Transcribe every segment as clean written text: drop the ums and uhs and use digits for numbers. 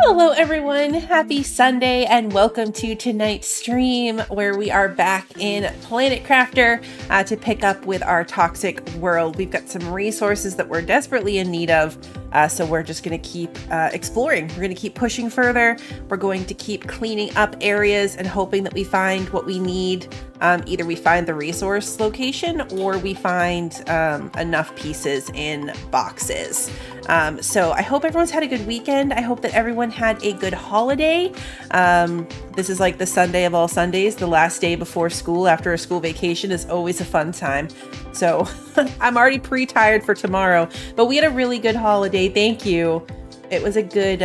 Hello everyone, happy Sunday and welcome to tonight's stream where we are back in Planet Crafter to pick up with our toxic world. We've got some resources that we're desperately in need of, so we're just going to keep exploring. We're going to keep pushing further. We're going to keep cleaning up areas and hoping that we find what we need. Either we find the resource location or we find enough pieces in boxes. So I hope everyone's had a good weekend. I hope that everyone had a good holiday. This is like the Sunday of all Sundays. The last day before school after a school vacation is always a fun time. So I'm already pre-tired for tomorrow, but we had a really good holiday. Thank you. It was a good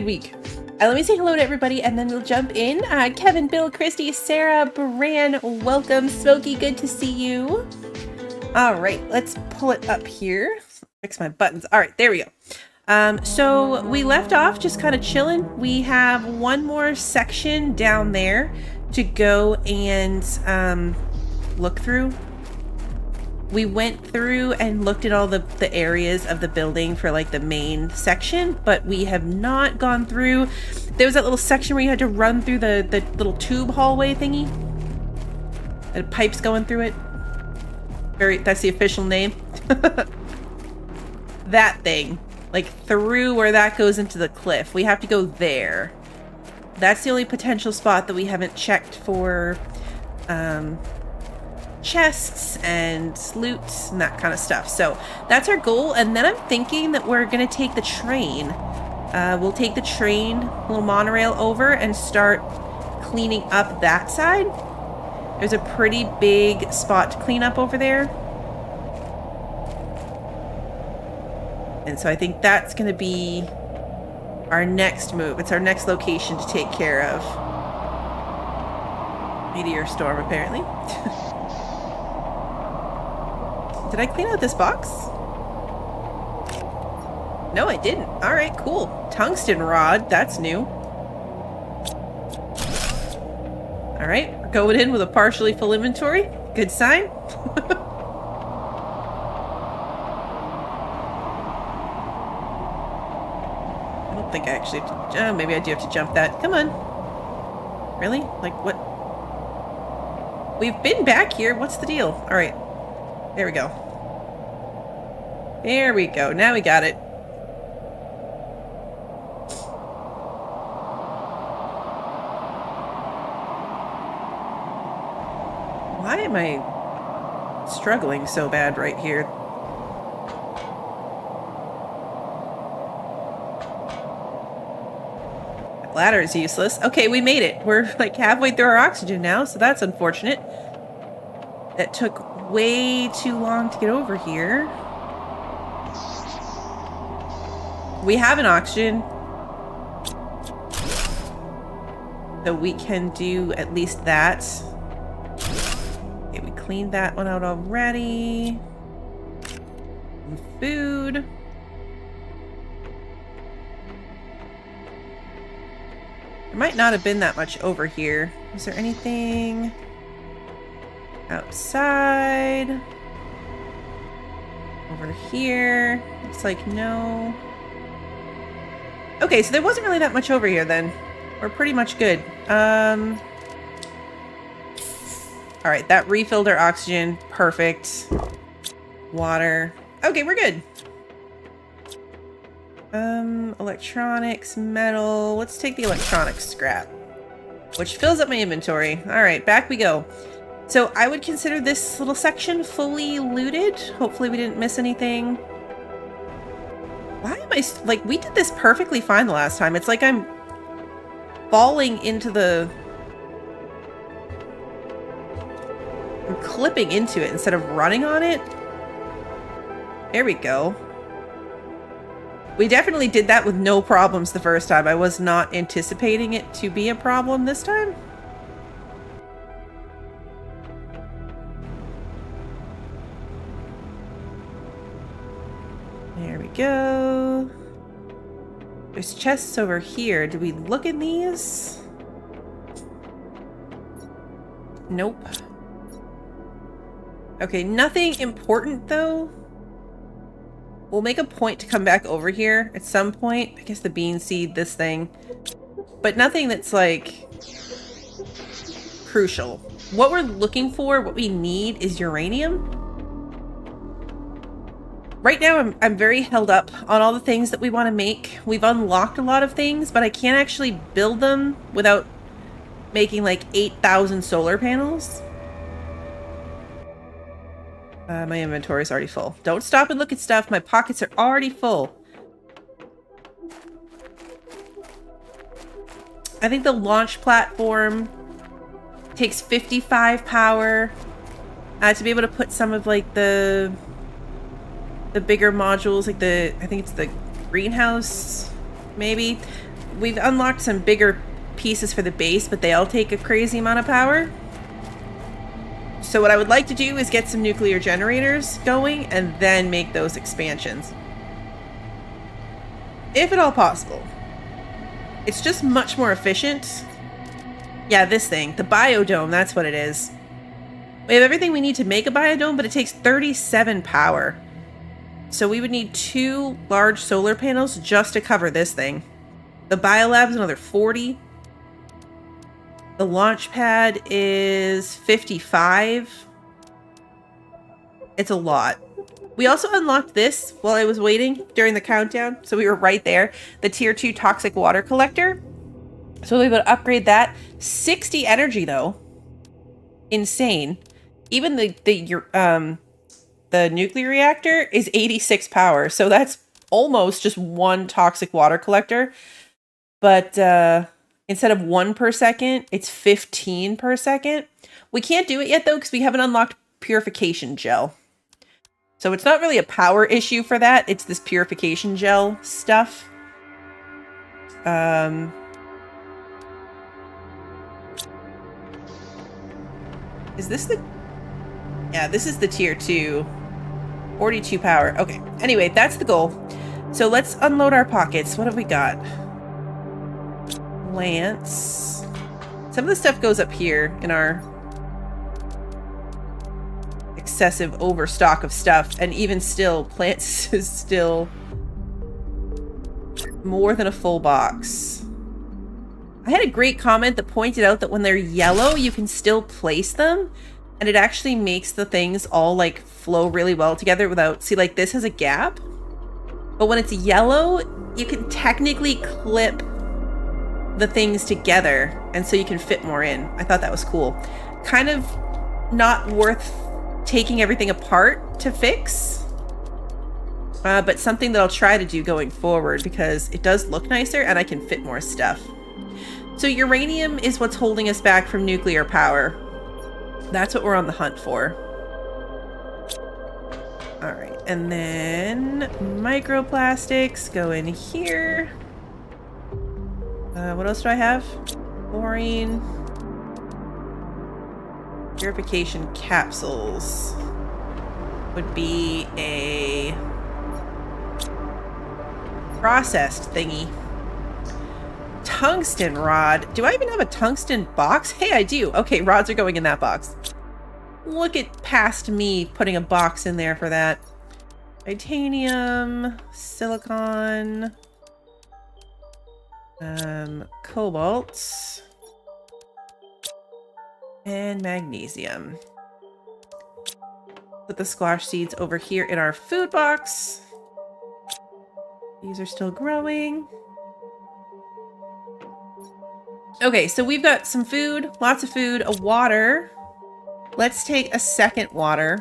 week. Let me say hello to everybody and then we'll jump in. Kevin, Bill, Christy, Sarah, Bran, welcome. Smokey, good to see you. All right, let's pull it up here. Fix my buttons. All right, there we go. So we left off just kind of chilling. We have one more section down there to go and look through. We went through and looked at all the areas of the building for like the main section, but we have not gone through. There was that little section where you had to run through the little tube hallway thingy. The pipes going through it. That's the official name. That thing. Like through where that goes into the cliff. We have to go there. That's the only potential spot that we haven't checked for chests and loot and that kind of stuff. So that's our goal. And then I'm thinking that we're going to take the train. We'll take the train, little monorail over and start cleaning up that side. There's a pretty big spot to clean up over there. And so I think that's going to be our next move. It's our next location to take care of. Meteor storm, apparently. Did I clean out this box? No, I didn't. All right, cool. Tungsten rod. That's new. All right, we're going in with a partially full inventory. Good sign. I don't think I actually have to, maybe I do have to jump that. Come on. Really? Like what? We've been back here. What's the deal? All right. There we go. There we go. Now we got it. Why am I struggling so bad right here? The ladder is useless. Okay, we made it. We're like halfway through our oxygen now, so that's unfortunate. That took way too long to get over here. We have an oxygen. So we can do at least that. Okay, we cleaned that one out already. Some food. There might not have been that much over here. Is there anything outside? Over here? Looks like no. Okay, so there wasn't really that much over here then. We're pretty much good. Alright, that refilled our oxygen. Perfect. Water. Okay, we're good. Electronics, metal. Let's take the electronics scrap, which fills up my inventory. Alright, back we go. So I would consider this little section fully looted. Hopefully we didn't miss anything. Why am I, like, we did this perfectly fine the last time. It's like I'm falling into the... I'm clipping into it instead of running on it. There we go. We definitely did that with no problems the first time. I was not anticipating it to be a problem this time. There we go. There's chests over here. Did we look in these? Nope. Okay, nothing important though. We'll make a point to come back over here at some point. I guess the bean seed, this thing. But nothing that's, like, crucial. What we're looking for, what we need, is uranium. Right now, I'm very held up on all the things that we want to make. We've unlocked a lot of things, but I can't actually build them without making, like, 8,000 solar panels. My inventory is already full. Don't stop and look at stuff. My pockets are already full. I think the launch platform takes 55 power to be able to put some of like the bigger modules, like I think it's the greenhouse, maybe. We've unlocked some bigger pieces for the base, but they all take a crazy amount of power. So what I would like to do is get some nuclear generators going and then make those expansions. If at all possible. It's just much more efficient. Yeah, this thing. The biodome, that's what it is. We have everything we need to make a biodome, but it takes 37 power. So we would need 2 large solar panels just to cover this thing. The biolab's another 40. The launch pad is 55. It's a lot. We also unlocked this while I was waiting during the countdown. So we were right there. The tier 2 toxic water collector. So we'll be able to upgrade that. 60 energy though. Insane. Even the nuclear reactor is 86 power. So that's almost just 1 toxic water collector. But instead of 1 per second, it's 15 per second. We can't do it yet though, because we haven't unlocked purification gel. So it's not really a power issue for that. It's this purification gel stuff. Is this the... Yeah, this is the tier 2. 42 power. Okay. Anyway, that's the goal. So let's unload our pockets. What have we got? Plants. Some of the stuff goes up here in our excessive overstock of stuff, and even still, plants is still more than a full box. I had a great comment that pointed out that when they're yellow, you can still place them, and it actually makes the things all like flow really well together without, see, like this has a gap, but when it's yellow, you can technically clip the things together, and so you can fit more in. I thought that was cool. Kind of not worth taking everything apart to fix, but something that I'll try to do going forward because it does look nicer and I can fit more stuff. So uranium is what's holding us back from nuclear power. That's what we're on the hunt for. All right, and then microplastics go in here. What else do I have? Chlorine. Purification capsules would be a processed thingy. Tungsten rod. Do I even have a tungsten box? Hey, I do. Okay, rods are going in that box. Look at past me putting a box in there for that. Titanium, silicon, cobalt, and magnesium. Put the squash seeds over here in our food box. These are still growing. Okay, so we've got some food, lots of food, a water. Let's take a second water.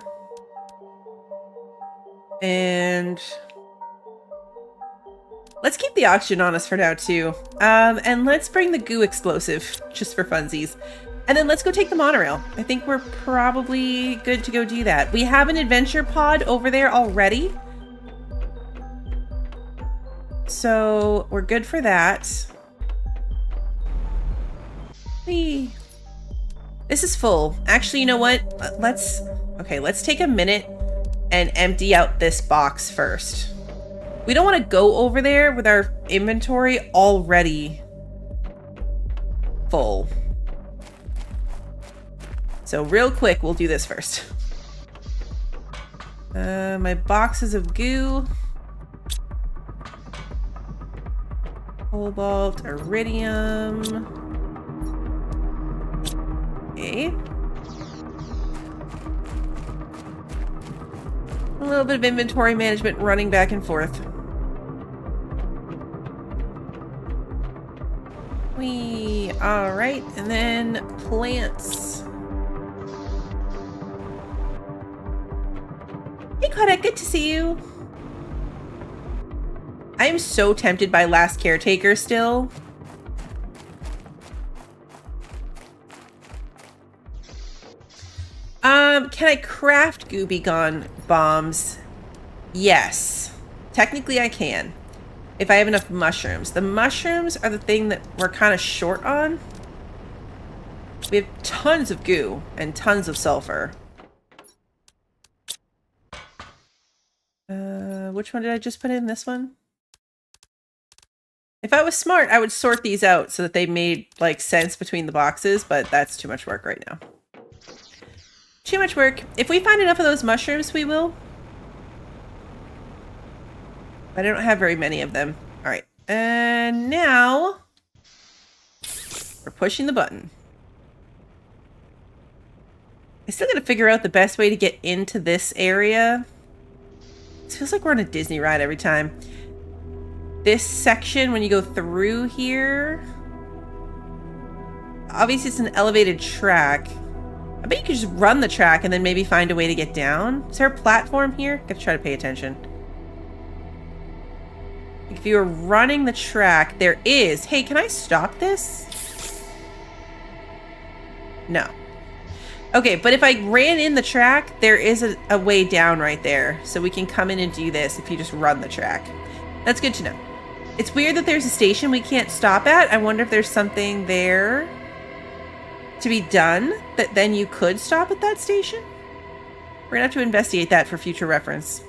And let's keep the oxygen on us for now too. And let's bring the goo explosive just for funsies. And then let's go take the monorail. I think we're probably good to go do that. We have an adventure pod over there already. So we're good for that. This is full. Actually, you know what? Let's take a minute and empty out this box first. We don't want to go over there with our inventory already full. So real quick, we'll do this first. My boxes of goo. Cobalt, iridium. Okay. A little bit of inventory management running back and forth. Alright, and then plants. Hey Kodak, good to see you. I am so tempted by Last Caretaker still. Can I craft Gooby Gone bombs? Yes. Technically I can. If I have enough mushrooms. The mushrooms are the thing that we're kind of short on. We have tons of goo and tons of sulfur. Which one did I just put in? This one? If I was smart, I would sort these out so that they made, like, sense between the boxes, but that's too much work right now. Too much work. If we find enough of those mushrooms, we will. But I don't have very many of them. Alright. And now we're pushing the button. I still gotta figure out the best way to get into this area. It feels like we're on a Disney ride every time. This section, when you go through here, obviously it's an elevated track. I bet you could just run the track and then maybe find a way to get down. Is there a platform here? Gotta try to pay attention. If you were running the track, there is. Hey, can I stop this? No. Okay, but if I ran in the track, there is a way down right there. So we can come in and do this if you just run the track. That's good to know. It's weird that there's a station we can't stop at. I wonder if there's something there to be done that then you could stop at that station. We're gonna have to investigate that for future reference.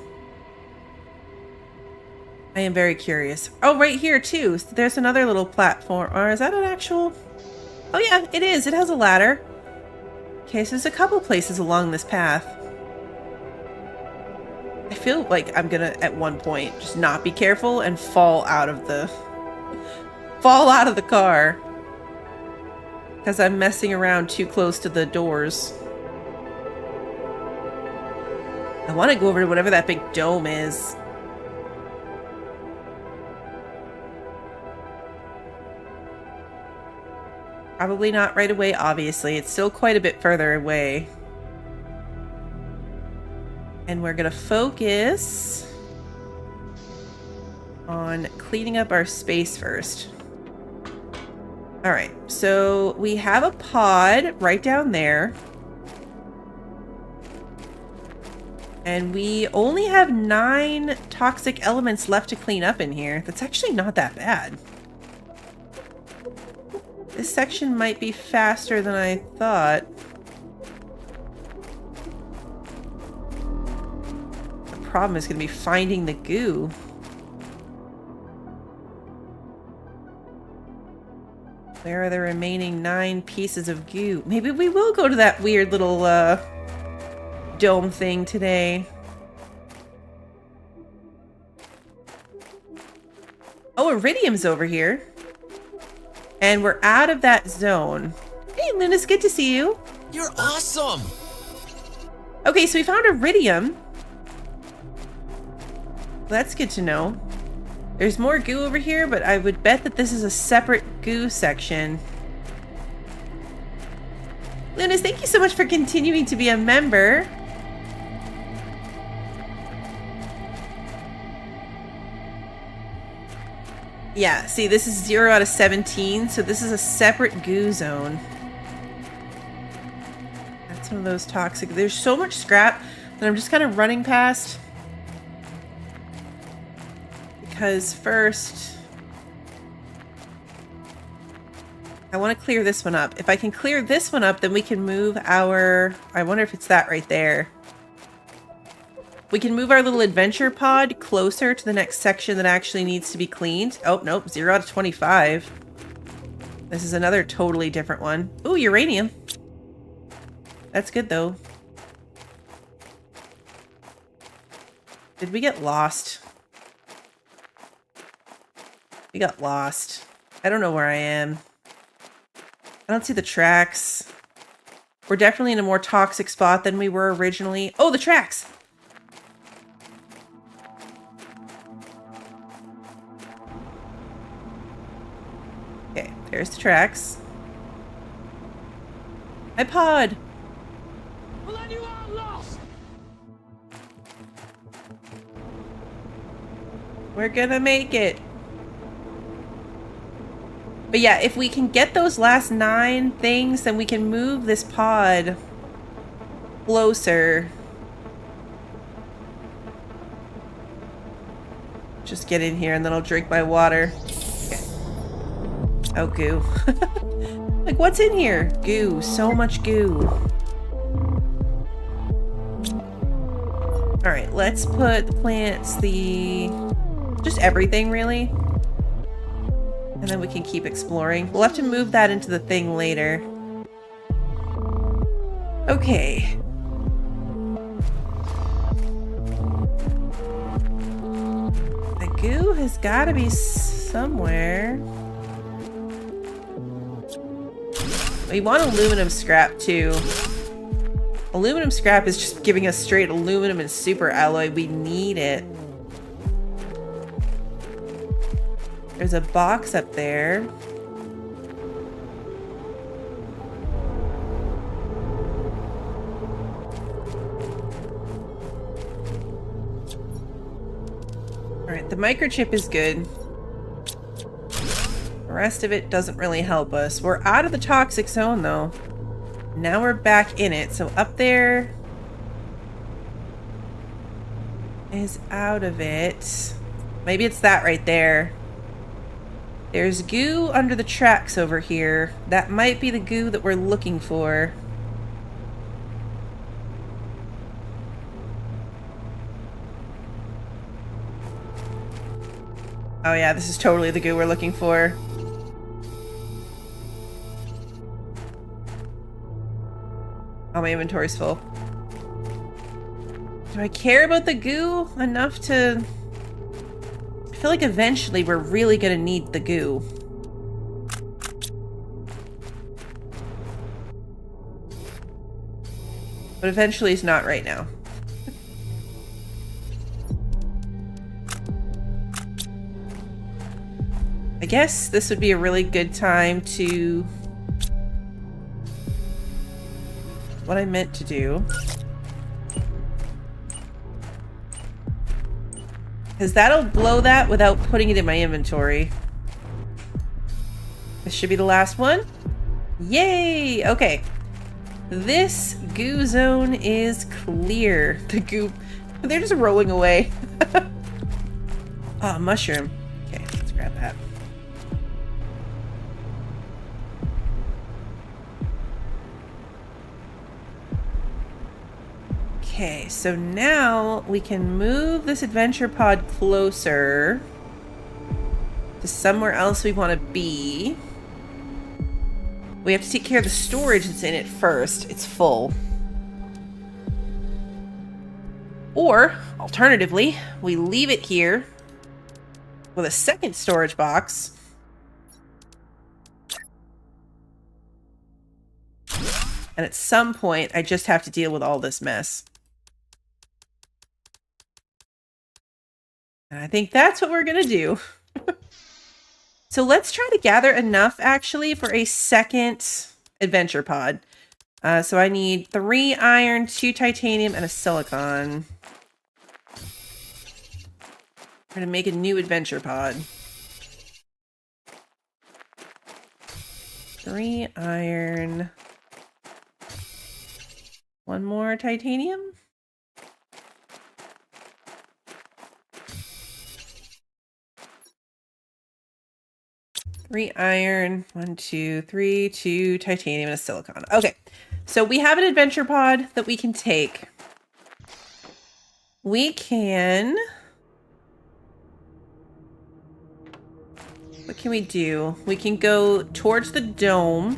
I am very curious. Oh, right here too. So there's another little platform. Or is that an actual... Oh yeah, it is. It has a ladder. Okay, so there's a couple places along this path. I feel like I'm gonna, at one point, just not be careful and fall out of the car. Because I'm messing around too close to the doors. I want to go over to whatever that big dome is. Probably not right away, obviously. It's still quite a bit further away. And we're going to focus on cleaning up our space first. Alright, so we have a pod right down there. And we only have 9 toxic elements left to clean up in here. That's actually not that bad. This section might be faster than I thought. The problem is going to be finding the goo. Where are the remaining 9 pieces of goo? Maybe we will go to that weird little dome thing today. Oh, iridium's over here. And we're out of that zone. Hey, Luna's good to see you. You're awesome! Okay, so we found iridium. That's good to know. There's more goo over here, but I would bet that this is a separate goo section. Lunas, thank you so much for continuing to be a member. Yeah, see, this is 0 out of 17, so this is a separate goo zone. That's one of those toxic... There's so much scrap that I'm just kind of running past. Because first... I want to clear this one up. If I can clear this one up, then we can move our... I wonder if it's that right there. We can move our little adventure pod closer to the next section that actually needs to be cleaned. Oh, nope. 0 out of 25. This is another totally different one. Ooh, uranium. That's good, though. Did we get lost? We got lost. I don't know where I am. I don't see the tracks. We're definitely in a more toxic spot than we were originally. Oh, the tracks! Okay, there's the tracks. My pod! Well, then you are lost! We're gonna make it. But yeah, if we can get those last 9 things, then we can move this pod closer. Just get in here and then I'll drink my water. Okay. Oh, goo. Like, what's in here? Goo. So much goo. Alright, let's put the plants, just everything, really. And then we can keep exploring. We'll have to move that into the thing later. Okay. The goo has got to be somewhere. We want aluminum scrap too. Aluminum scrap is just giving us straight aluminum and super alloy. We need it. There's a box up there. Alright, the microchip is good. The rest of it doesn't really help us. We're out of the toxic zone though. Now we're back in it. So up there is out of it. Maybe it's that right there. There's goo under the tracks over here. That might be the goo that we're looking for. Oh yeah, this is totally the goo we're looking for. Oh, my inventory's full. Do I care about the goo enough to... I feel like eventually we're really gonna need the goo. But eventually it's not right now. I guess this would be a really good time to... What I meant to do. Because that'll blow that without putting it in my inventory. This should be the last one. Yay! Okay. This goo zone is clear. The goo... They're just rolling away. Oh, mushroom. Okay, let's grab that. Okay, so now we can move this adventure pod closer to somewhere else we want to be. We have to take care of the storage that's in it first. It's full. Or, alternatively, we leave it here with a second storage box. And at some point, I just have to deal with all this mess. And I think that's what we're going to do. So let's try to gather enough, actually, for a second adventure pod. So I need 3 iron, 2 titanium, and a silicon. We're going to make a new adventure pod. 3 iron. 1 more titanium. Three iron, 1, 2, 3, 2 titanium, and a silicon. Okay, so we have an adventure pod that we can take. We can... What can we do? We can go towards the dome.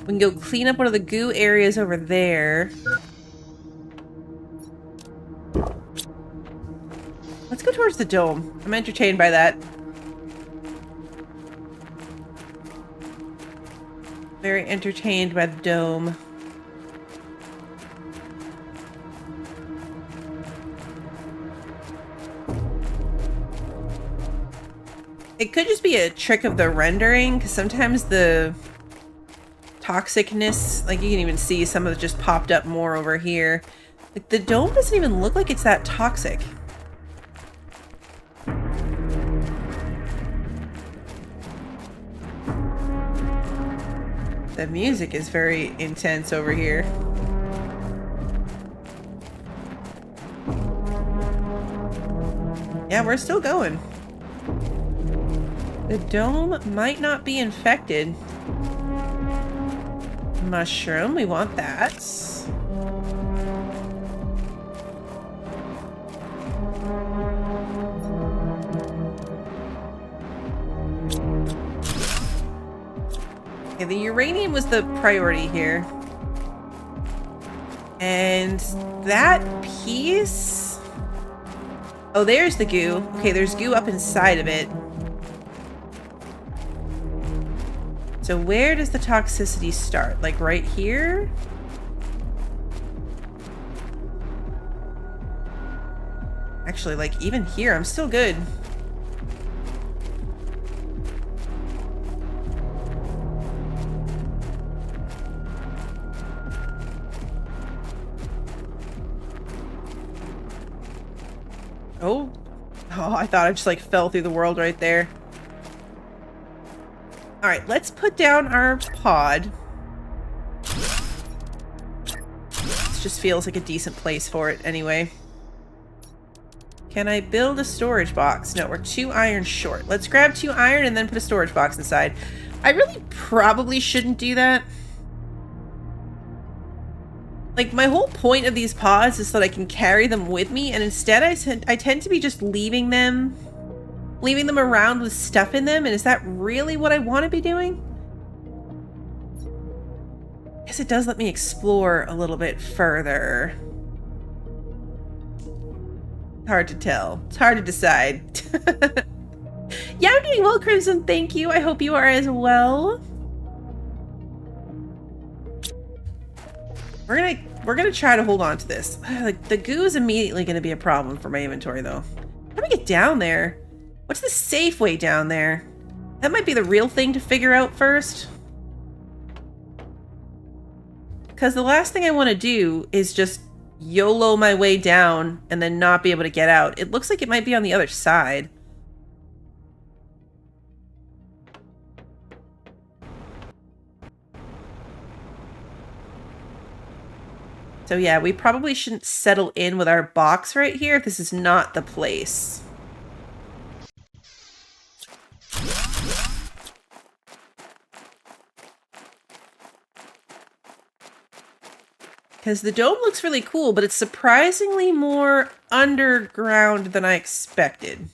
We can go clean up one of the goo areas over there. Let's go towards the dome. I'm entertained by that. Very entertained by the dome. It could just be a trick of the rendering, because sometimes the toxicness, like you can even see some of it just popped up more over here. Like the dome doesn't even look like it's that toxic. The music is very intense over here. Yeah, we're still going. The dome might not be infected. Mushroom, we want that. Okay, the uranium was the priority here. And that piece... Oh, there's the goo. Okay, there's goo up inside of it. So where does the toxicity start? Like right here? Actually, like even here, I'm still good. Oh. Oh, I thought I just like fell through the world right there. All right, let's put down our pod. This just feels like a decent place for it anyway. Can I build a storage box? No, we're 2 iron short. Let's grab 2 iron and then put a storage box inside. I really probably shouldn't do that. Like, my whole point of these pods is so that I can carry them with me, and instead I tend to be just leaving them around with stuff in them, and is that really what I want to be doing? I guess it does let me explore a little bit further. Hard to tell. It's hard to decide. Yeah, I'm doing well, Crimson. Thank you. I hope you are as well. We're gonna try to hold on to this. Like the goo is immediately gonna be a problem for my inventory though. How do we get down there? What's the safe way down there? That might be the real thing to figure out first. Because the last thing I want to do is just YOLO my way down and then not be able to get out. It looks like it might be on the other side. So yeah, we probably shouldn't settle in with our box right here if this is not the place. Because the dome looks really cool, but it's surprisingly more underground than I expected.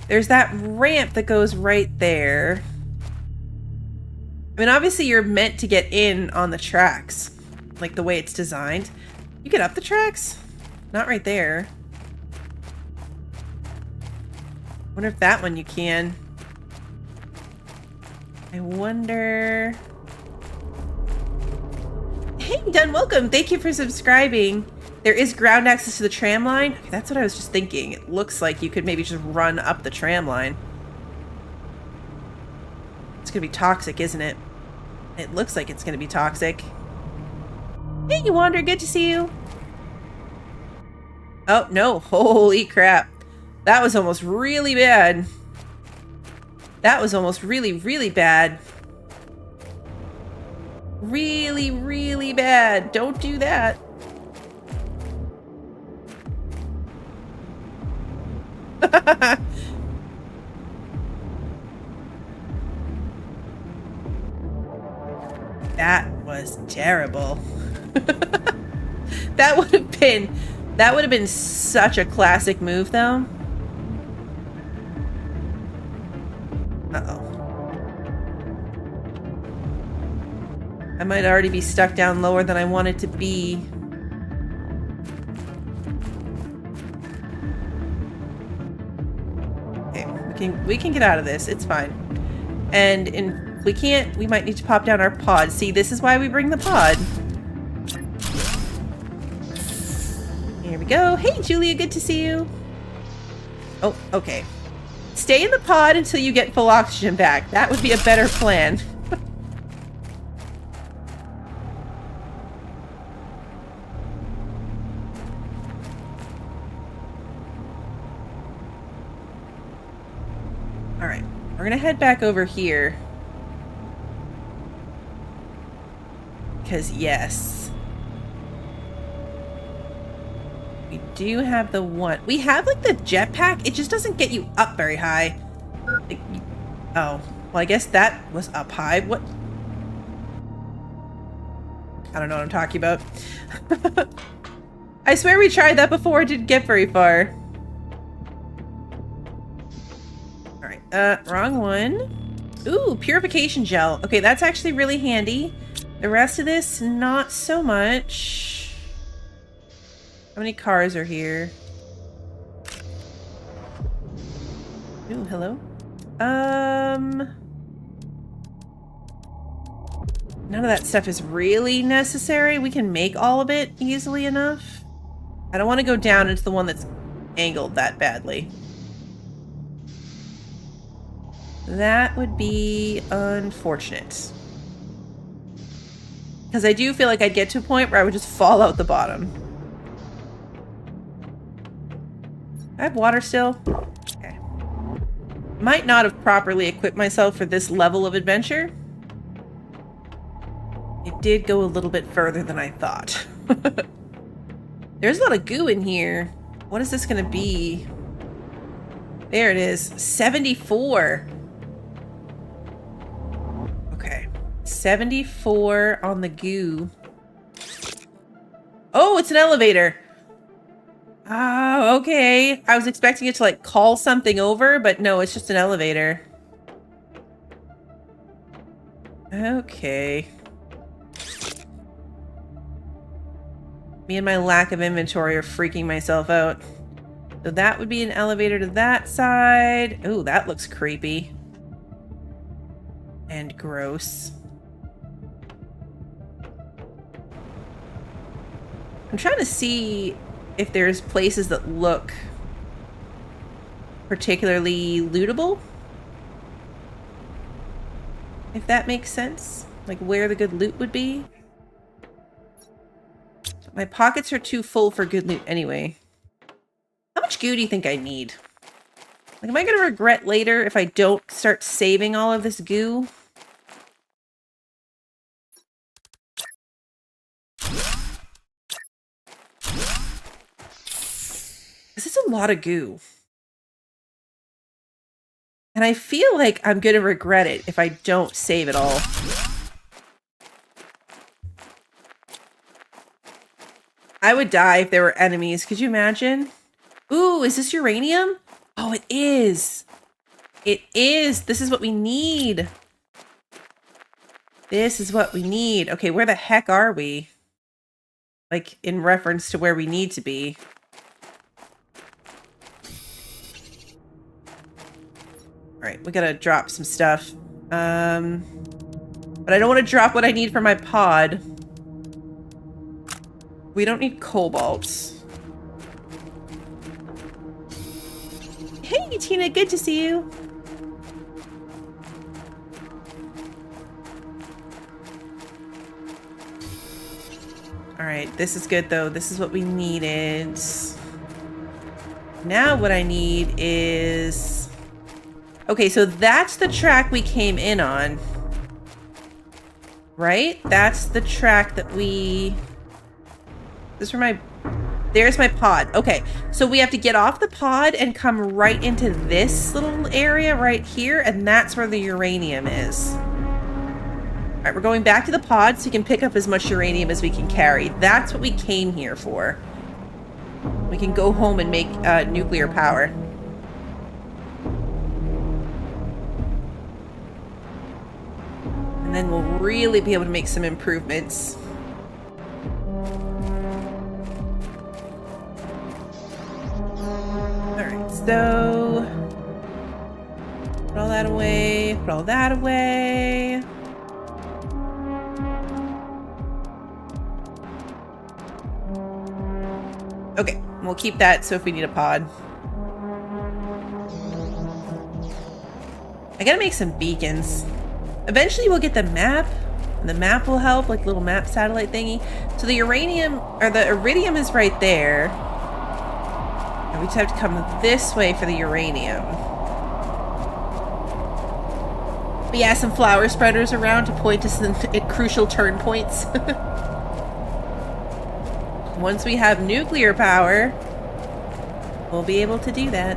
There's that ramp that goes right there. I mean, obviously you're meant to get in on the tracks. Like the way it's designed. You get up the tracks? Not right there. Wonder if that one you can. I wonder... Hey, Dun, welcome. Thank you for subscribing. There is ground access to the tram line. Okay, that's what I was just thinking. It looks like you could maybe just run up the tram line. It's gonna be toxic, isn't it? It looks like it's gonna be toxic. Hey, you wander. Good to see you. Oh, no. Holy crap. That was almost really bad. That was almost really, really bad. Really, really bad. Don't do that. That was terrible. That would have been such a classic move though. Uh-oh. I might already be stuck down lower than I wanted to be. Okay, we can get out of this. It's fine. And in we can't, we might need to pop down our pod. See, this is why we bring the pod. Here we go. Hey, Julia, good to see you. Oh, okay. Stay in the pod until you get full oxygen back. That would be a better plan. All right, we're gonna head back over here. Because yes, we do have the one. We have like the jetpack. It just doesn't get you up very high. Like, oh, well, I guess that was up high. What? I don't know what I'm talking about. I swear we tried that before. It didn't get very far. All right, wrong one. Ooh, purification gel. Okay, that's actually really handy. The rest of this, not so much. How many cars are here? Ooh, hello. None of that stuff is really necessary. We can make all of it easily enough. I don't want to go down into the one that's angled that badly. That would be unfortunate. Because I do feel like I'd get to a point where I would just fall out the bottom. I have water still. Okay. Might not have properly equipped myself for this level of adventure. It did go a little bit further than I thought. There's a lot of goo in here. What is this going to be? There it is. 74. Okay. 74 on the goo. Oh, it's an elevator. Oh, okay. I was expecting it to like call something over, but no, it's just an elevator. Okay. Me and my lack of inventory are freaking myself out. So that would be an elevator to that side. Ooh, that looks creepy. And gross. I'm trying to see if there's places that look particularly lootable. If that makes sense. Like where the good loot would be. My pockets are too full for good loot anyway. How much goo do you think I need? Like, am I going to regret later if I don't start saving all of this goo? This is a lot of goo. And I feel like I'm going to regret it if I don't save it all. I would die if there were enemies. Could you imagine? Ooh, is this uranium? Oh, it is. It is. This is what we need. This is what we need. Okay, where the heck are we? Like, in reference to where we need to be. Alright, we gotta drop some stuff. But I don't want to drop what I need for my pod. We don't need cobalt. Hey, Tina, good to see you. All right, this is good though. This is what we needed. Now what I need is... Okay, so that's the track we came in on. Right? That's the track that we... This is where my... There's my pod. Okay, so we have to get off the pod and come right into this little area right here, and that's where the uranium is. All right, we're going back to the pod so we can pick up as much uranium as we can carry. That's what we came here for. We can go home and make nuclear power. And then we'll really be able to make some improvements. So, put all that away. away. Put all that away. Okay, we'll keep that so if we need a pod. I gotta make some beacons. Eventually we'll get the map. And the map will help, like little map satellite thingy. So the uranium, or the iridium is right there. And we just have to come this way for the uranium. But yeah, some flower spreaders around to point to some crucial turn points. Once we have nuclear power, we'll be able to do that.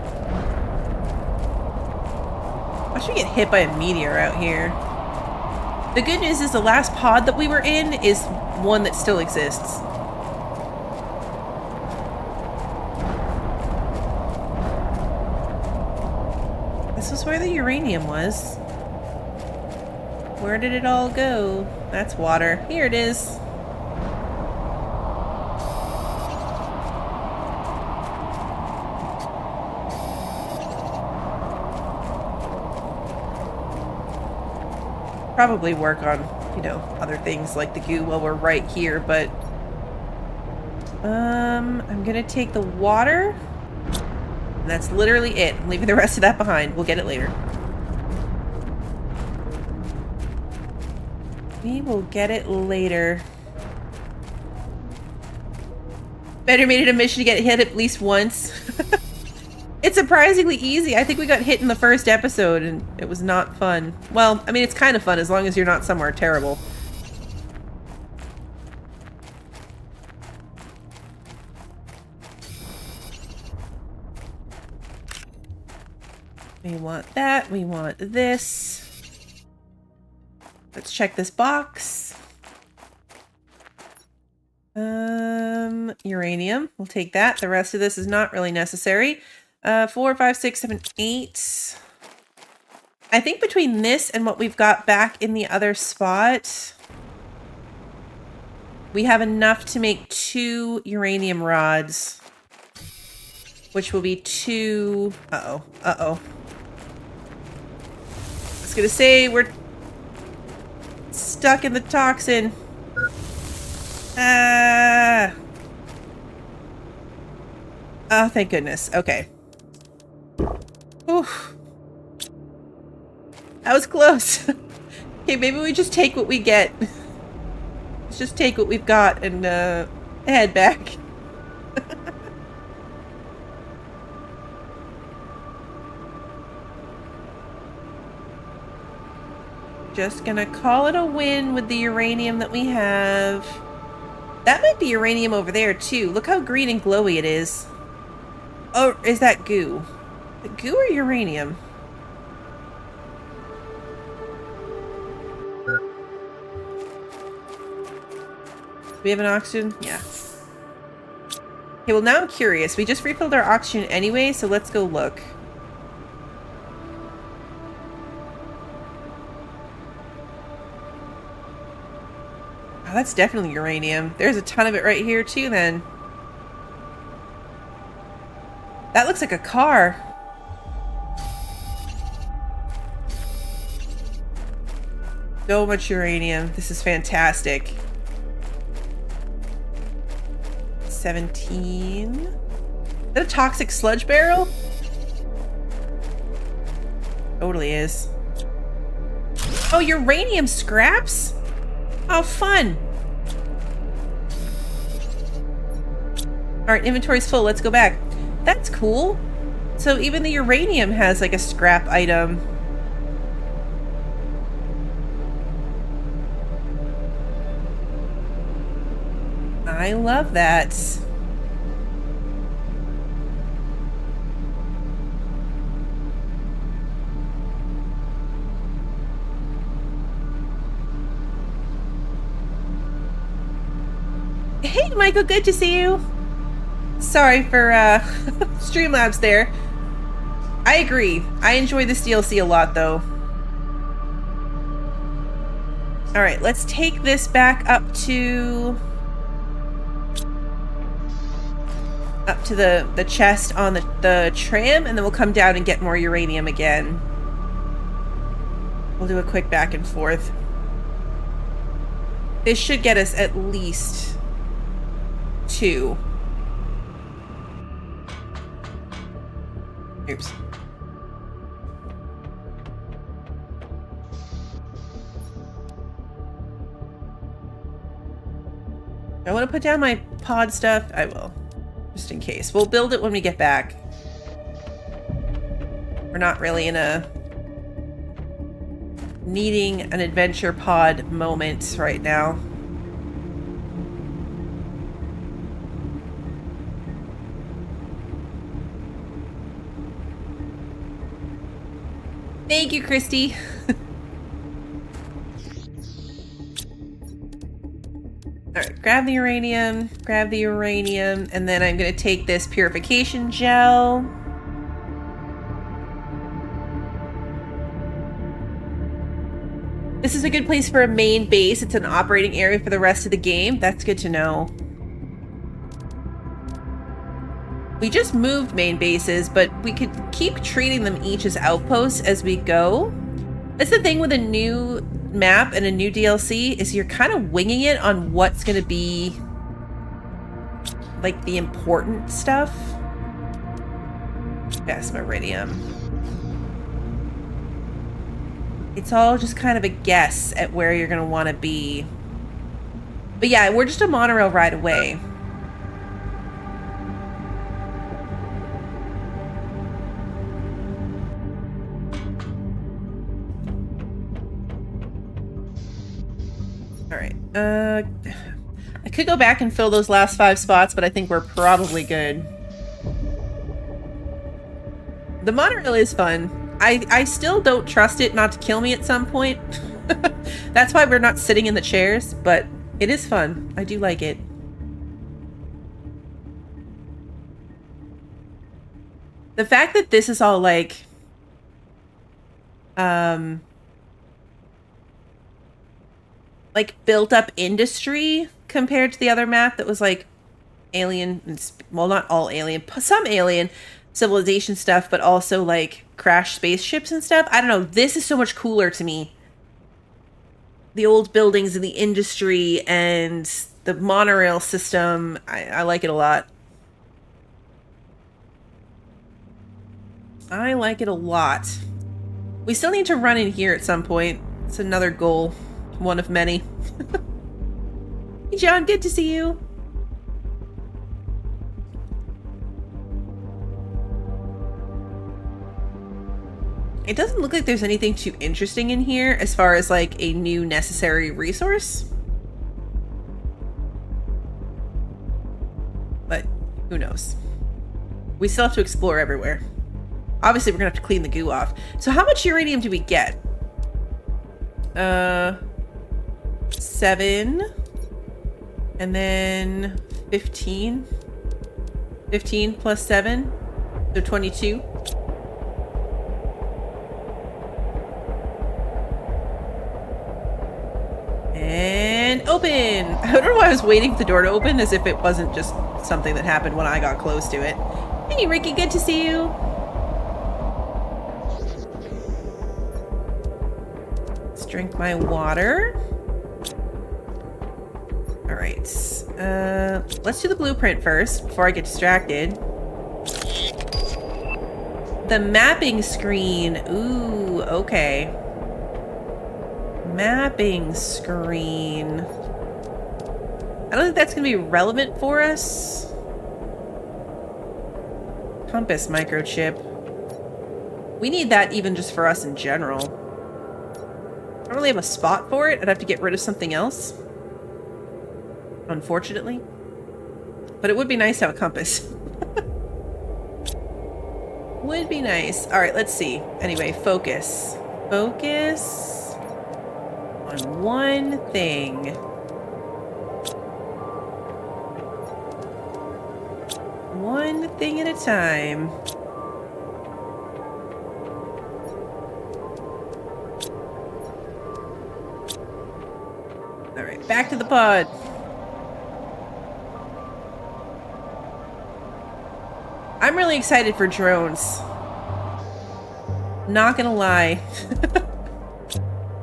Watch me get hit by a meteor out here. The good news is the last pod that we were in is one that still exists. This is where the uranium was. Where did it all go? That's water. Here it is. Probably work on, you know, other things like the goo while we're right here, but I'm gonna take the water, and that's literally it. I'm leaving the rest of that behind. We'll get it later. We will get it later. Better made it a mission to get hit at least once. It's surprisingly easy. I think we got hit in the first episode and it was not fun. Well, I mean, it's kind of fun as long as you're not somewhere terrible. We want that. We want this. Let's check this box. Uranium. We'll take that. The rest of this is not really necessary. 4, 5, 6, 7, 8. I think between this and what we've got back in the other spot, we have enough to make 2 uranium rods, which will be 2. Uh-oh. Uh-oh. I was gonna say we're stuck in the toxin. Oh, thank goodness. Okay. Oof. That was close. Okay, maybe we just take what we get. Let's just take what we've got and head back. Just gonna call it a win with the uranium that we have. That might be uranium over there too. Look how green and glowy it is. Oh, is that goo? Goo or uranium? Do we have an oxygen? Yeah. Okay, well now I'm curious. We just refilled our oxygen anyway, so let's go look. Oh, that's definitely uranium. There's a ton of it right here too then. That looks like a car. So much uranium. This is fantastic. 17. Is that a toxic sludge barrel? Totally is. Oh, uranium scraps? Oh, fun. Alright, inventory's full. Let's go back. That's cool. So even the uranium has like a scrap item. I love that. Hey, Michael, good to see you. Sorry for Streamlabs there. I agree. I enjoy this DLC a lot, though. Alright, let's take this back up to the chest on the tram, and then we'll come down and get more uranium again. We'll do a quick back and forth. This should get us at least 2. Oops. I want to put down my pod stuff. I will, just in case. We'll build it when we get back. We're not really in a needing an adventure pod moment right now. Thank you, Christy. Alright, grab the uranium, and then I'm going to take this purification gel. This is a good place for a main base. It's an operating area for the rest of the game. That's good to know. We just moved main bases, but we could keep treating them each as outposts as we go. That's the thing with a new map and a new DLC, is you're kind of winging it on what's going to be like the important stuff. Yes, Meridium. It's all just kind of a guess at where you're going to want to be. But yeah, we're just a monorail ride away. Alright, I could go back and fill those last 5 spots, but I think we're probably good. The monorail is fun. I still don't trust it not to kill me at some point. That's why we're not sitting in the chairs, but it is fun. I do like it. The fact that this is all like built up industry compared to the other map that was like alien, well, not all alien, some alien civilization stuff, but also like crash spaceships and stuff. I don't know. This is so much cooler to me. The old buildings and the industry and the monorail system. I like it a lot. I like it a lot. We still need to run in here at some point. It's another goal. One of many. Hey, John, good to see you. It doesn't look like there's anything too interesting in here as far as like a new necessary resource. But who knows? We still have to explore everywhere. Obviously, we're gonna have to clean the goo off. So how much uranium do we get? 7. And then 15. 15 plus 7. So 22. And open! I don't know why I was waiting for the door to open, as if it wasn't just something that happened when I got close to it. Hey, Ricky, good to see you. Let's drink my water. Alright. Let's do the blueprint first, before I get distracted. The mapping screen. Ooh, okay. Mapping screen. I don't think that's going to be relevant for us. Compass microchip. We need that even just for us in general. I don't really have a spot for it. I'd have to get rid of something else. Unfortunately. But it would be nice to have a compass. Would be nice. Alright, let's see. Anyway, focus. Focus on one thing. One thing at a time. Alright, back to the pod. I'm really excited for drones. Not gonna lie.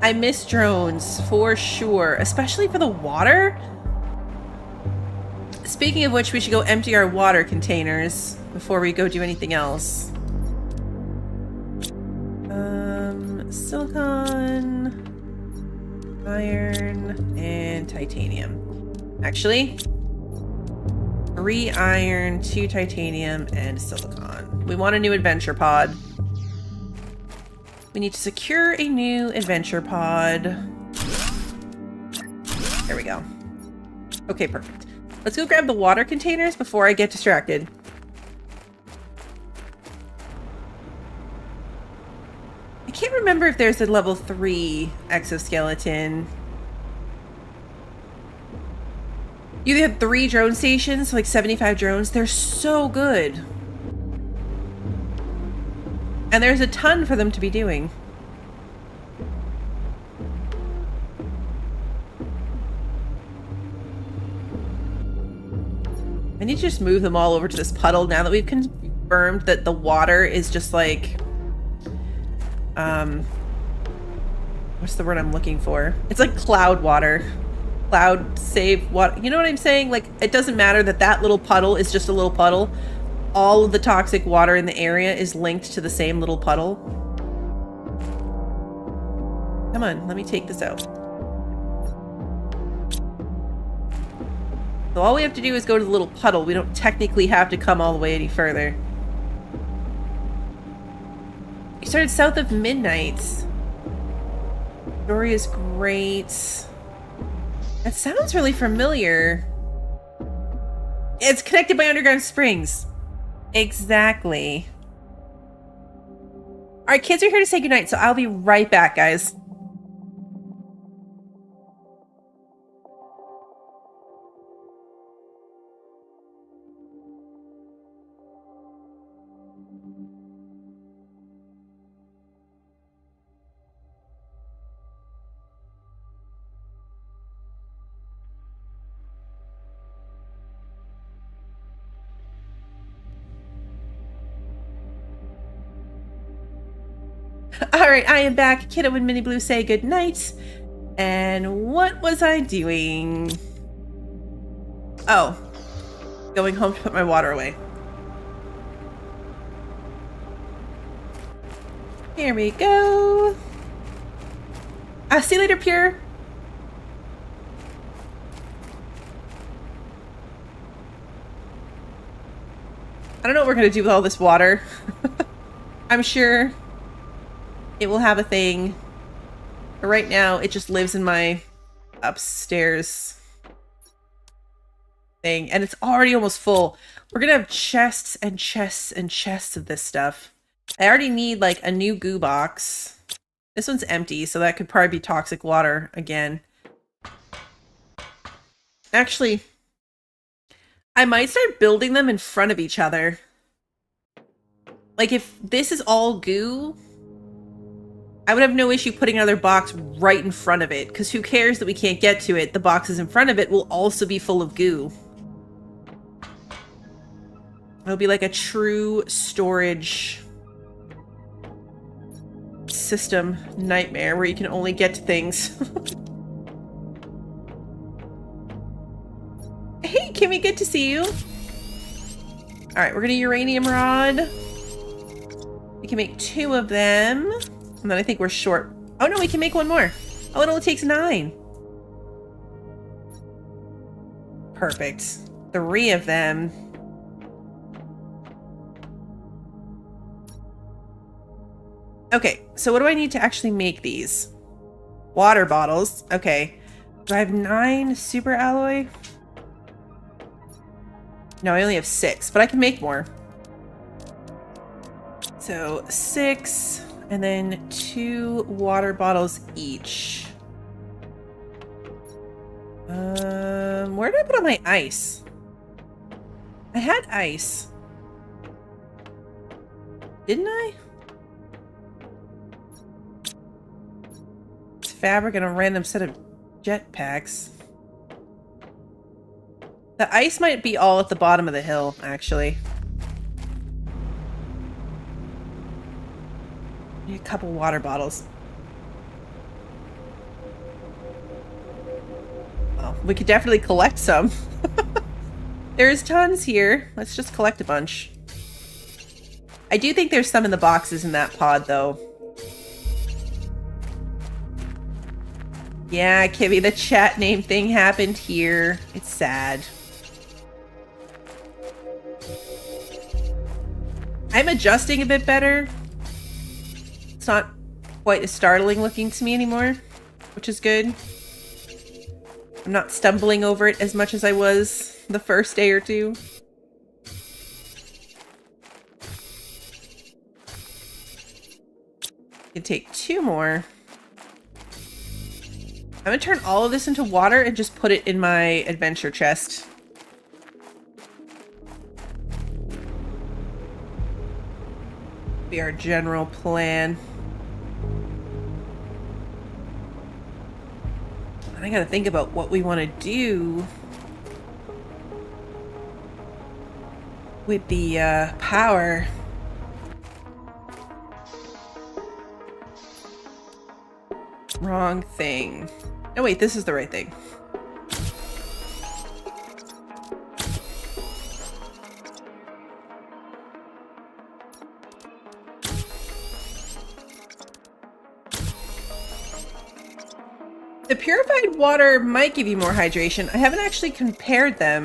I miss drones for sure, especially for the water. Speaking of which, we should go empty our water containers before we go do anything else. Silicon, iron, and titanium. Actually, 3 iron, 2 titanium, and silicon. We want a new adventure pod. We need to secure a new adventure pod. There we go. Okay, perfect. Let's go grab the water containers before I get distracted. I can't remember if there's a level 3 exoskeleton. You have 3 drone stations, like 75 drones. They're so good. And there's a ton for them to be doing. I need to just move them all over to this puddle now that we've confirmed that the water is just like... what's the word I'm looking for? It's like cloud water. Cloud save water. You know what I'm saying? Like, it doesn't matter that that little puddle is just a little puddle. All of the toxic water in the area is linked to the same little puddle. Come on, let me take this out. So all we have to do is go to the little puddle. We don't technically have to come all the way any further. We started south of Midnight. Story is great. That sounds really familiar. It's connected by underground springs. Exactly. Alright, kids are here to say goodnight, so I'll be right back, guys. Alright, I am back. Kiddo and Minnie Blue say goodnight. And what was I doing? Oh. Going home to put my water away. Here we go. See you later, Pure. I don't know what we're going to do with all this water. I'm sure it will have a thing. But right now, it just lives in my upstairs thing. And it's already almost full. We're going to have chests and chests and chests of this stuff. I already need, like, a new goo box. This one's empty, so that could probably be toxic water again. Actually, I might start building them in front of each other. Like, if this is all goo, I would have no issue putting another box right in front of it, because who cares that we can't get to it? The boxes in front of it will also be full of goo. It'll be like a true storage system nightmare where you can only get to things. Hey, Kimmy, good to see you. Alright, we're gonna uranium rod. We can make 2 of them. And then I think we're short. Oh no, we can make 1 more. Oh, it only takes 9. Perfect. 3 of them. Okay, so what do I need to actually make these? Water bottles. Okay. Do I have 9 super alloy? No, I only have 6, but I can make more. So 6, and then 2 water bottles each. Where did I put all my ice? I had ice. Didn't I? It's fabric and a random set of jetpacks. The ice might be all at the bottom of the hill, actually. Need a couple water bottles. We could definitely collect some. There's tons here. Let's just collect a bunch. I do think there's some in the boxes in that pod, though. Yeah, Kibby, the chat name thing happened here. It's sad. I'm adjusting a bit better. It's not quite as startling looking to me anymore, which is good. I'm not stumbling over it as much as I was the first day or two. Can take 2 more. I'm gonna turn all of this into water and just put it in my adventure chest. Be our general plan. I gotta think about what we want to do with the power. Wrong thing. Oh wait, this is the right thing. The purified water might give you more hydration. I haven't actually compared them.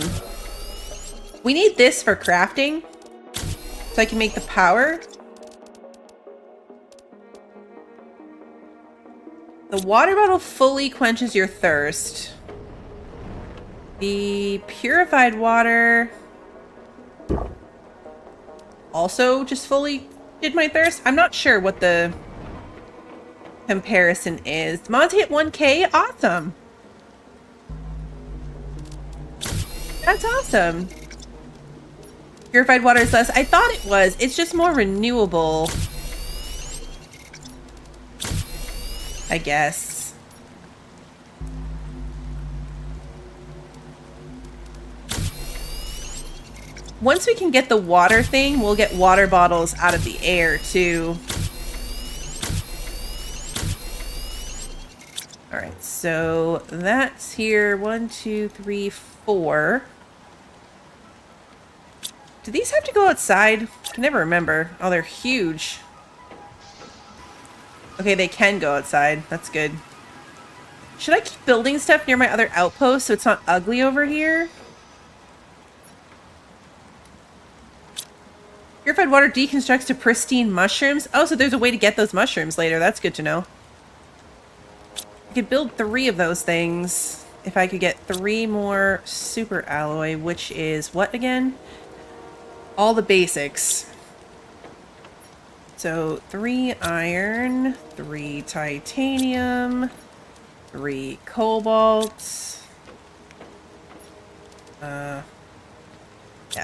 We need this for crafting, so I can make the power. The water bottle fully quenches your thirst. The purified water also just fully did my thirst. I'm not sure what the comparison is. Mods hit 1K? Awesome. That's awesome. Purified water is less. I thought it was. It's just more renewable, I guess. Once we can get the water thing, we'll get water bottles out of the air too. All right, so that's here. 1, 2, 3, 4. Do these have to go outside? I can never remember. Oh, they're huge. Okay, they can go outside. That's good. Should I keep building stuff near my other outpost so it's not ugly over here? Purified water deconstructs to pristine mushrooms. Oh, so there's a way to get those mushrooms later. That's good to know. I could build 3 of those things if I could get 3 more super alloy, which is what again? All the basics. So 3 iron, 3 titanium, 3 cobalt. Yeah,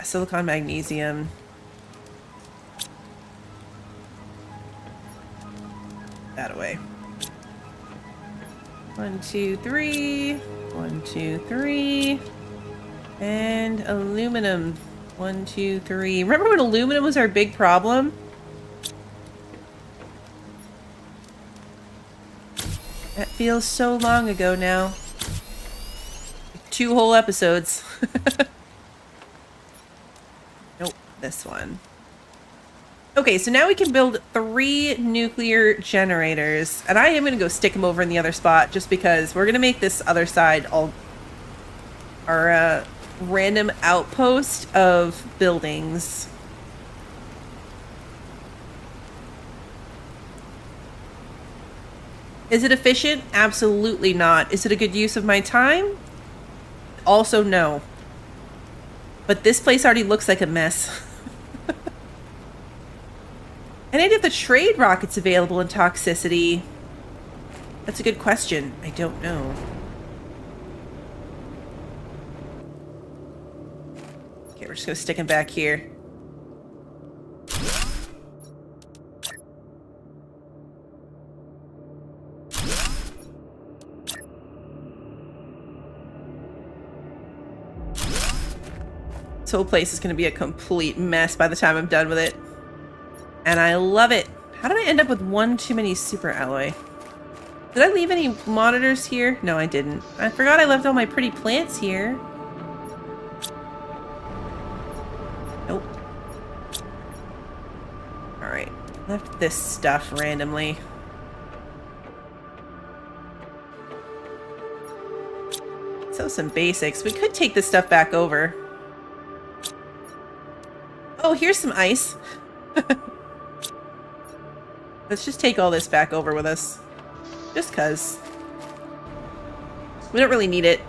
silicon, magnesium. That away. 1, 2, 3. 1, 2, 3. And aluminum. 1, 2, 3. Remember when aluminum was our big problem? That feels so long ago now. 2 whole episodes. Nope, this one. Okay, so now we can build 3 nuclear generators. And I am going to go stick them over in the other spot just because we're going to make this other side all our random outpost of buildings. Is it efficient? Absolutely not. Is it a good use of my time? Also no. But this place already looks like a mess. And any of the trade rockets available in Toxicity? That's a good question. I don't know. Okay, we're just gonna stick them back here. This whole place is gonna be a complete mess by the time I'm done with it. And I love it. How did I end up with 1 too many super alloy? Did I leave any monitors here? No, I didn't. I forgot I left all my pretty plants here. Nope. Alright. Left this stuff randomly. So some basics. We could take this stuff back over. Oh, here's some ice. Let's just take all this back over with us. Just cuz. We don't really need it.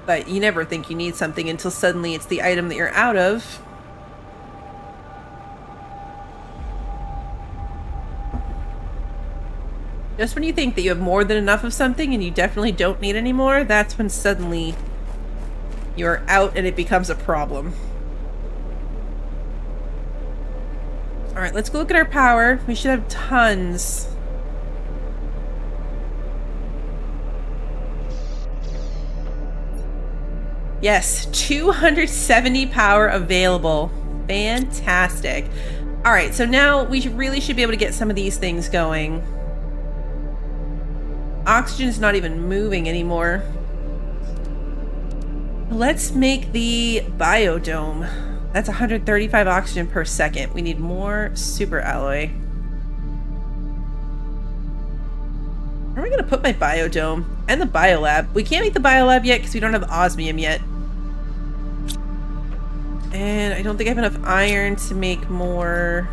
But you never think you need something until suddenly it's the item that you're out of. Just when you think that you have more than enough of something and you definitely don't need any more, that's when suddenly you're out and it becomes a problem. Alright, let's go look at our power. We should have tons. Yes, 270 power available. Fantastic. Alright, so now we really should be able to get some of these things going. Oxygen's not even moving anymore. Let's make the biodome. That's 135 oxygen per second. We need more super alloy. Where am I going to put my biodome? And the biolab. We can't make the biolab yet because we don't have osmium yet. And I don't think I have enough iron to make more...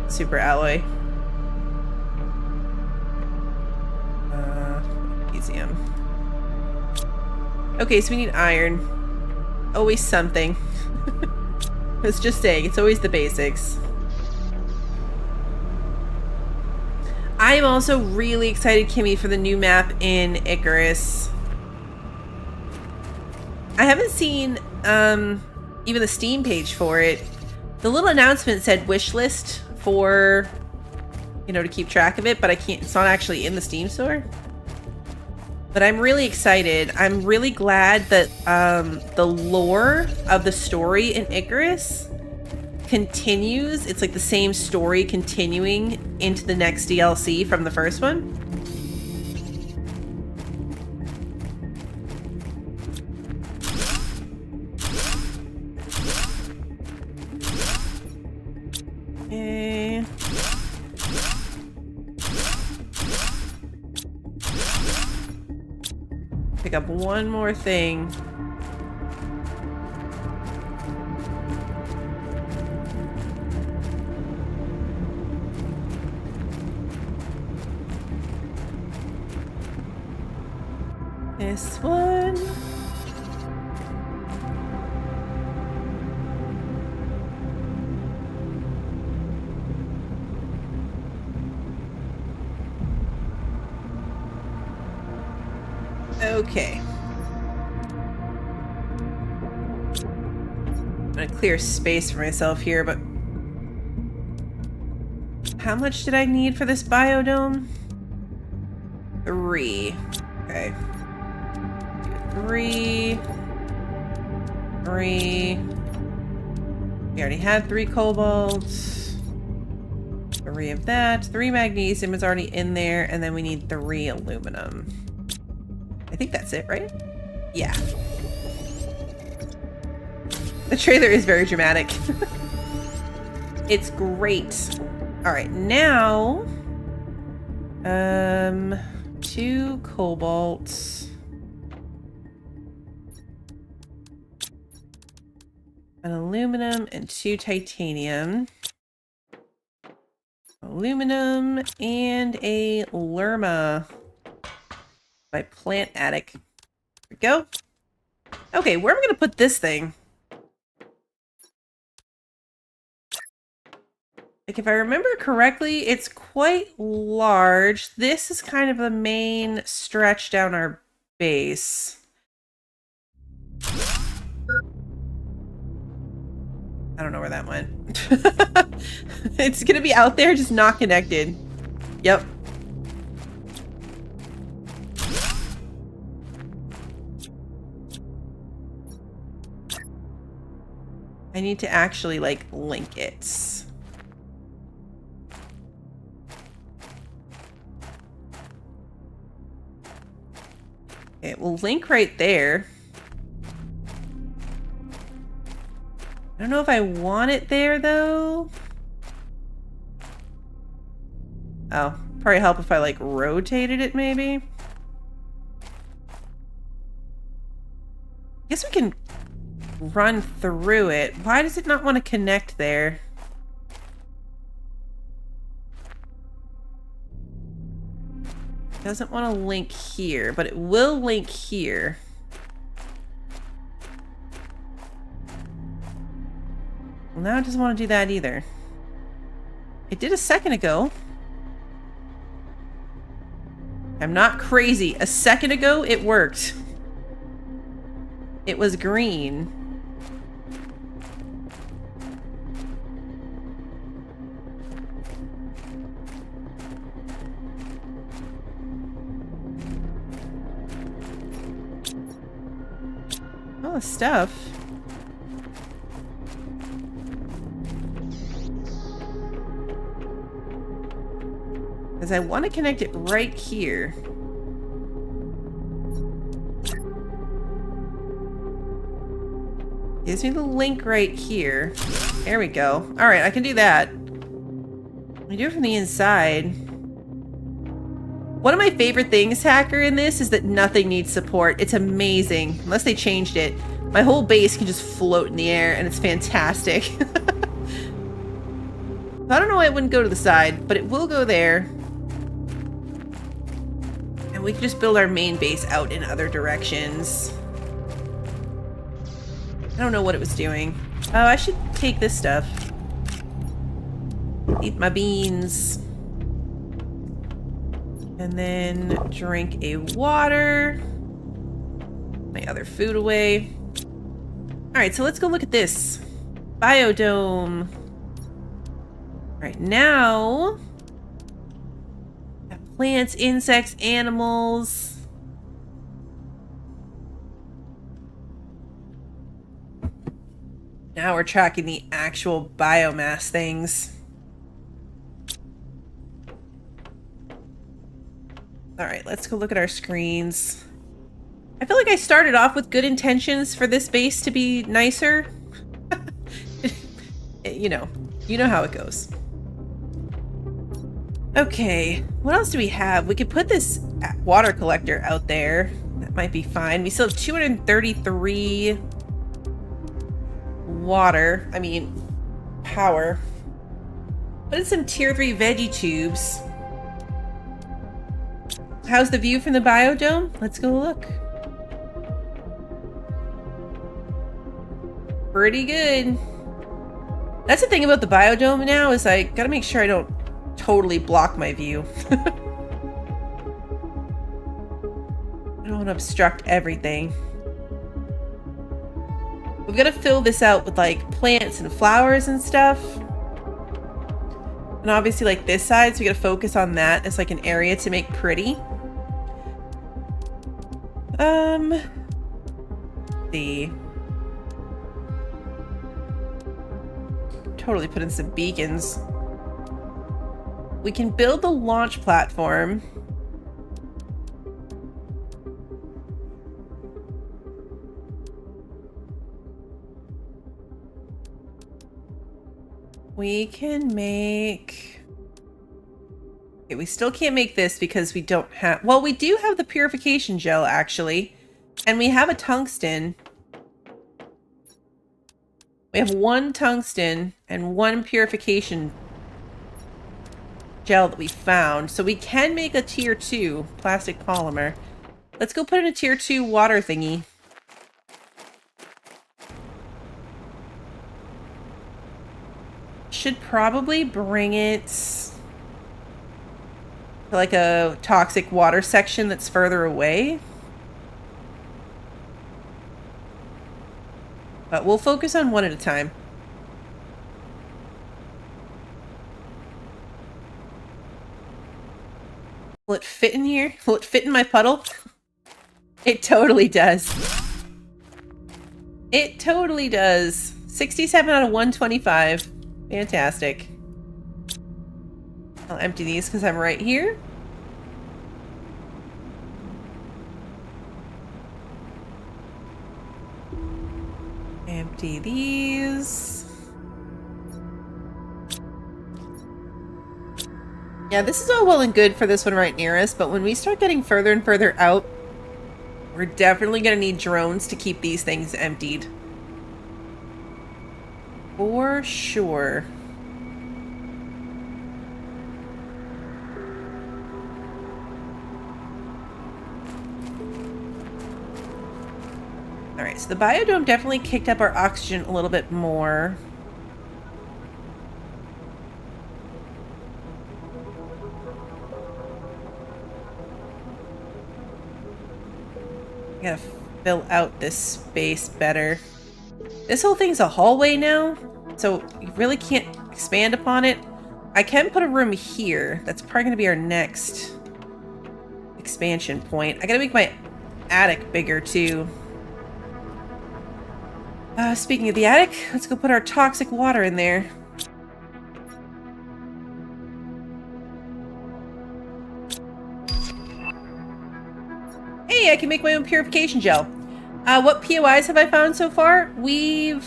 super alloy. Magnesium. Okay, so we need iron. Always something. It's just saying, it's always the basics. I am also really excited, Kimmy, for the new map in Icarus. I haven't seen even the Steam page for it. The little announcement said wish list for, you know, to keep track of it, but I can't, it's not actually in the Steam store. But I'm really excited. I'm really glad that the lore of the story in Icarus continues. It's like the same story continuing into the next DLC from the first one. Okay. Pick up one more thing. This one. Okay. I'm gonna clear space for myself here, but how much did I need for this biodome? 3. Okay. 3. 3. We already had 3 cobalt. 3 of that. 3 magnesium is already in there, and then we need 3 aluminum. I think that's it, right? Yeah. The trailer is very dramatic. It's great. All right, now 2 cobalt. An aluminum and 2 titanium. Aluminum and a lerma. My plant attic. There we go. Okay, where am I going to put this thing? Like, if I remember correctly, it's quite large. This is kind of the main stretch down our base. I don't know where that went. It's going to be out there, just not connected. Yep. I I need to actually, like, link it. Okay, we'll link right there. I don't know if I want it there, though. Oh, probably help if I, like, rotated it, maybe. Guess we can run through it. Why does it not want to connect there? Doesn't want to link here, but it will link here. Well, now it doesn't want to do that either. It did a second ago. I'm not crazy. A second ago, it worked. It was green. All the stuff. Because I want to connect it right here. Gives me the link right here. There we go. Alright, I can do that. I do it from the inside. One of my favorite things, Hacker, in this is that nothing needs support. It's amazing. Unless they changed it. My whole base can just float in the air, and it's fantastic. I don't know why it wouldn't go to the side, but it will go there. And we can just build our main base out in other directions. I don't know what it was doing. Oh, I should take this stuff. Eat my beans. And then drink a water. My other food away. Alright, so let's go look at this. Biodome. Alright, now... got plants, insects, animals... Now we're tracking the actual biomass things. Alright, let's go look at our screens. I feel like I started off with good intentions for this base to be nicer. You know how it goes. Okay, what else do we have? We could put this water collector out there. That might be fine. We still have 233... power. Put in some tier 3 veggie tubes. How's the view from the biodome? Let's go look. Pretty good. That's the thing about the biodome now, is I gotta make sure I don't totally block my view. I don't want to obstruct everything. We've got to fill this out with like plants and flowers and stuff. And obviously like this side, so we got to focus on that as like an area to make pretty. Let's see. Totally put in some beacons. We can build the launch platform. We can make... Okay, we still can't make this because we don't have... Well, we do have the purification gel, actually. And we have a tungsten. We have 1 tungsten and 1 purification gel that we found. So we can make a tier 2 plastic polymer. Let's go put in a tier 2 water thingy. Should probably bring it to like a toxic water section that's further away. But we'll focus on one at a time. Will it fit in here? Will it fit in my puddle? It totally does. It totally does. 67 out of 125. Fantastic. I'll empty these because I'm right here. Empty these. Yeah, this is all well and good for this one right near us, but when we start getting further and further out, we're definitely going to need drones to keep these things emptied. For sure. Alright, so the biodome definitely kicked up our oxygen a little bit more. I gotta fill out this space better. This whole thing's a hallway now, so you really can't expand upon it. I can put a room here. That's probably gonna be our next expansion point. I gotta make my attic bigger too. Speaking of the attic, let's go put our toxic water in there. Hey, I can make my own purification gel. What POIs have I found so far? We've...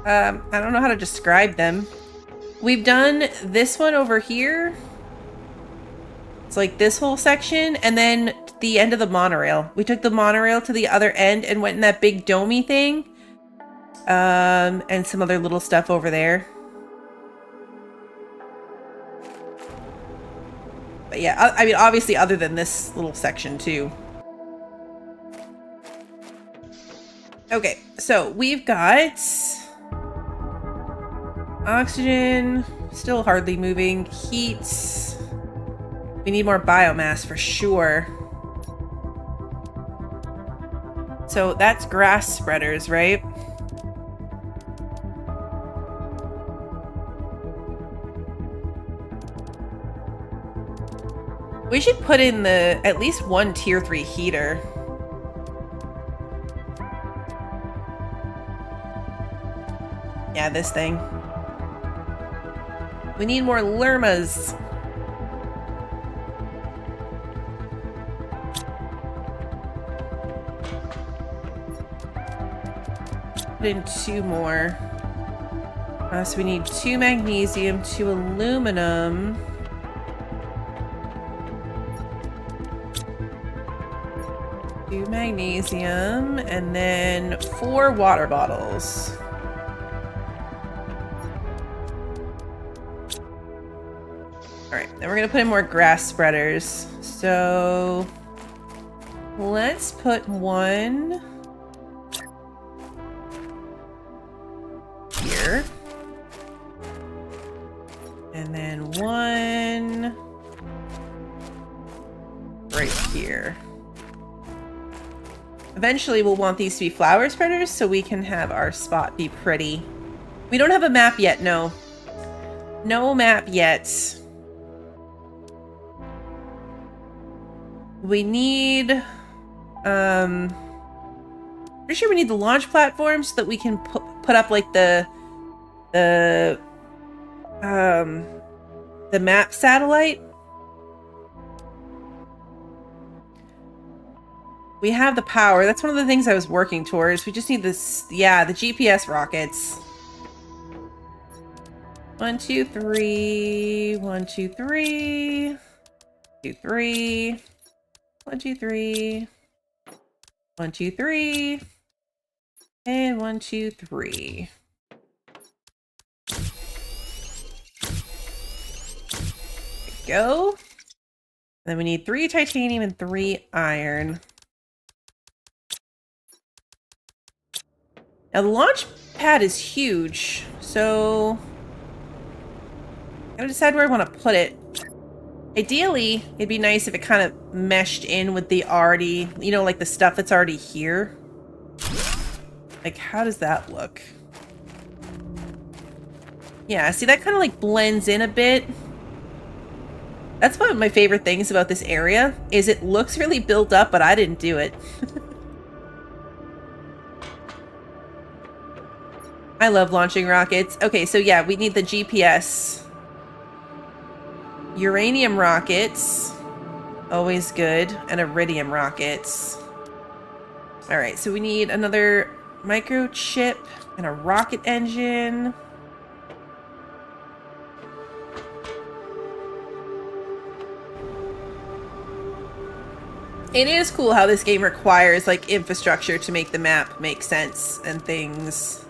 I don't know how to describe them. We've done this one over here. It's like this whole section, and then the end of the monorail. We took the monorail to the other end and went in that big domey thing. And some other little stuff over there. But yeah, I mean, obviously other than this little section too. Okay, so we've got oxygen, still hardly moving, heat. We need more biomass for sure. So that's grass spreaders, right? We should put in at least one tier 3 heater. Yeah, this thing. We need more lermas. Put in 2 more. So we need 2 magnesium, 2 aluminum. Magnesium, and then 4 water bottles. Alright, then we're gonna put in more grass spreaders. So let's put 1 here. And then 1 right here. Eventually, we'll want these to be flower spreaders so we can have our spot be pretty. We don't have a map yet, no. No map yet. We need... pretty sure we need the launch platform so that we can put up, like, the map satellite. We have the power. That's one of the things I was working towards. We just need this, yeah, the GPS rockets. 1, 2, 3. 1, 2, 3. 2, 3. 1, 2, 3. 1, 2, 3. And 1, 2, 3. There we go. And then we need 3 titanium and 3 iron. Now the launch pad is huge, so I gotta decide where I want to put it. Ideally, it'd be nice if it kind of meshed in with the already, you know, like the stuff that's already here. Like, how does that look? Yeah, see, that kind of like blends in a bit. That's one of my favorite things about this area, is it looks really built up, but I didn't do it. I love launching rockets. Okay, so yeah, we need the GPS. Uranium rockets. Always good. And iridium rockets. Alright, so we need another microchip and a rocket engine. It is cool how this game requires, like, infrastructure to make the map make sense and things.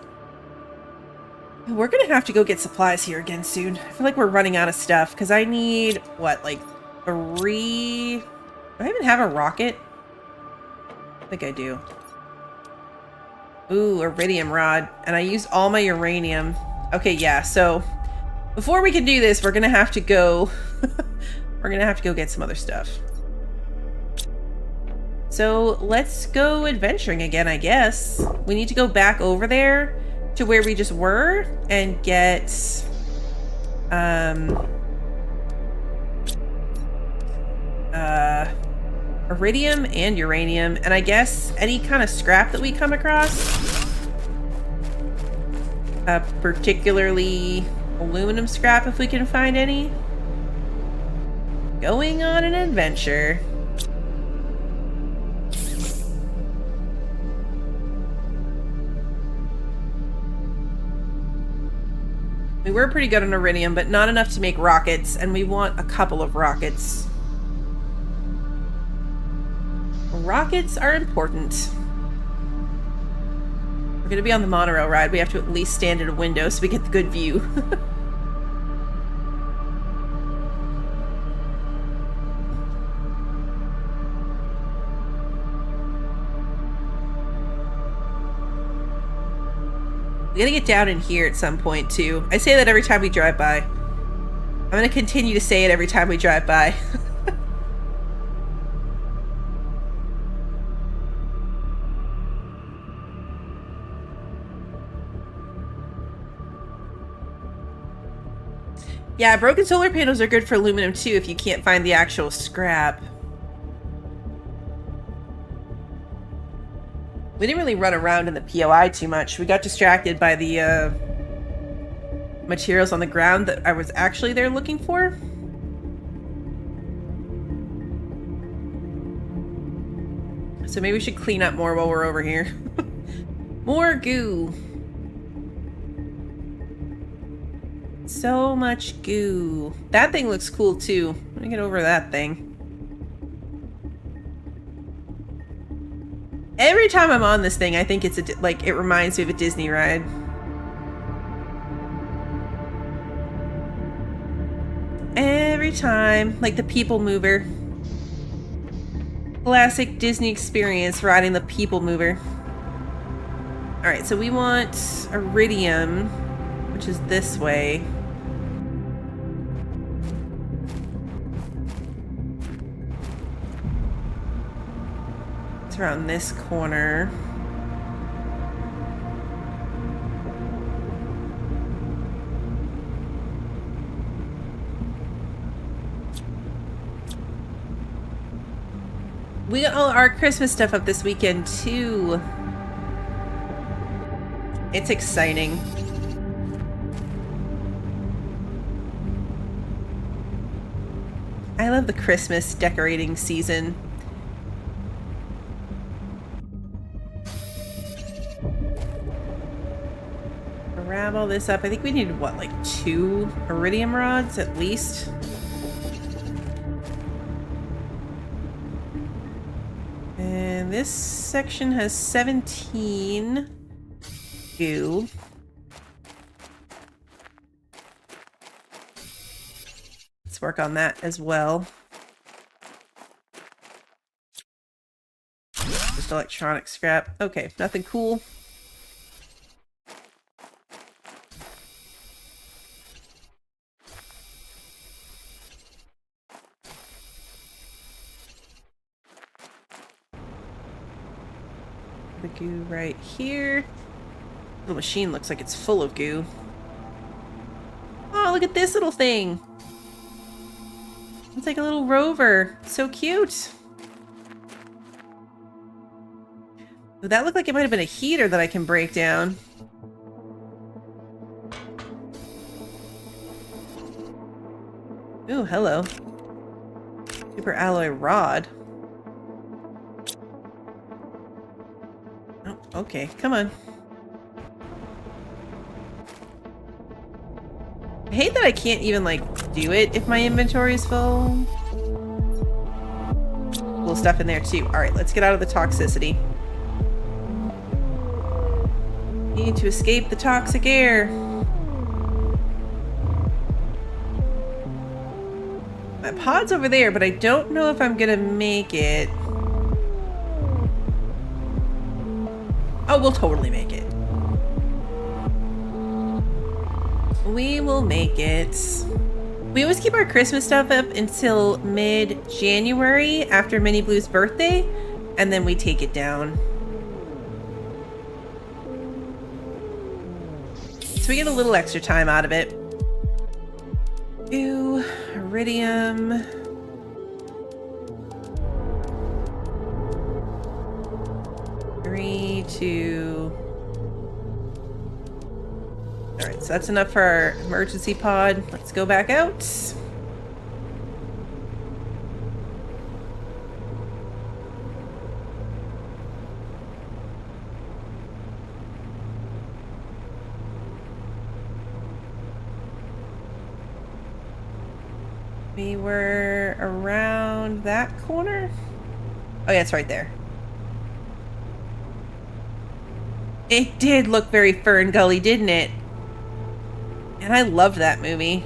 We're gonna have to go get supplies here again soon. I feel like we're running out of stuff, because I need, what, like, 3... Do I even have a rocket? I think I do. Ooh, iridium rod. And I used all my uranium. Okay, yeah, so... Before we can do this, we're gonna have to go... we're gonna have to go get some other stuff. So let's go adventuring again, I guess. We need to go back over there to where we just were and get iridium and uranium, and I guess any kind of scrap that we come across. Particularly aluminum scrap if we can find any. Going on an adventure. We were pretty good on iridium, but not enough to make rockets, and we want a couple of rockets. Rockets are important. We're gonna be on the monorail ride. We have to at least stand at a window so we get the good view. We gotta get down in here at some point, too. I say that every time we drive by. I'm gonna continue to say it every time we drive by. Yeah, broken solar panels are good for aluminum, too, if you can't find the actual scrap. We didn't really run around in the POI too much. We got distracted by the materials on the ground that I was actually there looking for. So maybe we should clean up more while we're over here. More goo. So much goo. That thing looks cool too. Let me get over that thing. Every time I'm on this thing, I think it's like it reminds me of a Disney ride. Every time, like the People Mover. Classic Disney experience riding the People Mover. All right, so we want iridium, which is this way. Around this corner. We got all our Christmas stuff up this weekend too. It's exciting. I love the Christmas decorating season. Grab all this up. I think we needed, what, like 2 iridium rods at least? And this section has 17 goo. Let's work on that as well. Just electronic scrap. Okay, nothing cool. The goo right here. The machine looks like it's full of goo. Oh, look at this little thing. It's like a little rover. So cute. Ooh, that looked like it might have been a heater that I can break down. Ooh, hello. Super alloy rod. Oh, okay, come on. I hate that I can't even, like, do it if my inventory is full. Cool stuff in there, too. Alright, let's get out of the toxicity. Need to escape the toxic air. My pod's over there, but I don't know if I'm gonna make it. Oh, we'll totally make it. We will make it. We always keep our Christmas stuff up until mid-January after Minnie Blue's birthday, and then we take it down. So we get a little extra time out of it. Ew, iridium. Three, two. Alright, so that's enough for our emergency pod. Let's go back out. We were around that corner? Oh yeah, it's right there. It did look very Fern Gully, didn't it? And I loved that movie.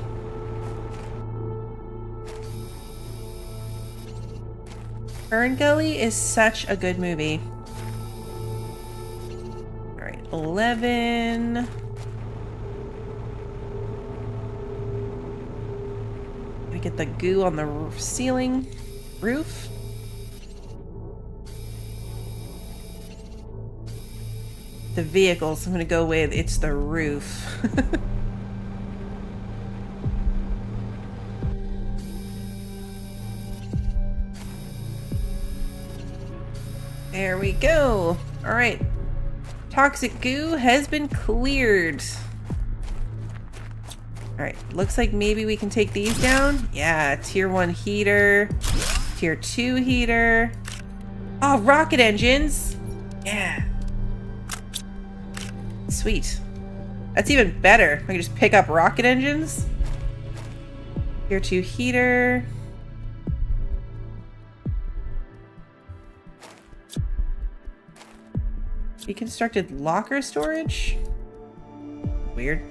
Fern Gully is such a good movie. Alright, 11. We get the goo on the ceiling, roof. The vehicles, I'm gonna go with it's the roof. There we go. All right. Toxic goo has been cleared. All right. Looks like maybe we can take these down. Yeah. Tier 1 heater. Tier 2 heater. Oh, rocket engines. Yeah. Sweet. That's even better. I can just pick up rocket engines. Tier 2 heater. Deconstructed locker storage? Weird.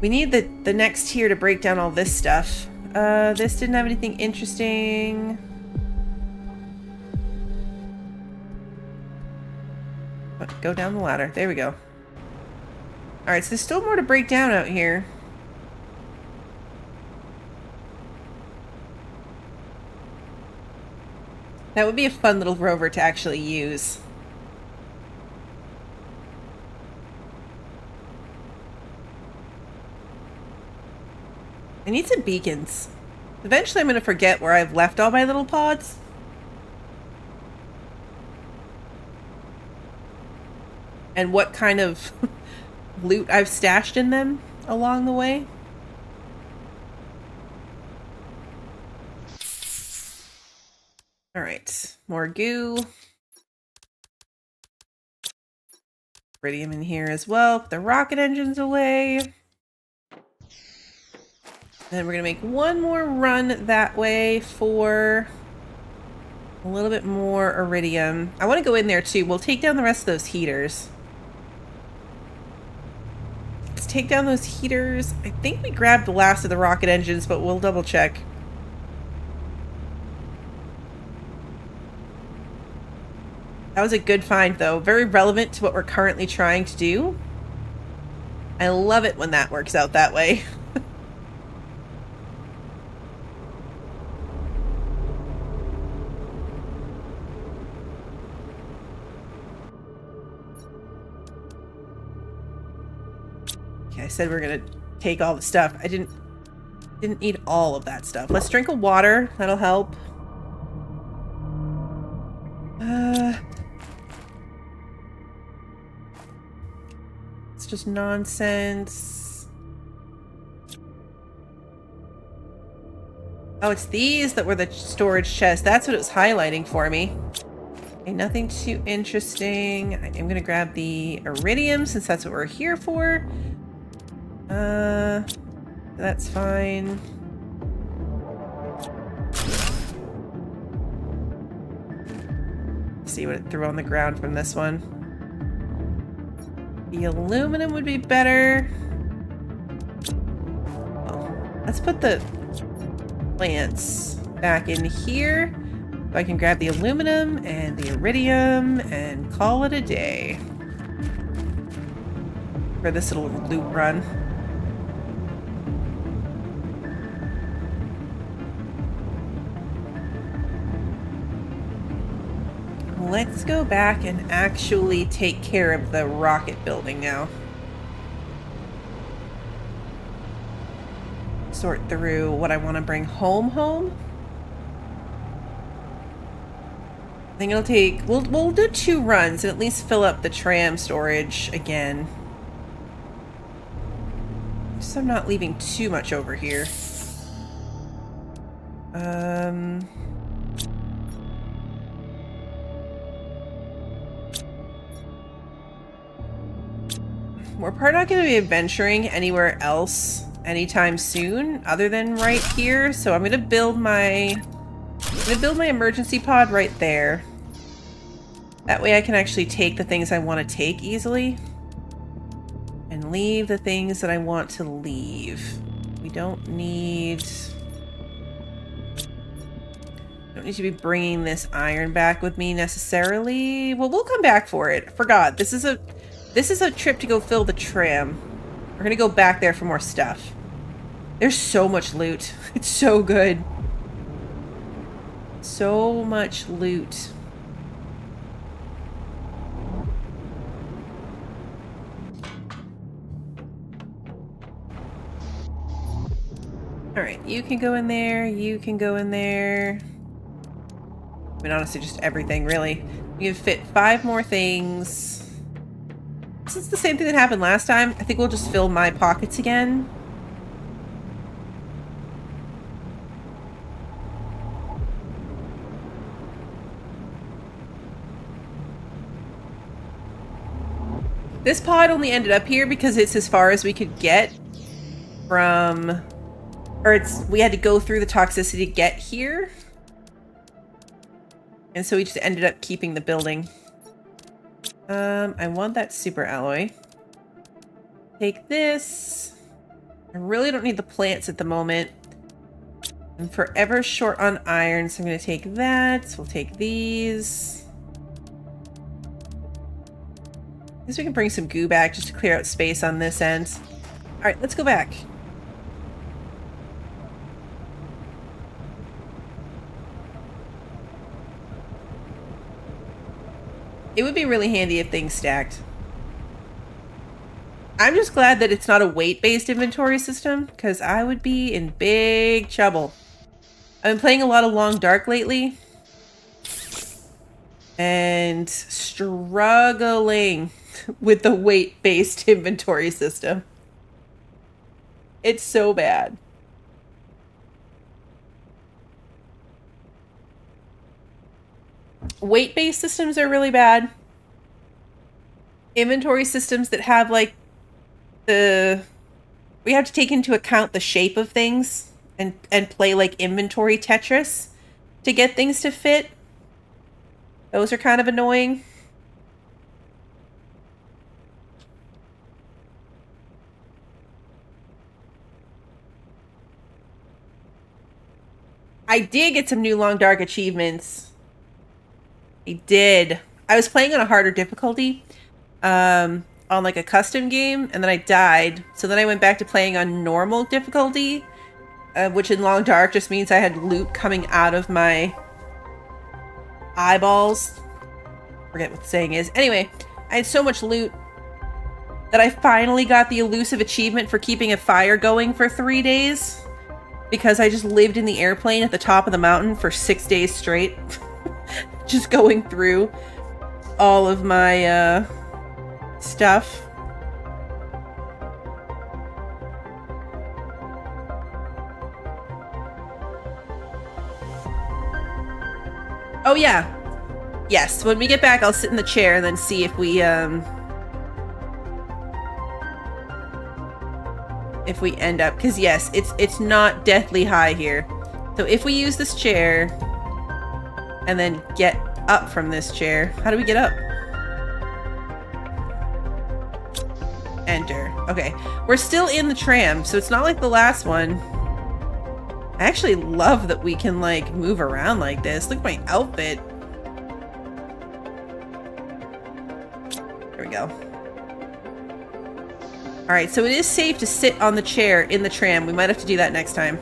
We need the next tier to break down all this stuff. This didn't have anything interesting. Go down the ladder. There we go. Alright, so there's still more to break down out here. That would be a fun little rover to actually use. I need some beacons. Eventually I'm going to forget where I've left all my little pods. And what kind of loot I've stashed in them along the way. Alright, more goo. Iridium in here as well. Put the rocket engines away. Then we're going to make one more run that way for a little bit more iridium. I want to go in there too. We'll take down the rest of those heaters. Let's take down those heaters. I think we grabbed the last of the rocket engines, but we'll double check. That was a good find, though. Very relevant to what we're currently trying to do. I love it when that works out that way. Okay, I said we're gonna take all the stuff. I didn't need all of that stuff. Let's drink a water. That'll help. It's just nonsense. Oh, it's these that were the storage chests. That's what it was highlighting for me. Okay, nothing too interesting. I am gonna grab the iridium since that's what we're here for. That's fine. See what it threw on the ground from this one. The aluminum would be better. Oh, let's put the plants back in here. So I can grab the aluminum and the iridium and call it a day for this little loot run. Let's go back and actually take care of the rocket building now. Sort through what I want to bring home. I think it'll take, we'll do 2 runs and at least fill up the tram storage again. So I'm not leaving too much over here. We're probably not going to be adventuring anywhere else anytime soon other than right here, so I'm going to build my emergency pod right there. That way I can actually take the things I want to take easily and leave the things that I want to leave. We don't need to be bringing this iron back with me necessarily. Well, we'll come back for it. I forgot. This is a trip to go fill the tram. We're gonna go back there for more stuff. There's so much loot. It's so good. So much loot. Alright, you can go in there. You can go in there. I mean, honestly, just everything, really. We can fit 5 more things. This is the same thing that happened last time. I think we'll just fill my pockets again. This pod only ended up here because it's as far as we could get from... Or we had to go through the toxicity to get here. And so we just ended up keeping the building. I want that super alloy. Take this. I really don't need the plants at the moment. I'm forever short on iron, so I'm going to take that. We'll take these. I guess we can bring some goo back just to clear out space on this end. Alright, let's go back. It would be really handy if things stacked. I'm just glad that it's not a weight-based inventory system, because I would be in big trouble. I've been playing a lot of Long Dark lately. And struggling with the weight-based inventory system. It's so bad. Weight-based systems are really bad. Inventory systems that have, like, we have to take into account the shape of things and play, like, inventory Tetris to get things to fit. Those are kind of annoying. I did get some new Long Dark achievements. I did. I was playing on a harder difficulty, on like a custom game, and then I died. So then I went back to playing on normal difficulty, which in Long Dark just means I had loot coming out of my eyeballs. Forget what the saying is. Anyway, I had so much loot that I finally got the elusive achievement for keeping a fire going for 3 days, because I just lived in the airplane at the top of the mountain for 6 days straight. Just going through all of my stuff. Oh yeah. Yes, when we get back, I'll sit in the chair and then see if we end up, because yes, it's not deathly high here. So if we use this chair and then get up from this chair, how do we get up? Enter. Okay, we're still in the tram, so it's not like the last one. I actually love that we can like move around like this. Look at my outfit. There we go. All right, so it is safe to sit on the chair in the tram. We might have to do that next time.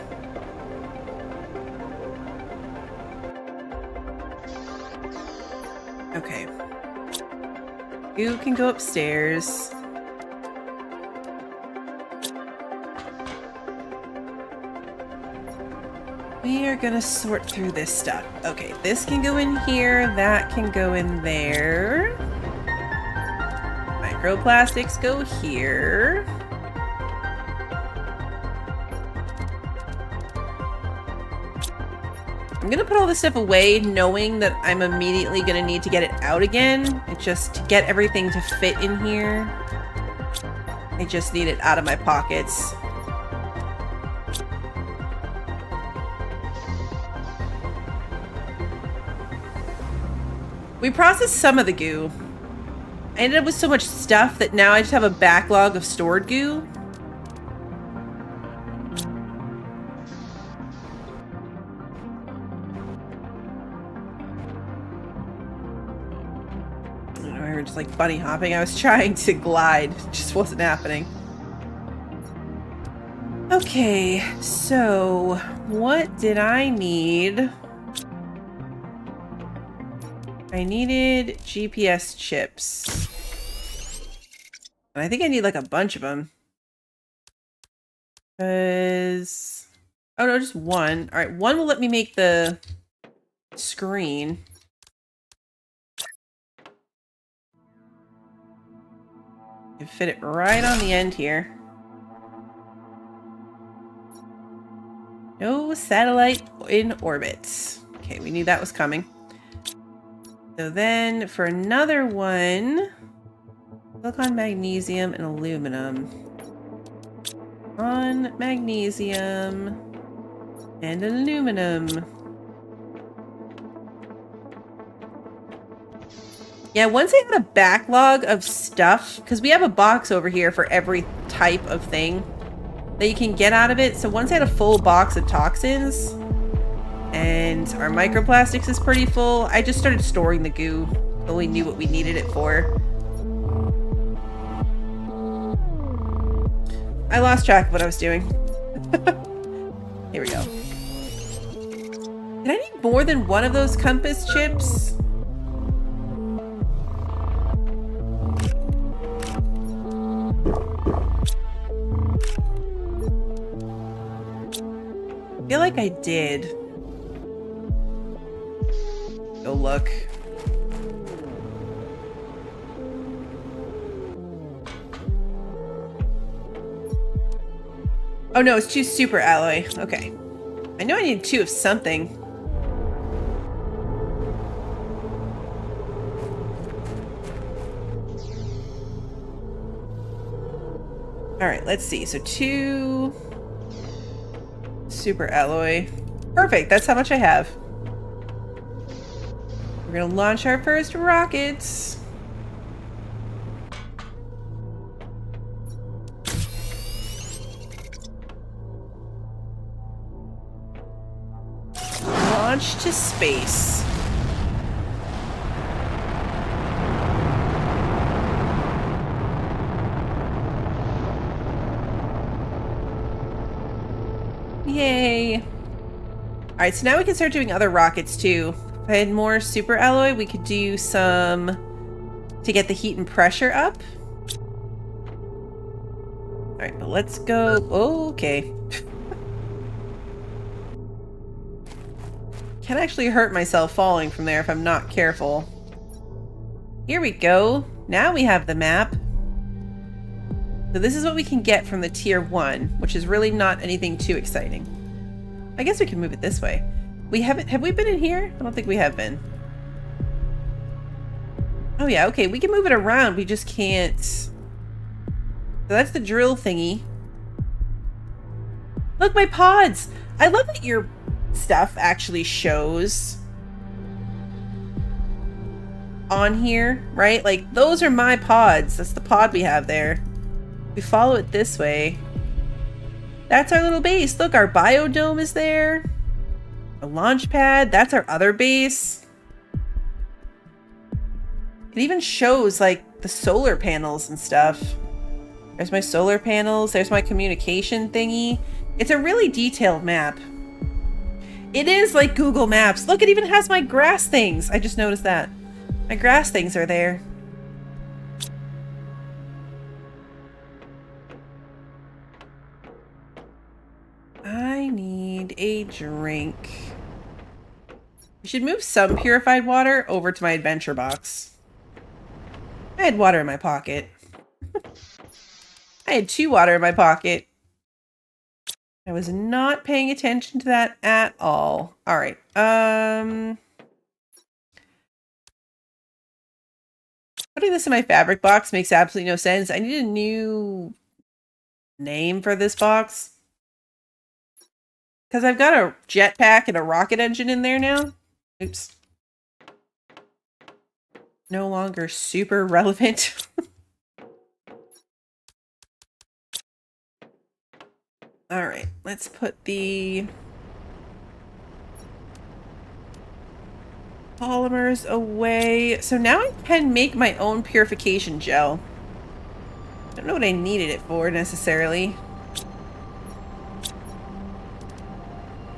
Okay. You can go upstairs. We are gonna sort through this stuff. Okay, this can go in here, that can go in there. Microplastics go here. I'm gonna put all this stuff away knowing that I'm immediately gonna need to get it out again. And just to get everything to fit in here, I just need it out of my pockets. We processed some of the goo. I ended up with so much stuff that now I just have a backlog of stored goo. I don't know, I heard just like bunny hopping. I was trying to glide. It just wasn't happening. Okay, so what did I need? I needed GPS chips. And I think I need like a bunch of them. Because... oh no, just one. Alright, one will let me make the screen. And fit it right on the end here. No satellite in orbit. Okay, we knew that was coming. So then for another one, silicon, magnesium, and aluminum. On magnesium and aluminum. Yeah, once I had a backlog of stuff, because we have a box over here for every type of thing that you can get out of it. So once I had a full box of toxins, and our microplastics is pretty full, I just started storing the goo. So we knew what we needed it for. I lost track of what I was doing. Here we go. Did I need more than one of those compass chips? I feel like I did. Go look. Oh no, it's 2 super alloy. Okay. I know I need 2 of something. Alright, let's see. So 2 super alloy. Perfect, that's how much I have. We're gonna launch our first rockets. Launch to space. Yay. Alright, so now we can start doing other rockets too. If I had more super alloy, we could do some to get the heat and pressure up. Alright, but let's go. Oh, okay. Can actually hurt myself falling from there if I'm not careful. Here we go. Now we have the map. So this is what we can get from the tier 1, which is really not anything too exciting. I guess we can move it this way. We haven't, have we been in here? I don't think we have been. Oh yeah, okay, we can move it around, we just can't. So that's the drill thingy. Look, my pods! I love that your stuff actually shows on here, right? Like, those are my pods. That's the pod we have there. We follow it this way. That's our little base. Look, our biodome is there. A launch pad. That's our other base. It even shows, like, the solar panels and stuff. There's my solar panels. There's my communication thingy. It's a really detailed map. It is like Google Maps. Look, it even has my grass things. I just noticed that. My grass things are there. I need a drink. We should move some purified water over to my adventure box. I had water in my pocket. I had 2 water in my pocket. I was not paying attention to that at all. All right. Putting this in my fabric box makes absolutely no sense. I need a new name for this box. Because I've got a jetpack and a rocket engine in there now. Oops. No longer super relevant. All right, let's put the polymers away. So now I can make my own purification gel. Don't know what I needed it for necessarily.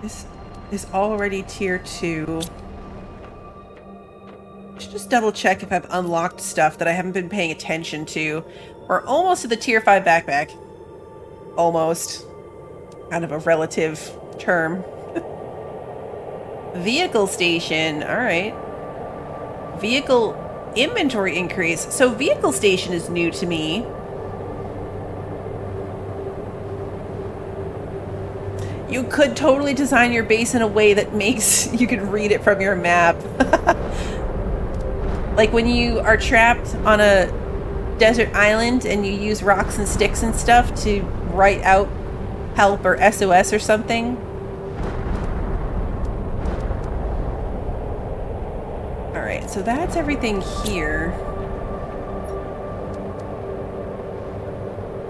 This is already tier 2. I should just double check if I've unlocked stuff that I haven't been paying attention to. We're almost to the tier 5 backpack. Almost. Kind of a relative term. Vehicle station. Alright. Vehicle inventory increase. So vehicle station is new to me. You could totally design your base in a way that makes you could read it from your map. Like when you are trapped on a desert island and you use rocks and sticks and stuff to write out help or SOS or something. Alright, so that's everything here.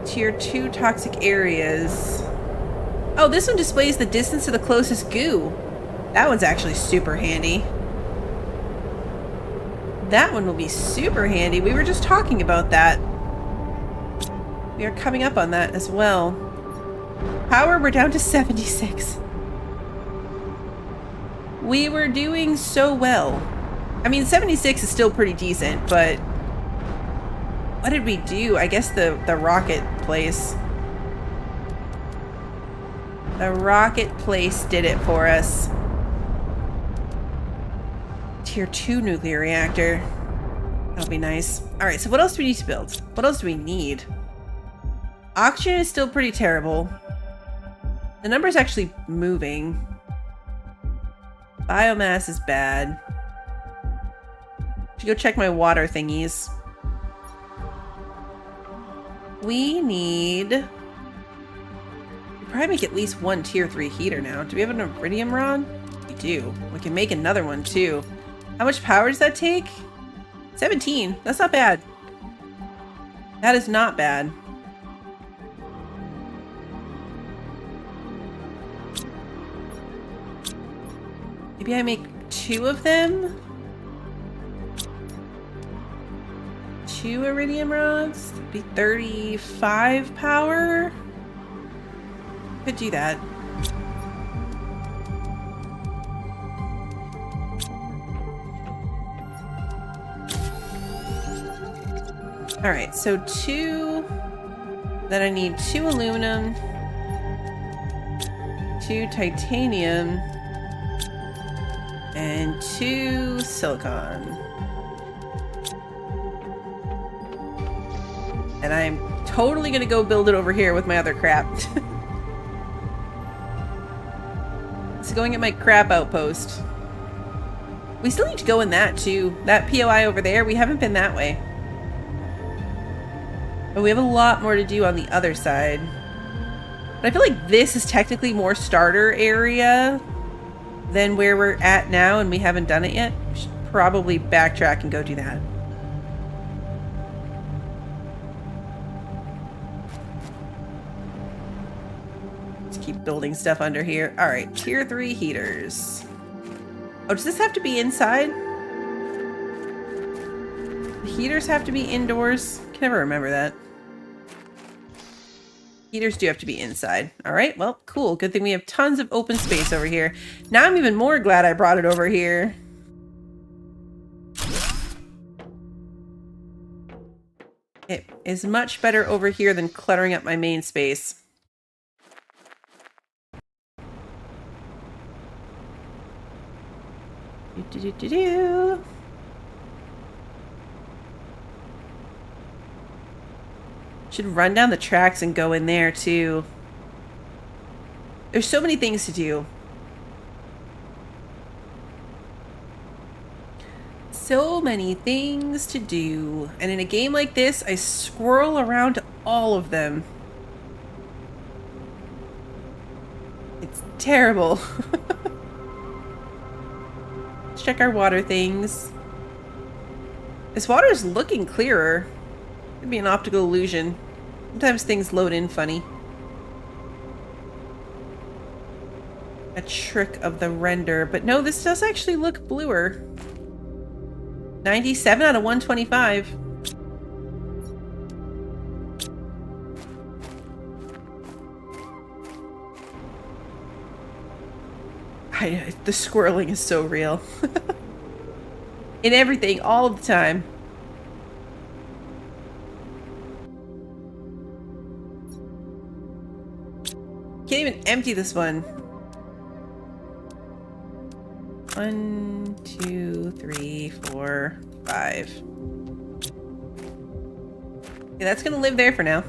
Tier 2 toxic areas. Oh, this one displays the distance to the closest goo. That one's actually super handy. That one will be super handy. We were just talking about that. We are coming up on that as well. Power, we're down to 76. We were doing so well. I mean, 76 is still pretty decent, but what did we do? I guess the rocket place. The rocket place did it for us. Tier 2 nuclear reactor. That'll be nice. Alright, so what else do we need to build? What else do we need? Oxygen is still pretty terrible. The number's actually moving. Biomass is bad. Should go check my water thingies. We need... probably make at least 1 tier 3 heater now. Do we have an iridium rod? We do. We can make another one too. How much power does that take? 17. That's not bad. That is not bad. Maybe I make 2 of them? 2 iridium rods? That'd be 35 power? Could do that. Alright, so 2... Then I need 2 aluminum, 2 titanium, and 2 silicon. And I'm totally gonna go build it over here with my other crap. It's going at my crap outpost. We still need to go in that too. That POI over there, we haven't been that way. But we have a lot more to do on the other side. But I feel like this is technically more starter area than where we're at now, and we haven't done it yet. We should probably backtrack and go do that. Let's keep building stuff under here. All right, tier 3 heaters. Oh, does this have to be inside? The heaters have to be indoors? Can never remember that. Heaters do have to be inside. All right, well, cool. Good thing we have tons of open space over here. Now I'm even more glad I brought it over here. It is much better over here than cluttering up my main space. Do-do-do-do-do. Should run down the tracks and go in there too. There's so many things to do. So many things to do. And in a game like this, I swirl around all of them. It's terrible. Let's check our water things. This water is looking clearer. Could be an optical illusion. Sometimes things load in funny. A trick of the render. But no, this does actually look bluer. 97 out of 125. The squirreling is so real. In everything, all of the time. Can't even empty this one. 1, 2, 3, 4, 5. Okay, that's gonna live there for now.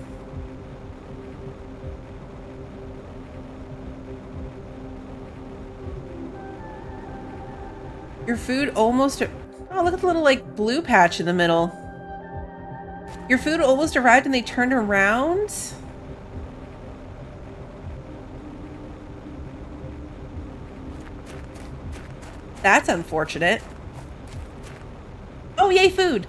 Your food almost... Oh, look at the little, like, blue patch in the middle. Your food almost arrived and they turned around? That's unfortunate. Oh, yay, food!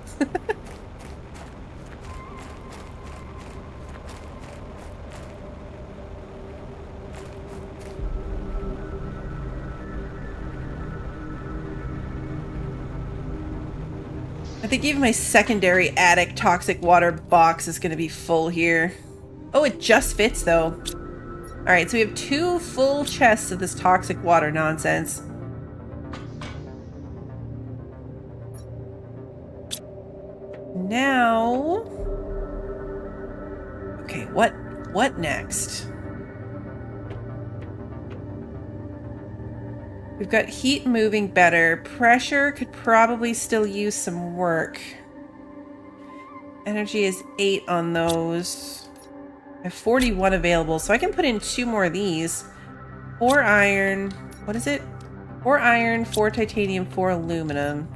I think even my secondary attic toxic water box is going to be full here. Oh, it just fits, though. Alright, so we have 2 full chests of this toxic water nonsense. Now... Okay, what next? We've got heat moving better. Pressure could probably still use some work. Energy is 8 on those. I have 41 available, so I can put in 2 more of these. 4 iron. What is it? 4 iron, 4 titanium, 4 aluminum.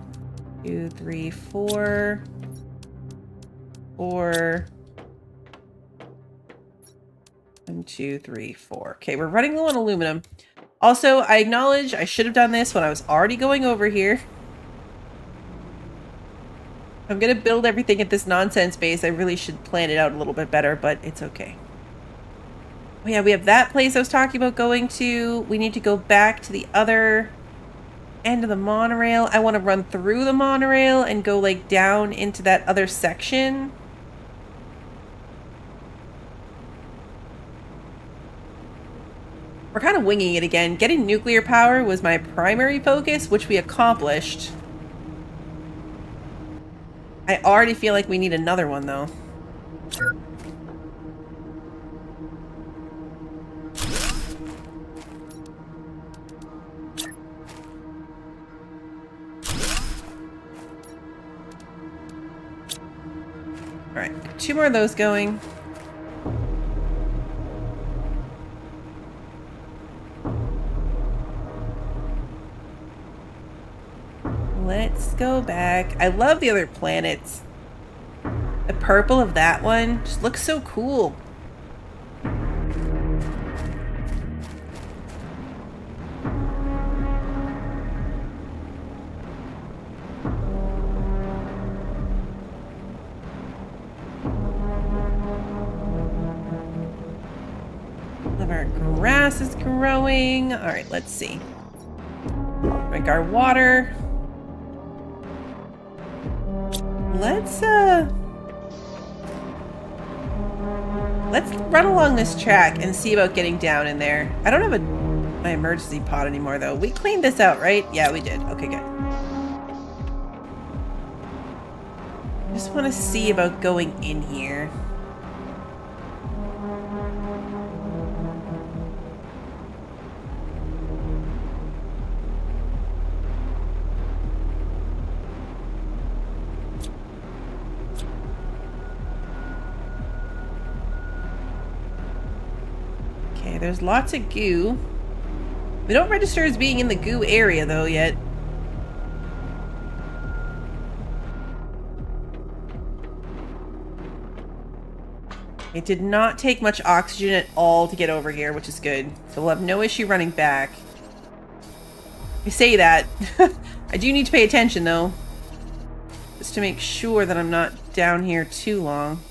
2, 3, 4. 4. 1, 2, 3, 4. Okay, we're running low on aluminum. Also, I acknowledge I should have done this when I was already going over here. I'm gonna build everything at this nonsense base. I really should plan it out a little bit better, but it's okay. Oh yeah, we have that place I was talking about going to. We need to go back to the other end of the monorail. I want to run through the monorail and go like down into that other section. We're kind of winging it again. Getting nuclear power was my primary focus, which we accomplished. I already feel like we need another one, though. Alright, 2 more of those going. Let's go back. I love the other planets. The purple of that one just looks so cool. Our grass is growing. All right, let's see. Drink our water. Let's run along this track and see about getting down in there. I don't have my emergency pod anymore though. We cleaned this out, right? Yeah, we did. Okay, good. Just want to see about going in here. There's lots of goo. We don't register as being in the goo area though yet. It did not take much oxygen at all to get over here, which is good. So we'll have no issue running back. I say that. I do need to pay attention though. Just to make sure that I'm not down here too long.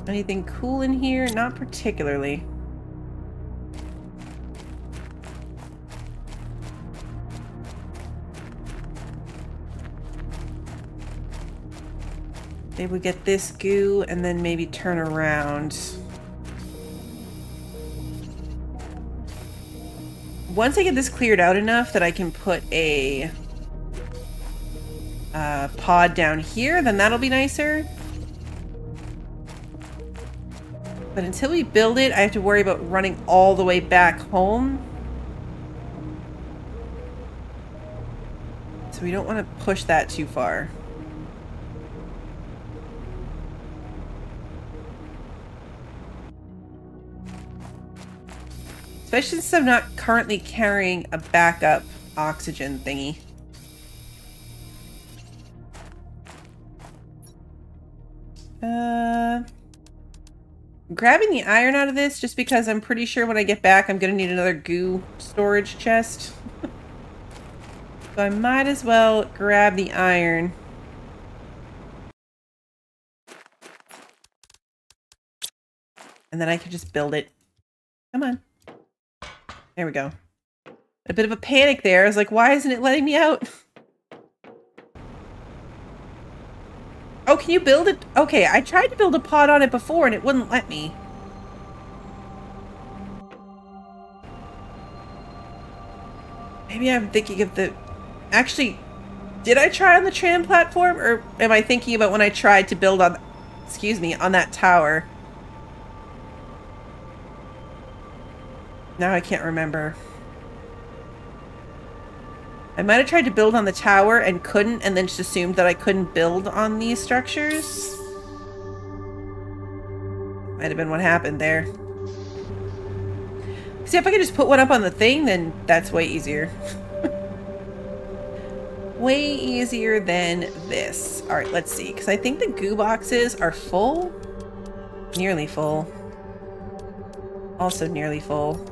Anything cool in here? Not particularly. Maybe we get this goo and then maybe turn around. Once I get this cleared out enough that I can put a pod down here, then that'll be nicer. But until we build it, I have to worry about running all the way back home. So we don't want to push that too far. Especially since I'm not currently carrying a backup oxygen thingy. Grabbing the iron out of this just because I'm pretty sure when I get back I'm gonna need another goo storage chest. So I might as well grab the iron. And then I can just build it. Come on. There we go. A bit of a panic there. I was like, why isn't it letting me out? Oh, can you build it? Okay, I tried to build a pod on it before and it wouldn't let me. Maybe I'm thinking of the... Actually, did I try on the tram platform? Or am I thinking about when I tried to build on... Excuse me, on that tower? Now I can't remember. I might have tried to build on the tower and couldn't, and then just assumed that I couldn't build on these structures. Might have been what happened there. See, if I could just put one up on the thing, then that's way easier. Way easier than this. Alright, let's see. Because I think the goo boxes are full. Nearly full. Also nearly full.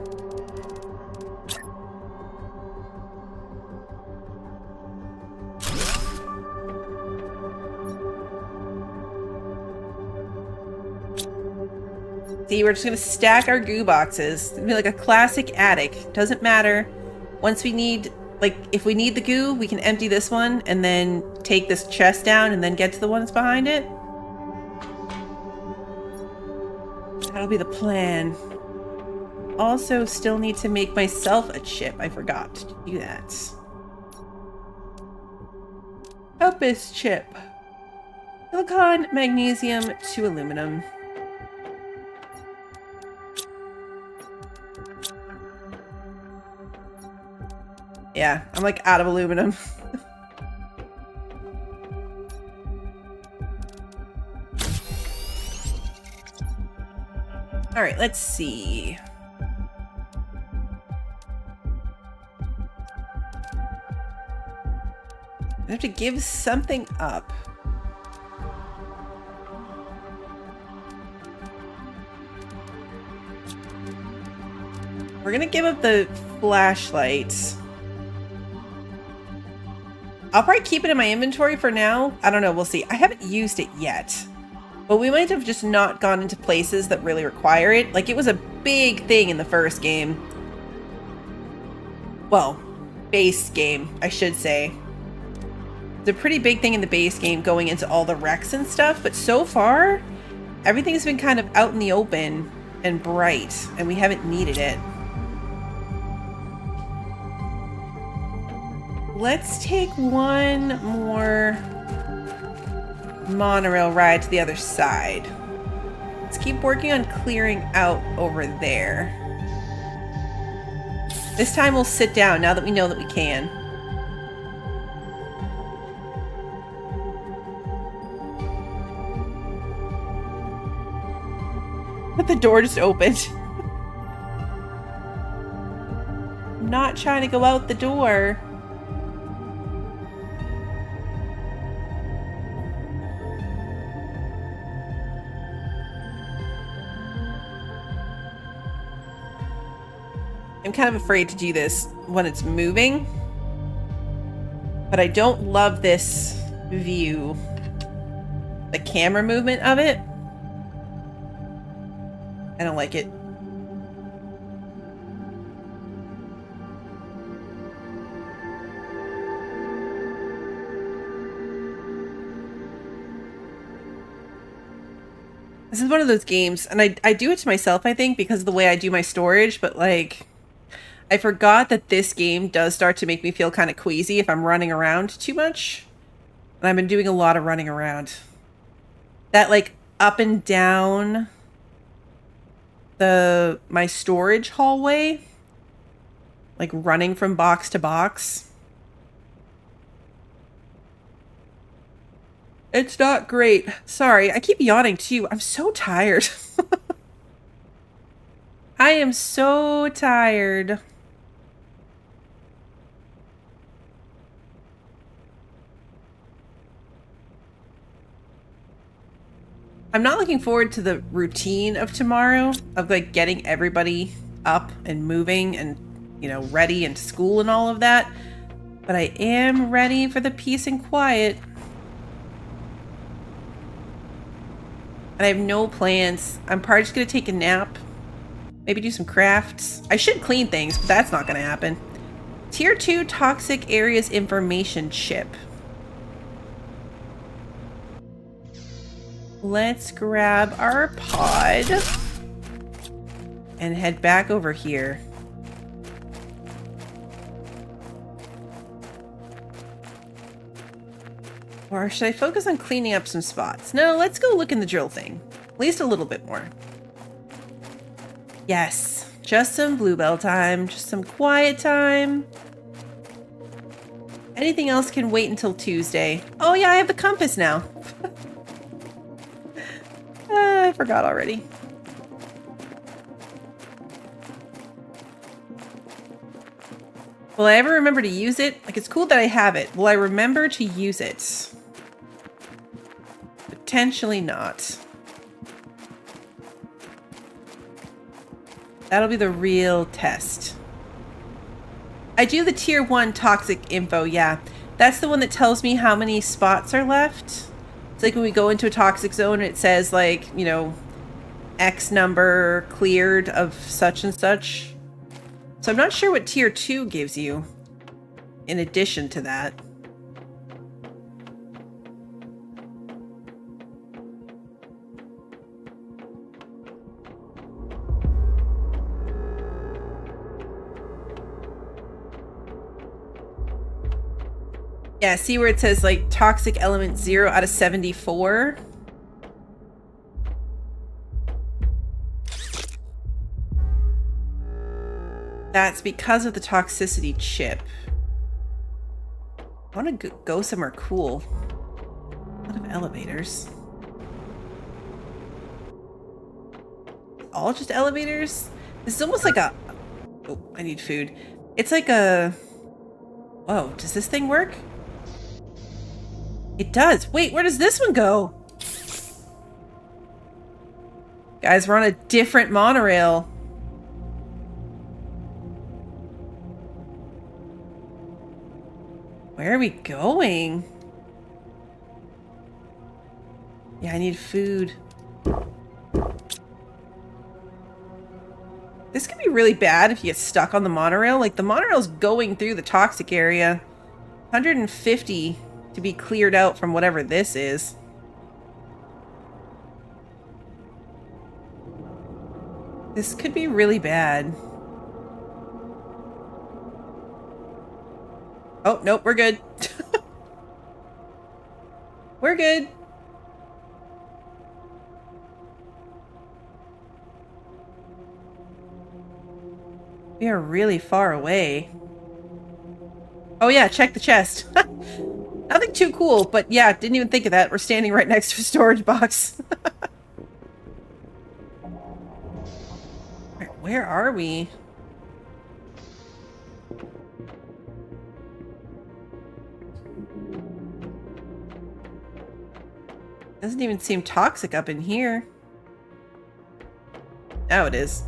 See, we're just going to stack our goo boxes. It's going to be like a classic attic. Doesn't matter. Once we need, like, if we need the goo, we can empty this one and then take this chest down and then get to the ones behind it. That'll be the plan. Also, still need to make myself a chip. I forgot to do that. Opus chip. Silicon, magnesium to aluminum. Yeah, I'm like out of aluminum. All right, let's see. I have to give something up. We're gonna give up the flashlights. I'll probably keep it in my inventory for now. I don't know, we'll see. I haven't used it yet. But we might have just not gone into places that really require it. Like, it was a big thing in the first game. Well, base game, I should say. It's a pretty big thing in the base game going into all the wrecks and stuff. But so far, everything's been kind of out in the open and bright. And we haven't needed it. Let's take one more monorail ride to the other side. Let's keep working on clearing out over there. This time we'll sit down now that we know that we can. But the door just opened. I'm not trying to go out the door. I'm kind of afraid to do this when it's moving, but I don't love this view, the camera movement of it. I don't like it. This is one of those games, and I do it to myself, I think, because of the way I do my storage, but like, I forgot that this game does start to make me feel kind of queasy if I'm running around too much. And I've been doing a lot of running around. That like up and down my storage hallway. Like running from box to box. It's not great. Sorry, I keep yawning too. I'm so tired. I am so tired. I'm not looking forward to the routine of tomorrow, of like getting everybody up and moving and, you know, ready and school and all of that. But I am ready for the peace and quiet. And I have no plans. I'm probably just going to take a nap. Maybe do some crafts. I should clean things, but that's not going to happen. Tier 2 Toxic Areas Information Chip. Let's grab our pod and head back over here. Or should I focus on cleaning up some spots? No, let's go look in the drill thing. At least a little bit more. Yes, just some bluebell time, just some quiet time. Anything else can wait until Tuesday. Oh yeah, I have the compass now. I forgot already. Will I ever remember to use it? Like, it's cool that I have it. Will I remember to use it? Potentially not. That'll be the real test. I do the tier 1 toxic info, yeah. That's the one that tells me how many spots are left. It's like when we go into a toxic zone, it says like, you know, X number cleared of such and such. So I'm not sure what tier 2 gives you in addition to that. Yeah, see where it says like toxic element 0 out of 74? That's because of the toxicity chip. I want to go somewhere cool. A lot of elevators. All just elevators? This is almost like a... Oh, I need food. It's like a... Whoa, does this thing work? It does. Wait, where does this one go? Guys, we're on a different monorail. Where are we going? Yeah, I need food. This could be really bad if you get stuck on the monorail. Like, the monorail's going through the toxic area. 150 to be cleared out from whatever this is. This could be really bad. Oh, nope, we're good. We're good. We are really far away. Oh yeah, check the chest. Nothing too cool, but yeah, didn't even think of that. We're standing right next to a storage box. Where are we? Doesn't even seem toxic up in here. Now it is.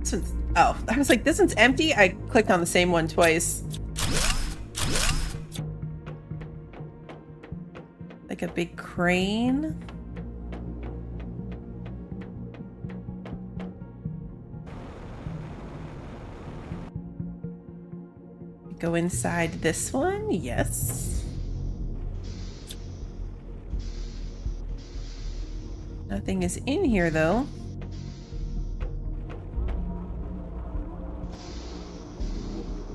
This one's, oh, I was like, this one's empty. I clicked on the same one twice. Like a big crane. Go inside this one, yes. Nothing is in here though.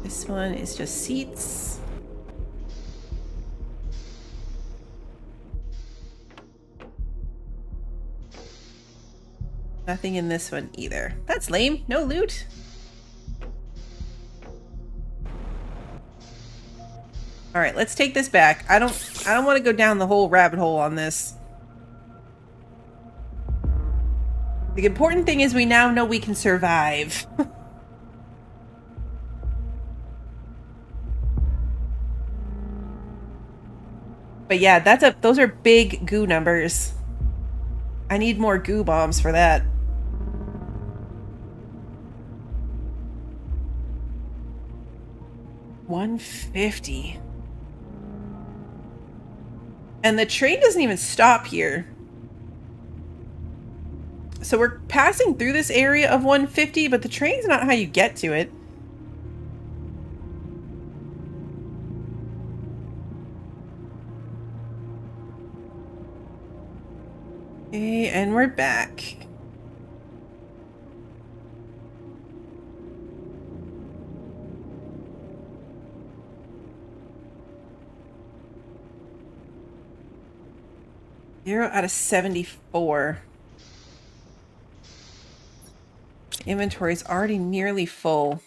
This one is just seats. Nothing in this one either. That's lame. No loot. All right, let's take this back. I don't want to go down the whole rabbit hole on this. The important thing is we now know we can survive. But yeah, those are big goo numbers. I need more goo bombs for that. $150. And the train doesn't even stop here. So we're passing through this area of 150, but the train's not how you get to it. Okay, and we're back. Zero out of 74. Inventory is already nearly full.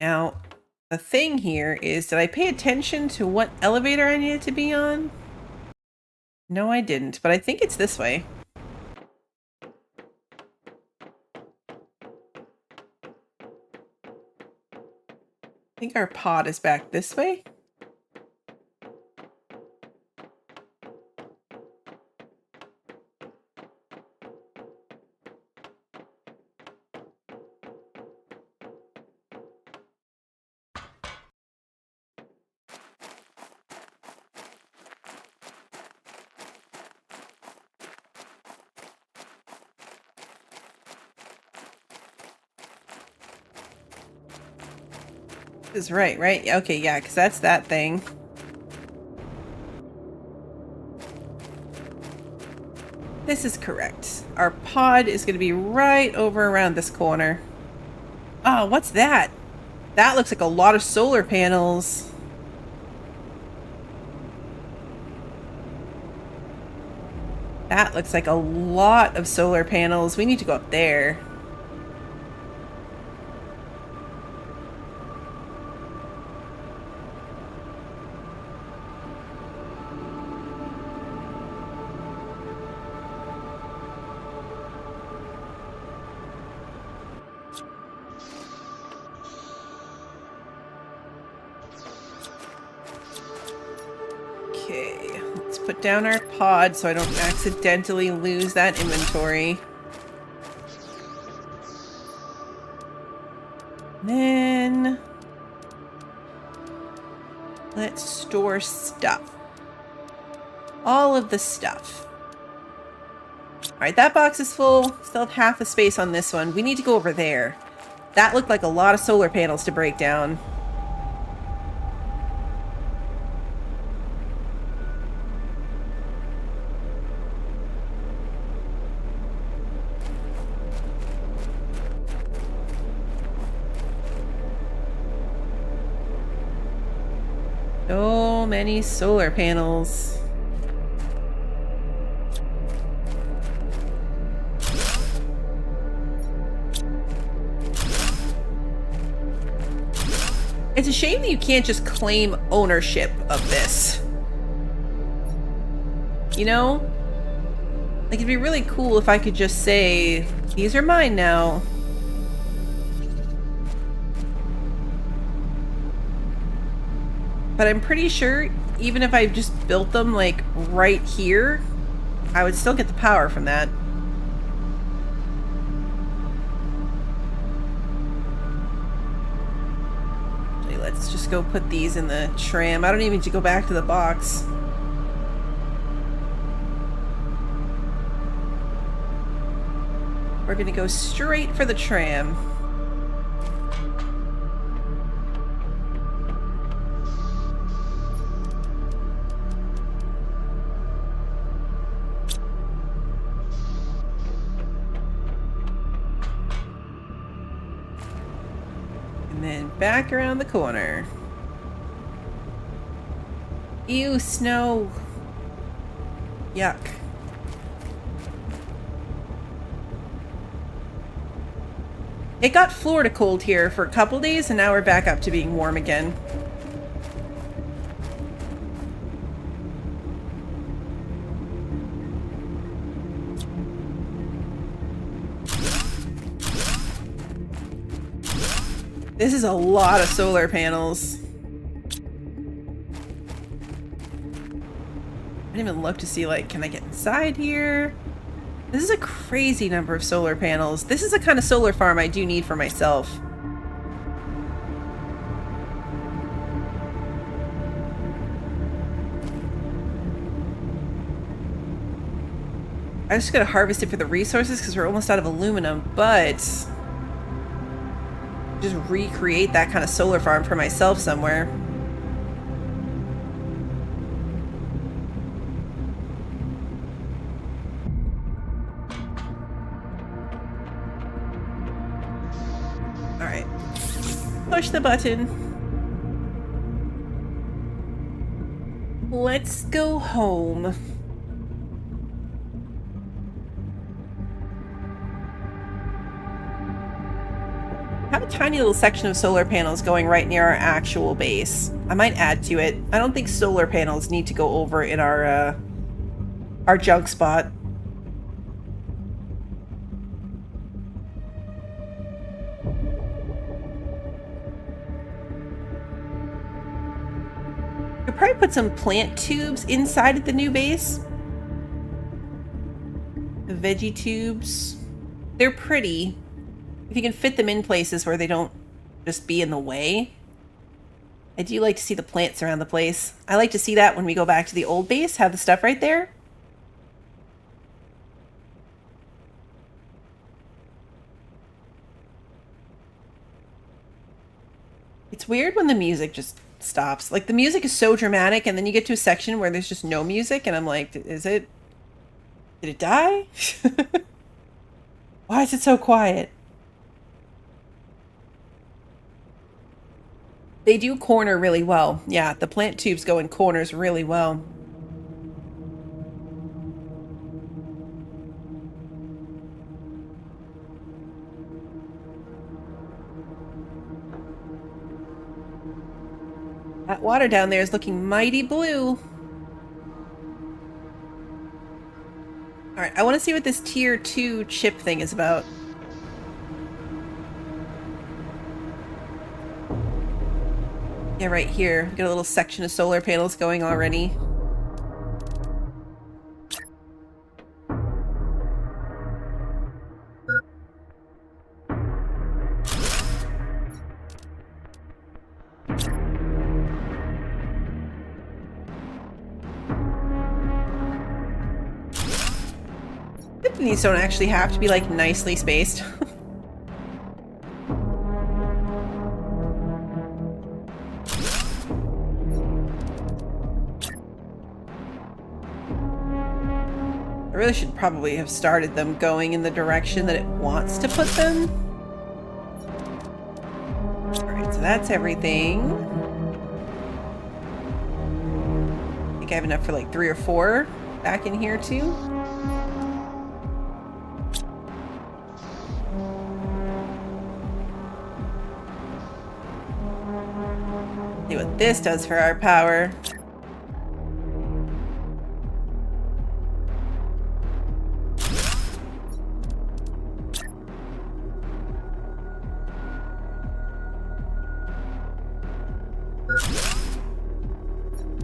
Now, the thing here is, did I pay attention to what elevator I needed to be on? No, I didn't, but I think it's this way. I think our pod is back this way. Is right? Okay, yeah, because that's that thing. This is correct. Our pod is going to be right over around this corner. Oh, what's that? That looks like a lot of solar panels. That looks like a lot of solar panels. We need to go up there. Okay, let's put down our pod so I don't accidentally lose that inventory. Then let's store stuff. All of the stuff. Alright, that box is full. Still have half the space on this one. We need to go over there. That looked like a lot of solar panels to break down. So many solar panels. It's a shame that you can't just claim ownership of this. You know? Like, it'd be really cool if I could just say, these are mine now. But I'm pretty sure, even if I just built them, like, right here, I would still get the power from that. Okay, let's just go put these in the tram. I don't even need to go back to the box. We're gonna go straight for the tram. And then back around the corner. Ew, snow. Yuck. It got Florida cold here for a couple days, and now we're back up to being warm again. This is a lot of solar panels. I didn't even look to see, like, can I get inside here? This is a crazy number of solar panels. This is the kind of solar farm I do need for myself. I just gotta harvest it for the resources because we're almost out of aluminum, but just recreate that kind of solar farm for myself somewhere. Alright. Push the button. Let's go home. I have a tiny little section of solar panels going right near our actual base. I might add to it. I don't think solar panels need to go over in our junk spot. Could probably put some plant tubes inside of the new base. The veggie tubes. They're pretty. If you can fit them in places where they don't just be in the way. I do like to see the plants around the place. I like to see that when we go back to the old base, have the stuff right there. It's weird when the music just stops. Like, the music is so dramatic, and then you get to a section where there's just no music, and I'm like, is it... did it die? Why is it so quiet? They do corner really well. Yeah, the plant tubes go in corners really well. That water down there is looking mighty blue. Alright, I want to see what this tier 2 chip thing is about. Yeah, right here. Got a little section of solar panels going already. thinking these don't actually have to be like nicely spaced. I really should probably have started them going in the direction that it wants to put them. Alright, so that's everything. I think I have enough for like 3 or 4 back in here too. See what this does for our power.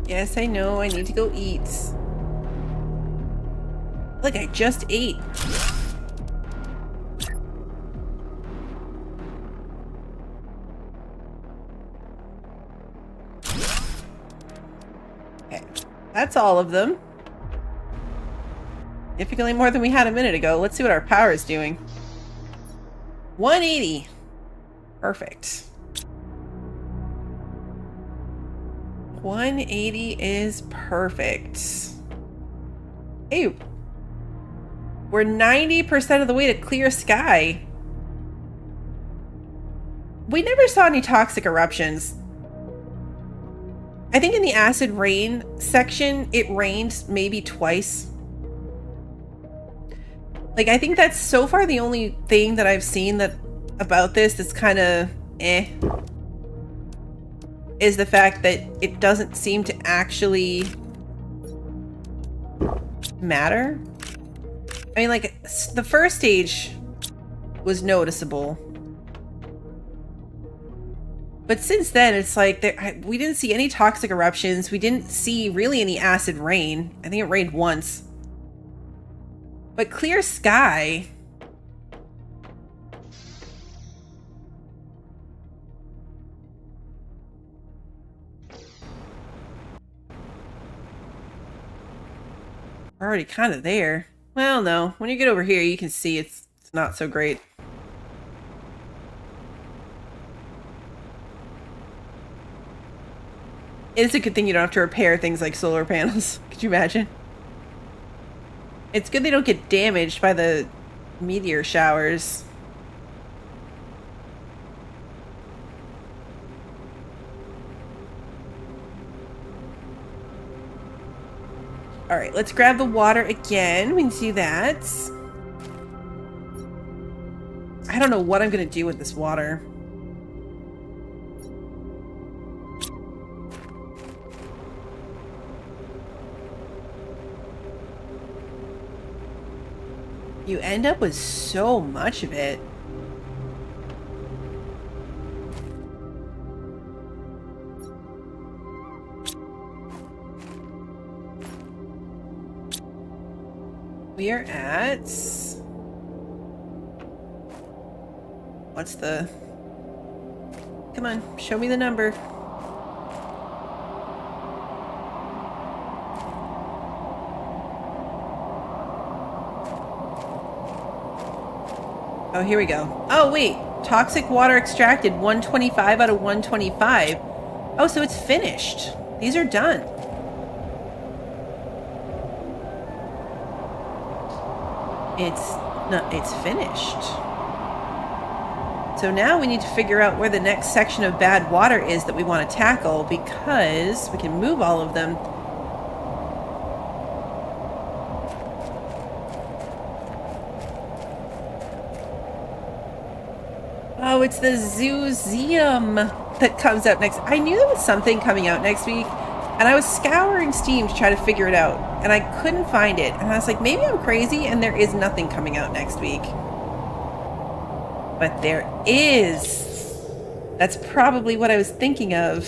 Yes, I know. I need to go eat. Like I just ate. Okay, that's all of them. Significantly more than we had a minute ago. Let's see what our power is doing. 180. Perfect. 180 is perfect. Hey, we're 90% of the way to clear sky. We never saw any toxic eruptions. I think in the acid rain section, it rained maybe twice. Like, I think that's so far the only thing that I've seen that about this that's kind of is the fact that it doesn't seem to actually matter. I mean, like, the first stage was noticeable. But since then, it's like, we didn't see any toxic eruptions. We didn't see really any acid rain. I think it rained once. But clear sky... We're already kind of there. Well, no. When you get over here, you can see it's not so great. It's a good thing you don't have to repair things like solar panels. Could you imagine? It's good they don't get damaged by the meteor showers. All right, let's grab the water again. We can see that. I don't know what I'm going to do with this water. You end up with so much of it. We are at... What's the... Come on, show me the number. Oh, here we go. Oh, wait. Toxic water extracted, 125 out of 125. Oh, so it's finished. These are done. It's finished. So now we need to figure out where the next section of bad water is that we want to tackle, because we can move all of them. Oh, it's the Zoozeum that comes out next. I knew there was something coming out next week, and I was scouring Steam to try to figure it out, and I couldn't find it. And I was like, maybe I'm crazy, and there is nothing coming out next week. But there is. That's probably what I was thinking of.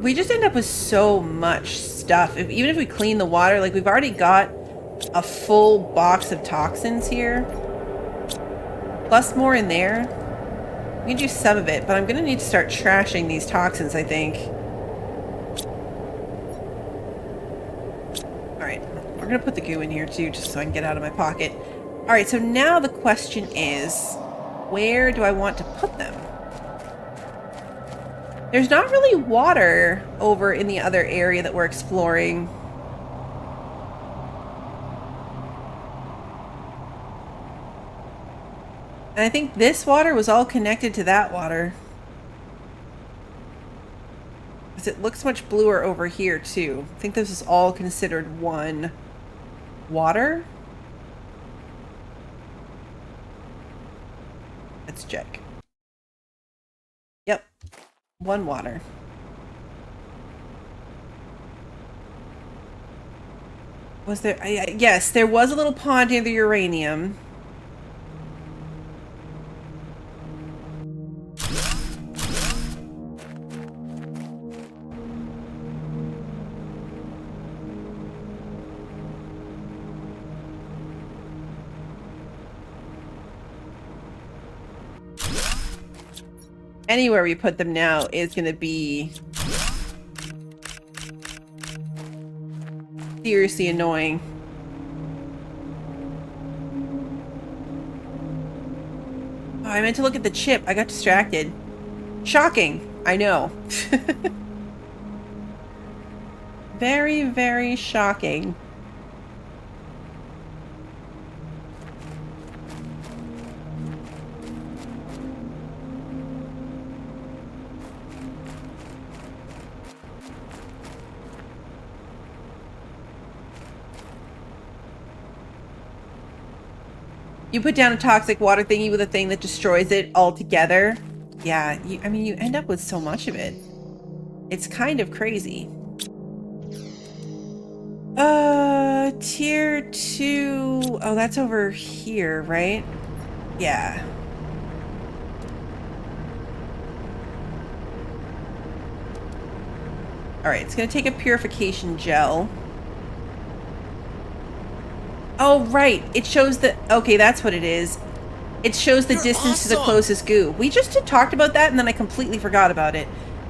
We just end up with so much stuff. Even if we clean the water, like we've already got a full box of toxins here. Plus more in there. We can do some of it, but I'm going to need to start trashing these toxins, I think. we're gonna put the goo in here too, just so I can get out of my pocket. All right, so now the question is, where do I want to put them? There's not really water over in the other area that we're exploring. And I think this water was all connected to that water. Because it looks much bluer over here too. I think this is all considered one water. Let's check. Yep, one water. Was there? Yes, there was a little pond near the uranium. Anywhere we put them now is going to be seriously annoying. Oh, I meant to look at the chip. I got distracted. Shocking. I know. Very, very shocking. You put down a toxic water thingy with a thing that destroys it altogether. Yeah, I mean, you end up with so much of it. It's kind of crazy. Tier 2. Oh, that's over here, right? Yeah. Alright, it's gonna take a purification gel. Oh, right. It shows the... Okay, that's what it is. It shows the distance to the closest goo. We just talked about that, and then I completely forgot about it.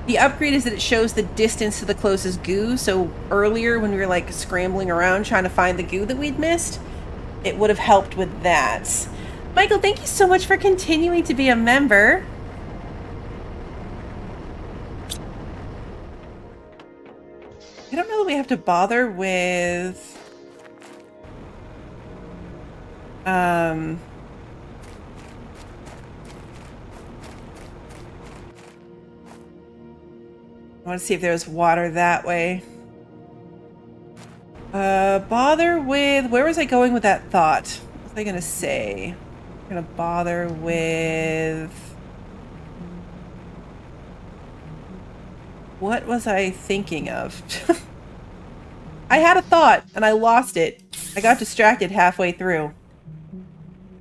The upgrade is that it shows the distance to the closest goo, so earlier when we were, like, scrambling around trying to find the goo that we'd missed, it would have helped with that. Michael, thank you so much for continuing to be a member. I don't know that we have to bother with... I want to see if there's water that way. Bother with... Where was I going with that thought? What was I going to say? I'm going to bother with... What was I thinking of? I had a thought, and I lost it. I got distracted halfway through.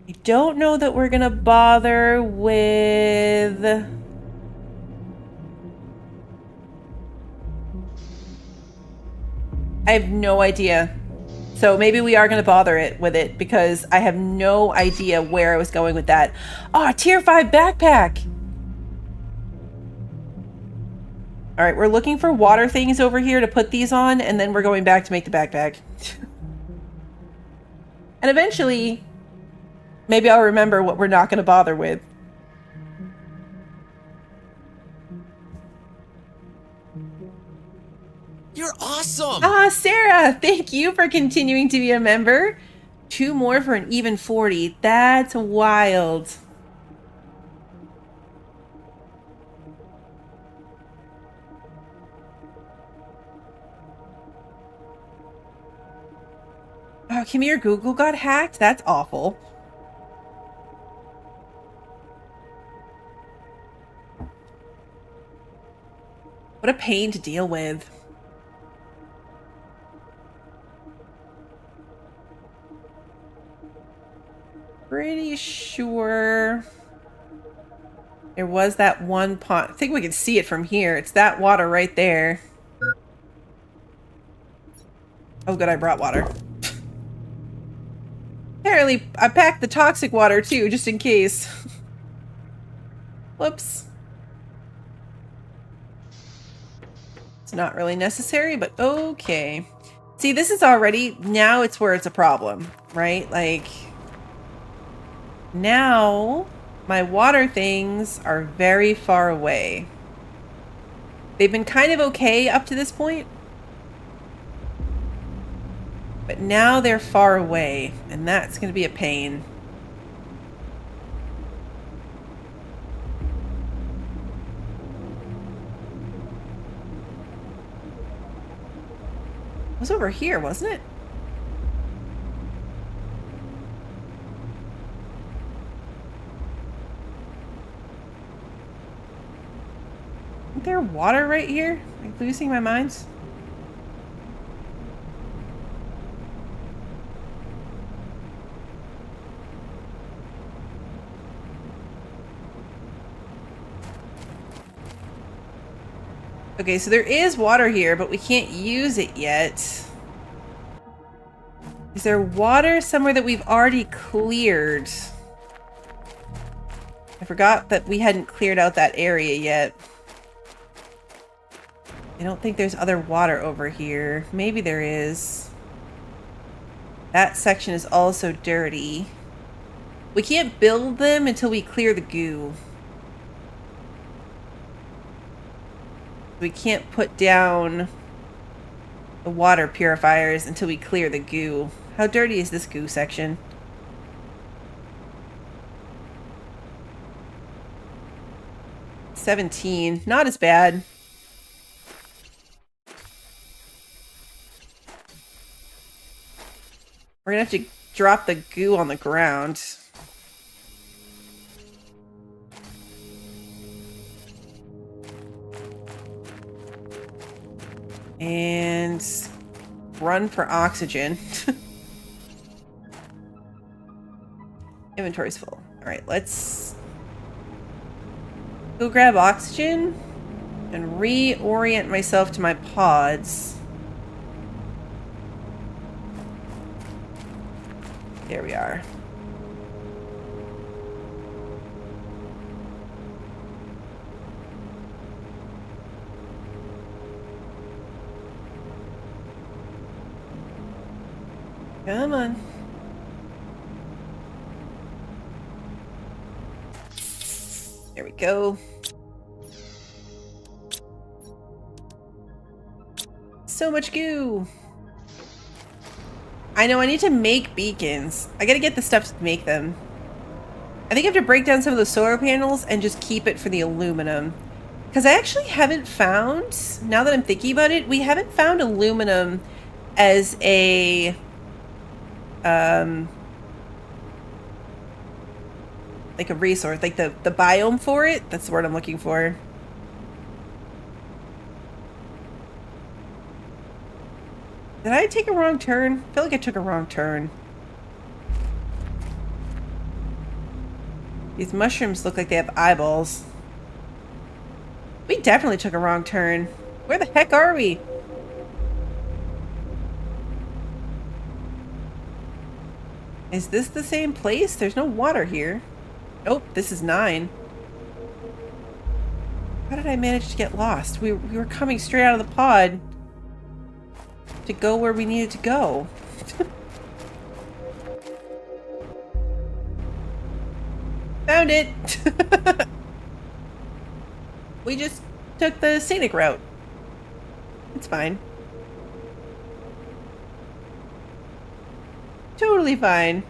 I don't know that we're going to bother with... I have no idea. So maybe we are going to bother it with it because I have no idea where I was going with that. Oh, tier 5 backpack. All right, we're looking for water things over here to put these on, and then we're going back to make the backpack. And eventually, maybe I'll remember what we're not going to bother with. You're awesome! Ah, Sarah, thank you for continuing to be a member. 2 more for an even 40. That's wild. Oh, come here, Google got hacked? That's awful. What a pain to deal with. Pretty sure there was that one pond. I think we can see it from here. It's that water right there. Oh, good, I brought water. Apparently, I packed the toxic water too, just in case. Whoops. It's not really necessary, but okay. See, this is already, now it's where it's a problem, right? Like, now my water things are very far away. They've been kind of okay up to this point, but now they're far away, and that's going to be a pain. It was over here, wasn't it? Isn't there water right here? Am I losing my mind? Okay, so there is water here, but we can't use it yet. Is there water somewhere that we've already cleared? I forgot that we hadn't cleared out that area yet. I don't think there's other water over here. Maybe there is. That section is also dirty. We can't build them until we clear the goo. We can't put down the water purifiers until we clear the goo. How dirty is this goo section? $17. Not as bad. We're gonna have to drop the goo on the ground. And run for oxygen. Inventory's full. Alright, let's go grab oxygen and reorient myself to my pods. There we are. Come on. There we go. So much goo. I know I need to make beacons. I gotta get the stuff to make them. I think I have to break down some of the solar panels and just keep it for the aluminum. Because I actually haven't found, now that I'm thinking about it, we haven't found aluminum as a like a resource, like the biome for it. That's the word I'm looking for. Did I take a wrong turn? I feel like I took a wrong turn. These mushrooms look like they have eyeballs. We definitely took a wrong turn. Where the heck are we? Is this the same place? There's no water here. Nope, this is 9. How did I manage to get lost? We were coming straight out of the pod to go where we needed to go. Found it! We just took the scenic route. It's fine. Totally fine.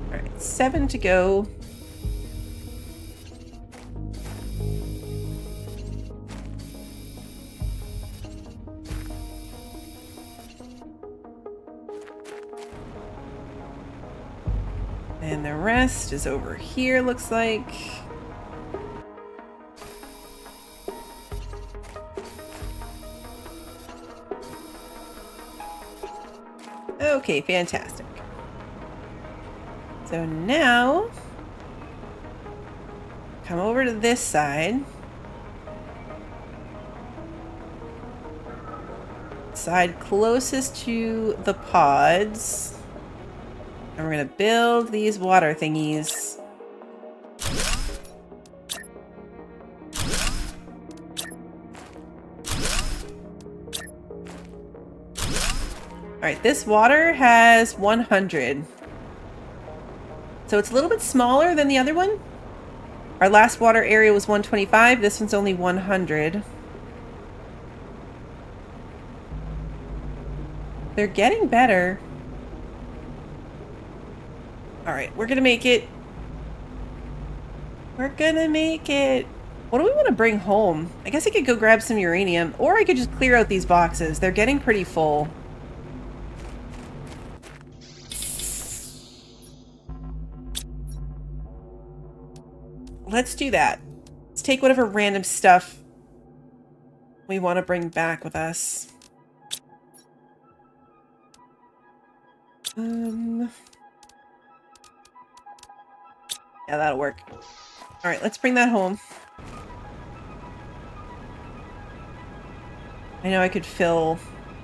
All right, 7 to go. And the rest is over here, looks like. Okay, fantastic. So now, come over to this side. side closest to the pods. And we're going to build these water thingies. Alright, this water has 100. So it's a little bit smaller than the other one. Our last water area was 125. This one's only 100. They're getting better. Alright, we're gonna make it. We're gonna make it. What do we want to bring home? I guess I could go grab some uranium, or I could just clear out these boxes. They're getting pretty full. Let's do that. Let's take whatever random stuff we want to bring back with us. Yeah, that'll work. All right, let's bring that home. I know I could fill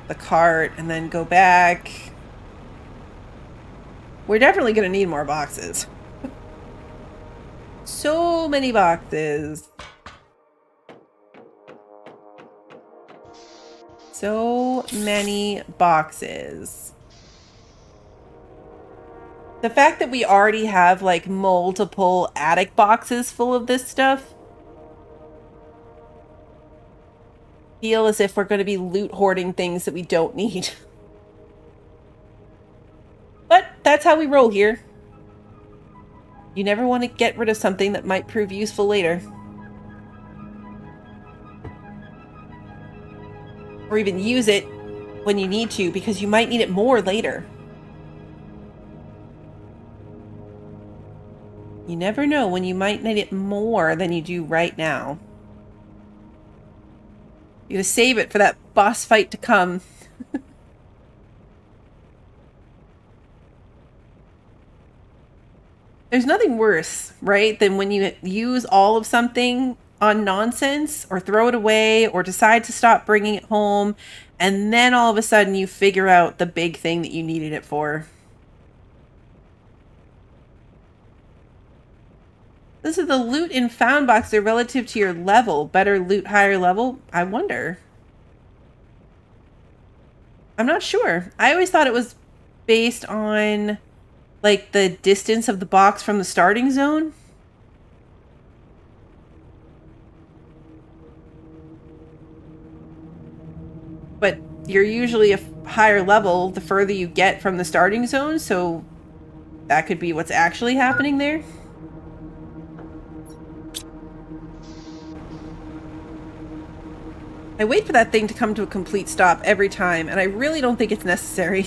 the cart and then go back. We're definitely going to need more boxes. So many boxes. So many boxes. The fact that we already have like multiple attic boxes full of this stuff feel as if we're going to be loot hoarding things that we don't need. But that's how we roll here. You never want to get rid of something that might prove useful later. Or even use it when you need to, because you might need it more later. You never know when you might need it more than you do right now. You gotta save it for that boss fight to come. There's nothing worse, right, than when you use all of something on nonsense or throw it away or decide to stop bringing it home, and then all of a sudden you figure out the big thing that you needed it for. This is the loot in found box. They're relative to your level. Better loot, higher level? I wonder. I'm not sure. I always thought it was based on like the distance of the box from the starting zone. But you're usually a higher level the further you get from the starting zone, so that could be what's actually happening there. I wait for that thing to come to a complete stop every time, and I really don't think it's necessary.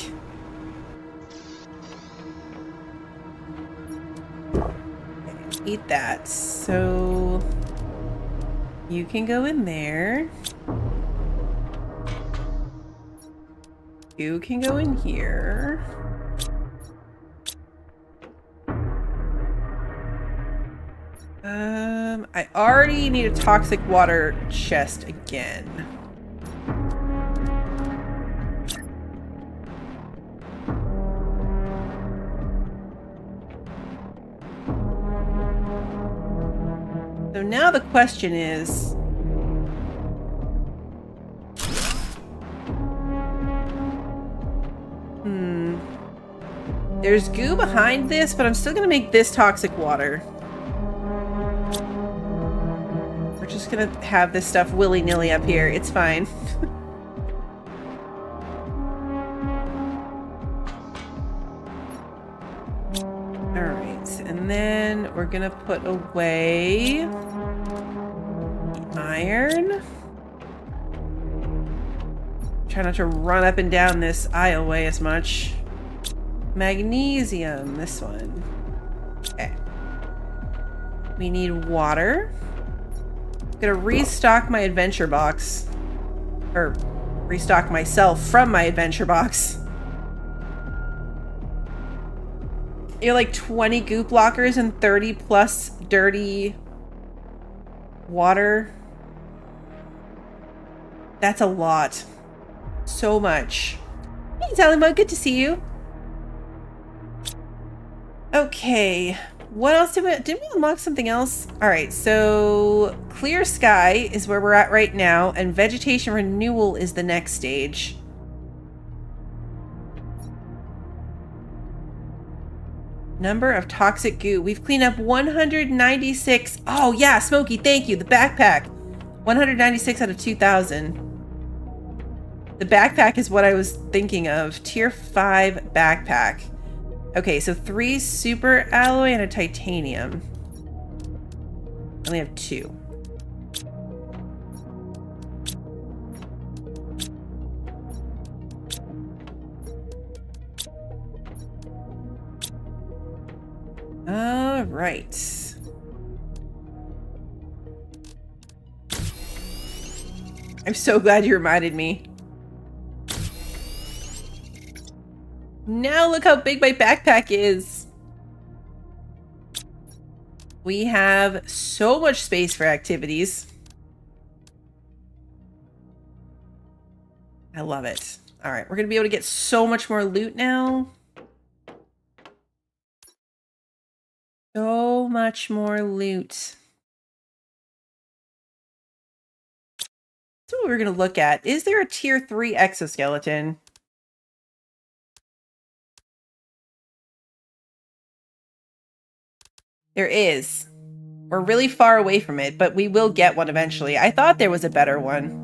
Eat that. So you can go in there. You can go in here. I already need a toxic water chest again. So now the question is, there's goo behind this, but I'm still gonna make this toxic water. We're just gonna have this stuff willy-nilly up here. It's fine. Alright, and then we're gonna put away the iron. Try not to run up and down this aisleway as much. Magnesium, this one. Okay. We need water. I'm gonna restock my adventure box. Or restock myself from my adventure box. You're like 20 goop lockers and 30 plus dirty water. That's a lot. so much. Hey, Talima, good to see you. Okay, what else did we unlock something else? All right, so clear sky is where we're at right now, and vegetation renewal is the next stage. Number of toxic goo. We've cleaned up 196. Oh yeah, Smokey, thank you. The backpack. 196 out of 2,000. The backpack is what I was thinking of. Tier 5 backpack. Okay, so 3 super alloy and a titanium. I only have 2. All right. I'm so glad you reminded me. Now look how big my backpack is. We have so much space for activities. I love it. All right, we're going to be able to get so much more loot now. So much more loot. That's what we're going to look at. Is there a tier 3 exoskeleton? There is. We're really far away from it, but we will get one eventually. I thought there was a better one.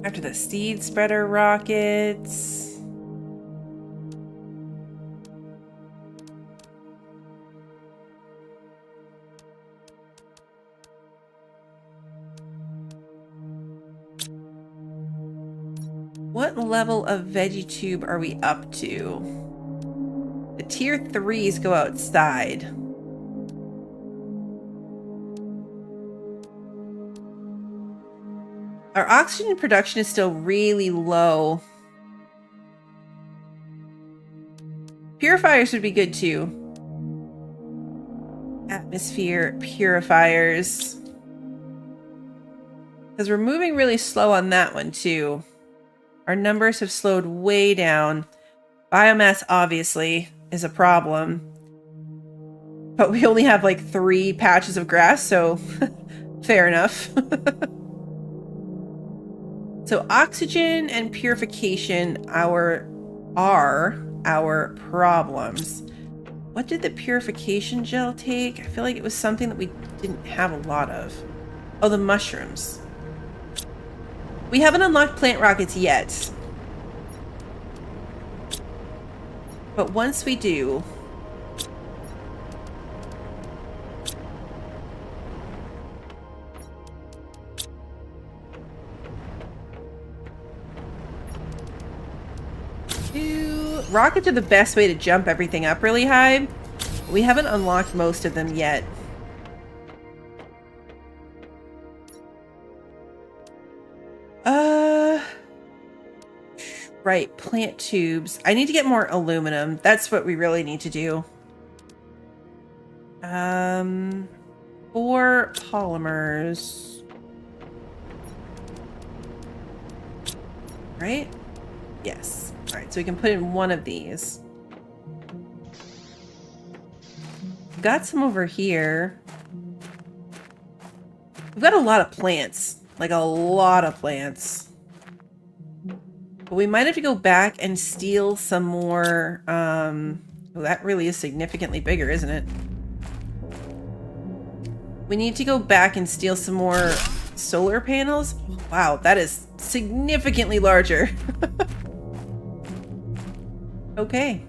After the seed spreader rockets. What level of veggie tube are we up to? The tier 3s go outside. Our oxygen production is still really low. Purifiers would be good too. Atmosphere purifiers. Because we're moving really slow on that one too. Our numbers have slowed way down. Biomass obviously is a problem. But we only have like 3 patches of grass, so fair enough. So oxygen and purification are our problems. What did the purification gel take? I feel like it was something that we didn't have a lot of. Oh, the mushrooms. We haven't unlocked plant rockets yet. But once we do... Rockets are the best way to jump everything up really high. We haven't unlocked most of them yet. Right, plant tubes. I need to get more aluminum. That's what we really need to do. 4 polymers. Right? Yes. All right, so we can put in one of these. Got some over here. We've got a lot of plants. Like a lot of plants. But we might have to go back and steal some more. Well, that really is significantly bigger, isn't it? We need to go back and steal some more solar panels. Wow, that is significantly larger. Okay.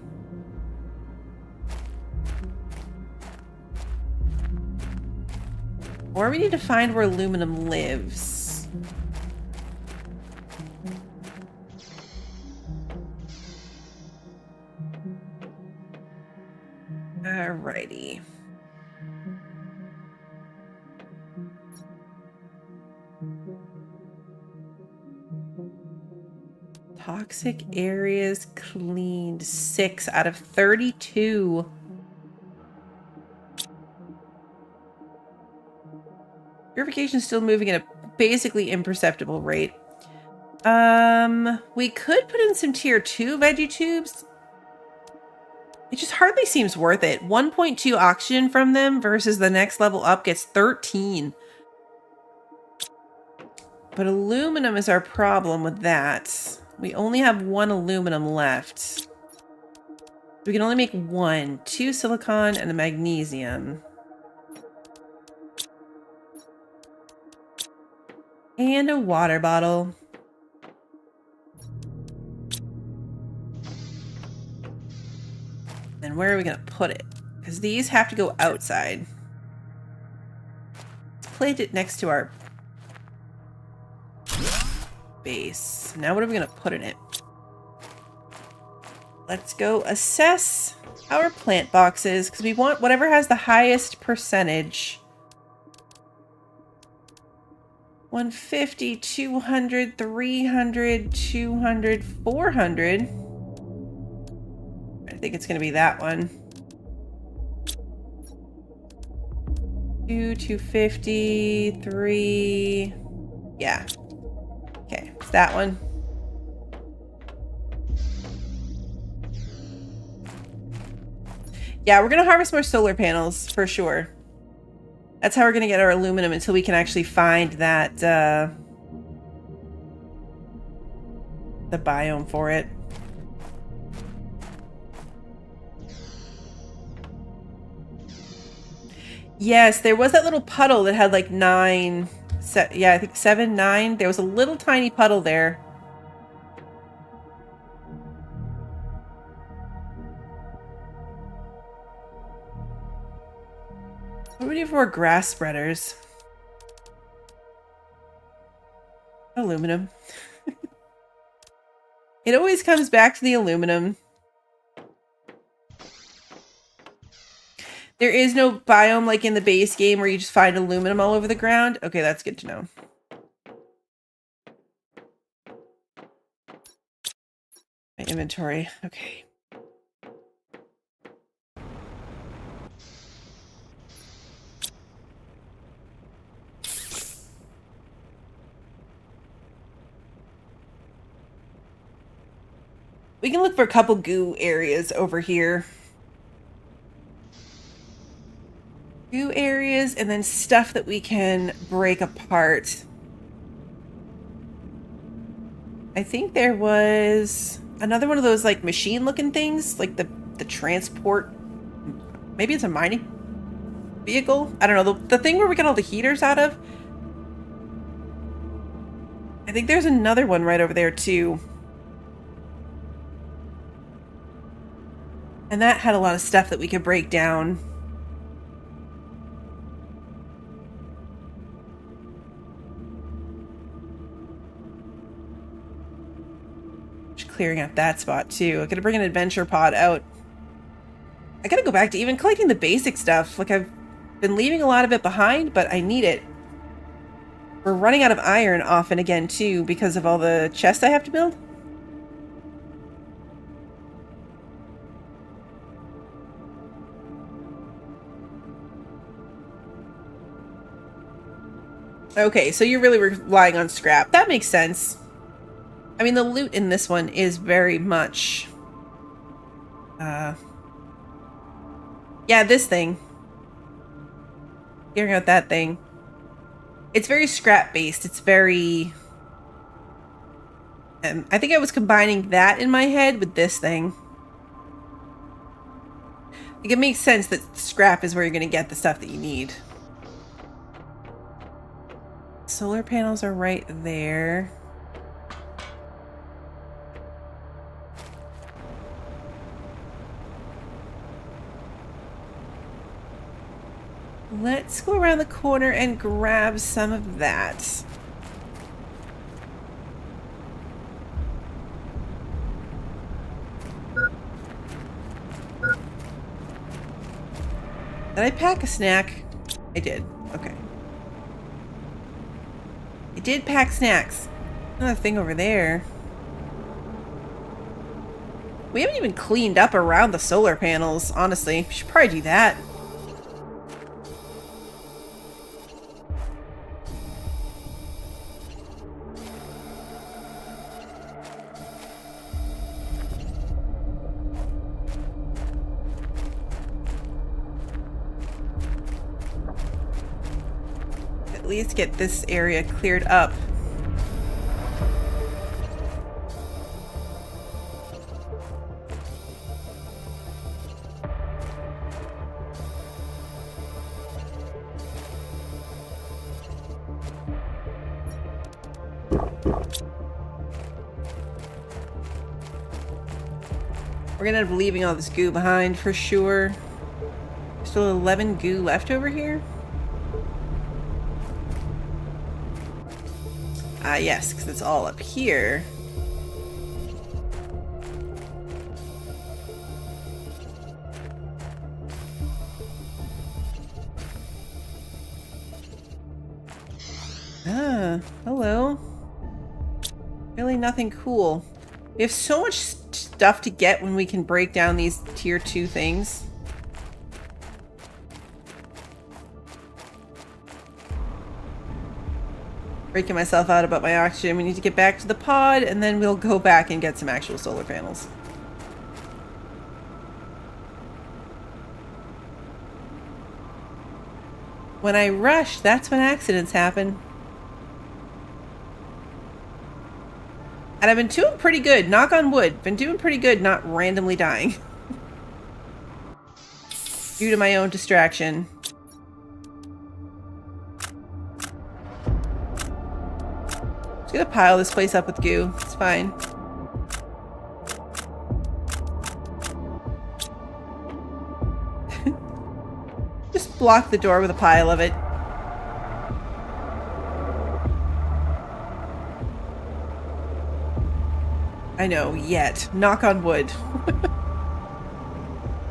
Or we need to find where aluminum lives. Alrighty. Toxic areas cleaned 6 out of 32. Purification is still moving at a basically imperceptible rate. We could put in some tier 2 veggie tubes. It just hardly seems worth it. 1.2 oxygen from them versus the next level up gets 13. But aluminum is our problem with that. We only have 1 aluminum left. We can only make 1. 2 silicon and a magnesium. And a water bottle. And where are we going to put it? Because these have to go outside. Let's place it next to our base. Now what are we going to put in it? Let's go assess our plant boxes because we want whatever has the highest percentage. 150, 200, 300, 200, 400. I think it's going to be that one. 2, 250, 3. Yeah. Okay, it's that one. Yeah, we're going to harvest more solar panels for sure. That's how we're going to get our aluminum until we can actually find that, the biome for it. Yes, there was that little puddle that had like 9, yeah, I think 7, 9. There was a little tiny puddle there. What do we do for grass spreaders? Aluminum. It always comes back to the aluminum. There is no biome like in the base game where you just find aluminum all over the ground. Okay, that's good to know. My inventory. Okay. We can look for a couple goo areas over here. Goo areas and then stuff that we can break apart. I think there was another one of those like machine looking things, like the transport. Maybe it's a mining vehicle. I don't know. The thing where we get all the heaters out of. I think there's another one right over there too. And that had a lot of stuff that we could break down. Just clearing out that spot too. I'm gonna bring an adventure pod out. I gotta go back to even collecting the basic stuff. Like I've been leaving a lot of it behind, but I need it. We're running out of iron often again too because of all the chests I have to build. Okay, so you're really relying on scrap. That makes sense. I mean, the loot in this one is very much... yeah, this thing. Figuring out that thing. It's very scrap-based. It's very... I think I was combining that in my head with this thing. Like, it makes sense that scrap is where you're going to get the stuff that you need. Solar panels are right there. Let's go around the corner and grab some of that. Did I pack a snack? I did. Okay. I did pack snacks. Another thing over there. We haven't even cleaned up around the solar panels, honestly. We should probably do that. at least get this area cleared up. We're gonna end up leaving all this goo behind for sure. Still 11 goo left over here? Ah, yes, because it's all up here. Ah, hello. Really nothing cool. We have so much stuff to get when we can break down these tier 2 things. Breaking myself out about my oxygen. We need to get back to the pod and then we'll go back and get some actual solar panels. When I rush, that's when accidents happen. And I've been doing pretty good, knock on wood, been doing pretty good not randomly dying. Due to my own distraction. Just gonna pile this place up with goo, it's fine. Just block the door with a pile of it. I know, yet. Knock on wood.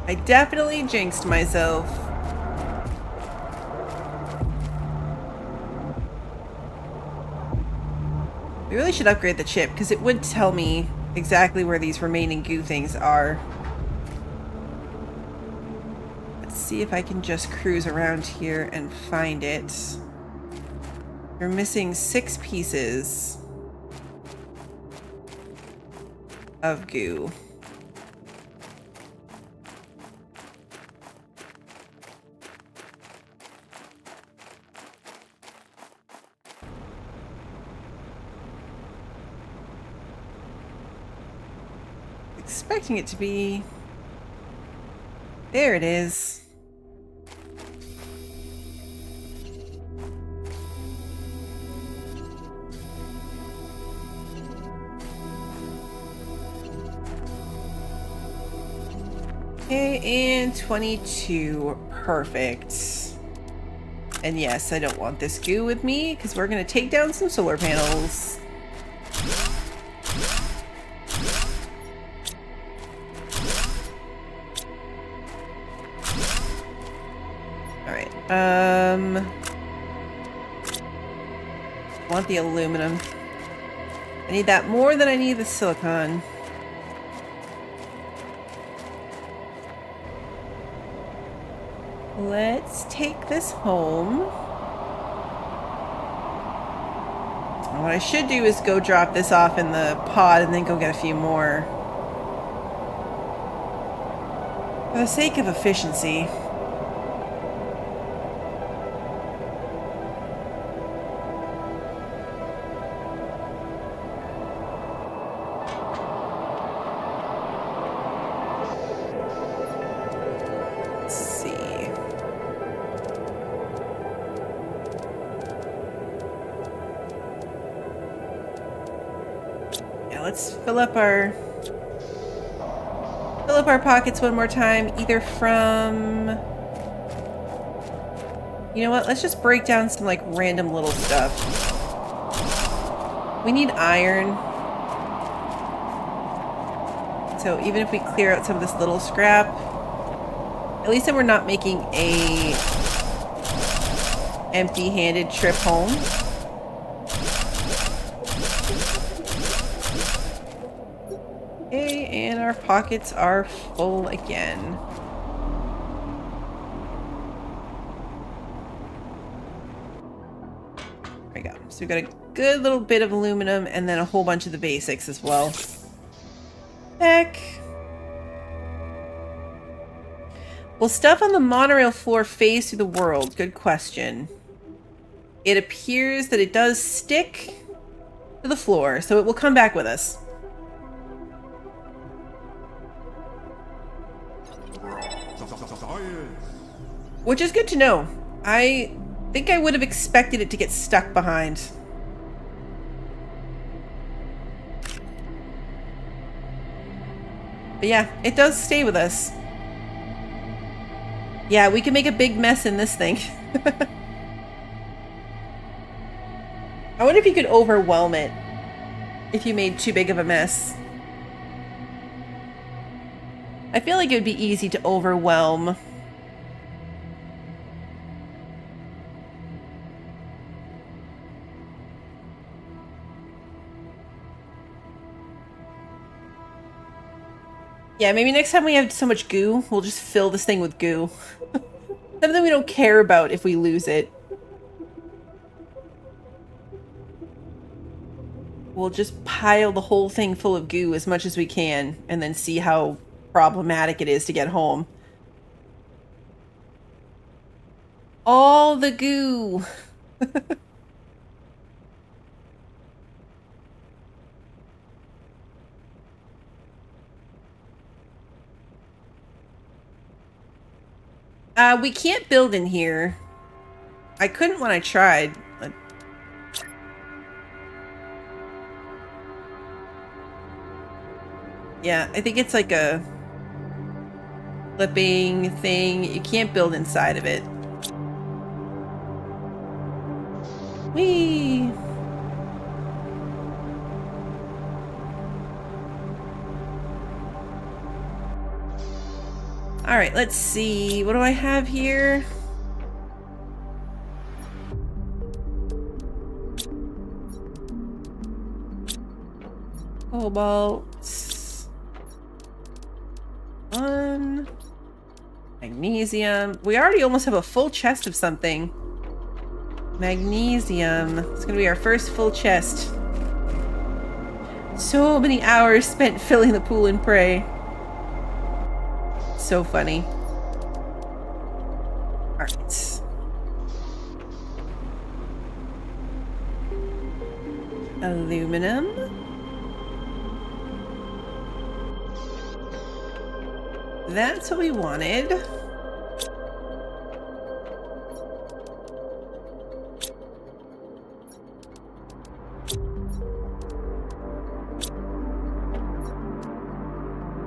I definitely jinxed myself. We really should upgrade the chip, because it would tell me exactly where these remaining goo things are. Let's see if I can just cruise around here and find it. We're missing 6 pieces of goo. Expecting it to be... There it is. Okay, and 22. Perfect. And yes, I don't want this goo with me because we're going to take down some solar panels. Alright, want the aluminum. I need that more than I need the silicon. Let's take this home. And what I should do is go drop this off in the pod and then go get a few more. For the sake of efficiency. Let's fill up our pockets one more time, either from... You know what? Let's just break down some like random little stuff. We need iron. So even if we clear out some of this little scrap, at least then we're not making a empty-handed trip home. Okay, and our pockets are full again. There we go. So we've got a good little bit of aluminum and then a whole bunch of the basics as well. Heck. Will stuff on the monorail floor phase through the world? Good question. It appears that it does stick to the floor, so it will come back with us. Which is good to know. I think I would have expected it to get stuck behind. But yeah, it does stay with us. Yeah, we can make a big mess in this thing. I wonder if you could overwhelm it if you made too big of a mess. I feel like it would be easy to overwhelm. Yeah, maybe next time we have so much goo, we'll just fill this thing with goo. Something we don't care about if we lose it. We'll just pile the whole thing full of goo as much as we can, and then see how problematic it is to get home. All the goo! We can't build in here. I couldn't when I tried. Yeah, I think it's like a flipping thing. You can't build inside of it. Whee! Alright, let's see. What do I have here? Cobalt. 1. Magnesium. We already almost have a full chest of something. Magnesium. It's gonna be our first full chest. So many hours spent filling the pool and pray. So funny. Alright. Aluminum. That's what we wanted.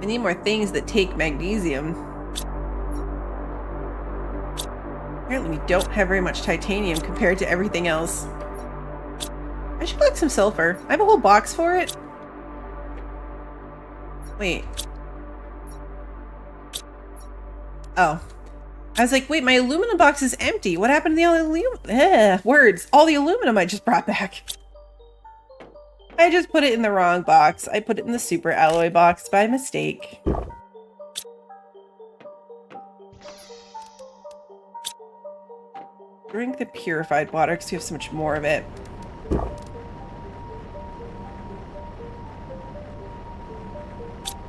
I need more things that take magnesium. Apparently we don't have very much titanium compared to everything else. I should collect some sulfur. I have a whole box for it. Wait. Oh. I was like, wait, my aluminum box is empty. What happened to the aluminum? Words. All the aluminum I just brought back. I just put it in the wrong box. I put it in the super alloy box by mistake. Drink the purified water because we have so much more of it.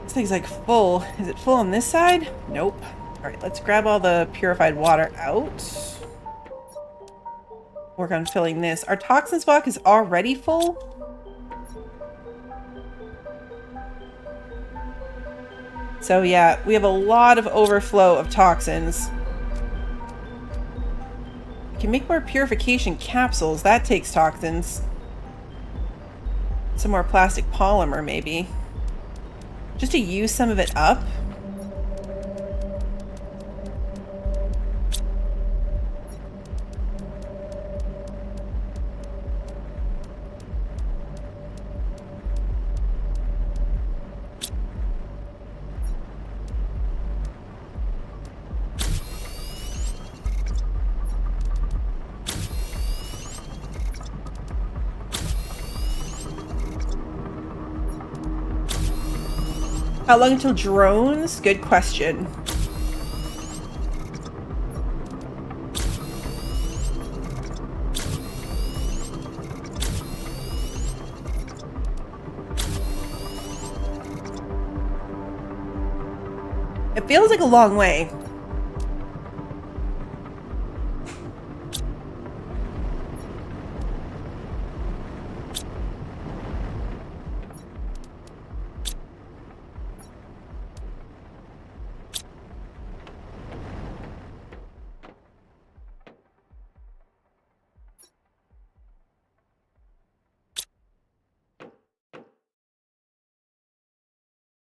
This thing's like full. Is it full on this side? Nope. Alright, let's grab all the purified water out. Work on filling this. Our toxins box is already full. So yeah, we have a lot of overflow of toxins. We can make more purification capsules. That takes toxins. Some more plastic polymer, maybe. Just to use some of it up. How long until drones? Good question. It feels like a long way.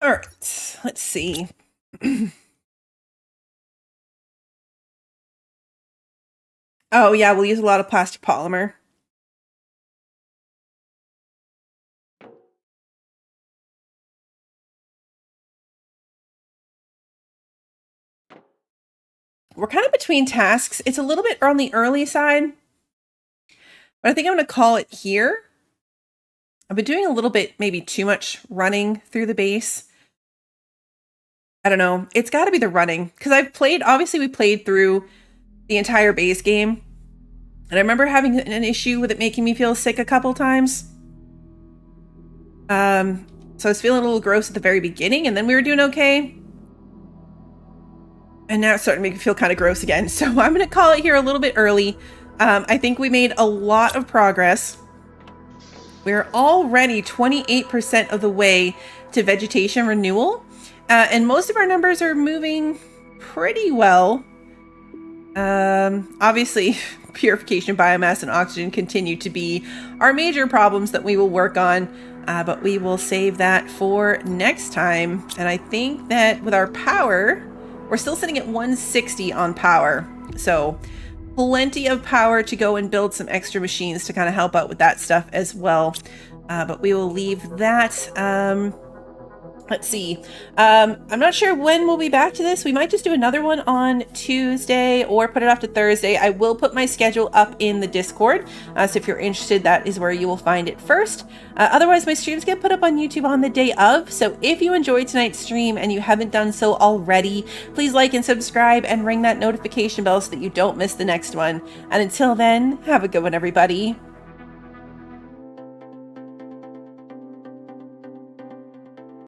All right, let's see. Oh yeah, we'll use a lot of plastic polymer. We're kind of between tasks. It's a little bit on the early side, but I think I'm going to call it here. I've been doing a little bit, maybe too much running through the base. I don't know. It's got to be the running because obviously we played through the entire base game. And I remember having an issue with it making me feel sick a couple times. So I was feeling a little gross at the very beginning, and then we were doing okay. And now it's starting to make me feel kind of gross again. So I'm going to call it here a little bit early. I think we made a lot of progress. We're already 28% of the way to vegetation renewal. And most of our numbers are moving pretty well. Obviously, purification, biomass, and oxygen continue to be our major problems that we will work on. But we will save that for next time. And I think that with our power, we're still sitting at 160 on power. So plenty of power to go and build some extra machines to kind of help out with that stuff as well. But we will leave that. Let's see. I'm not sure when we'll be back to this. We might just do another one on Tuesday or put it off to Thursday. I will put my schedule up in the Discord. So if you're interested, that is where you will find it first. Otherwise, my streams get put up on YouTube on the day of. So if you enjoyed tonight's stream and you haven't done so already, please like and subscribe and ring that notification bell so that you don't miss the next one. And until then, have a good one, everybody.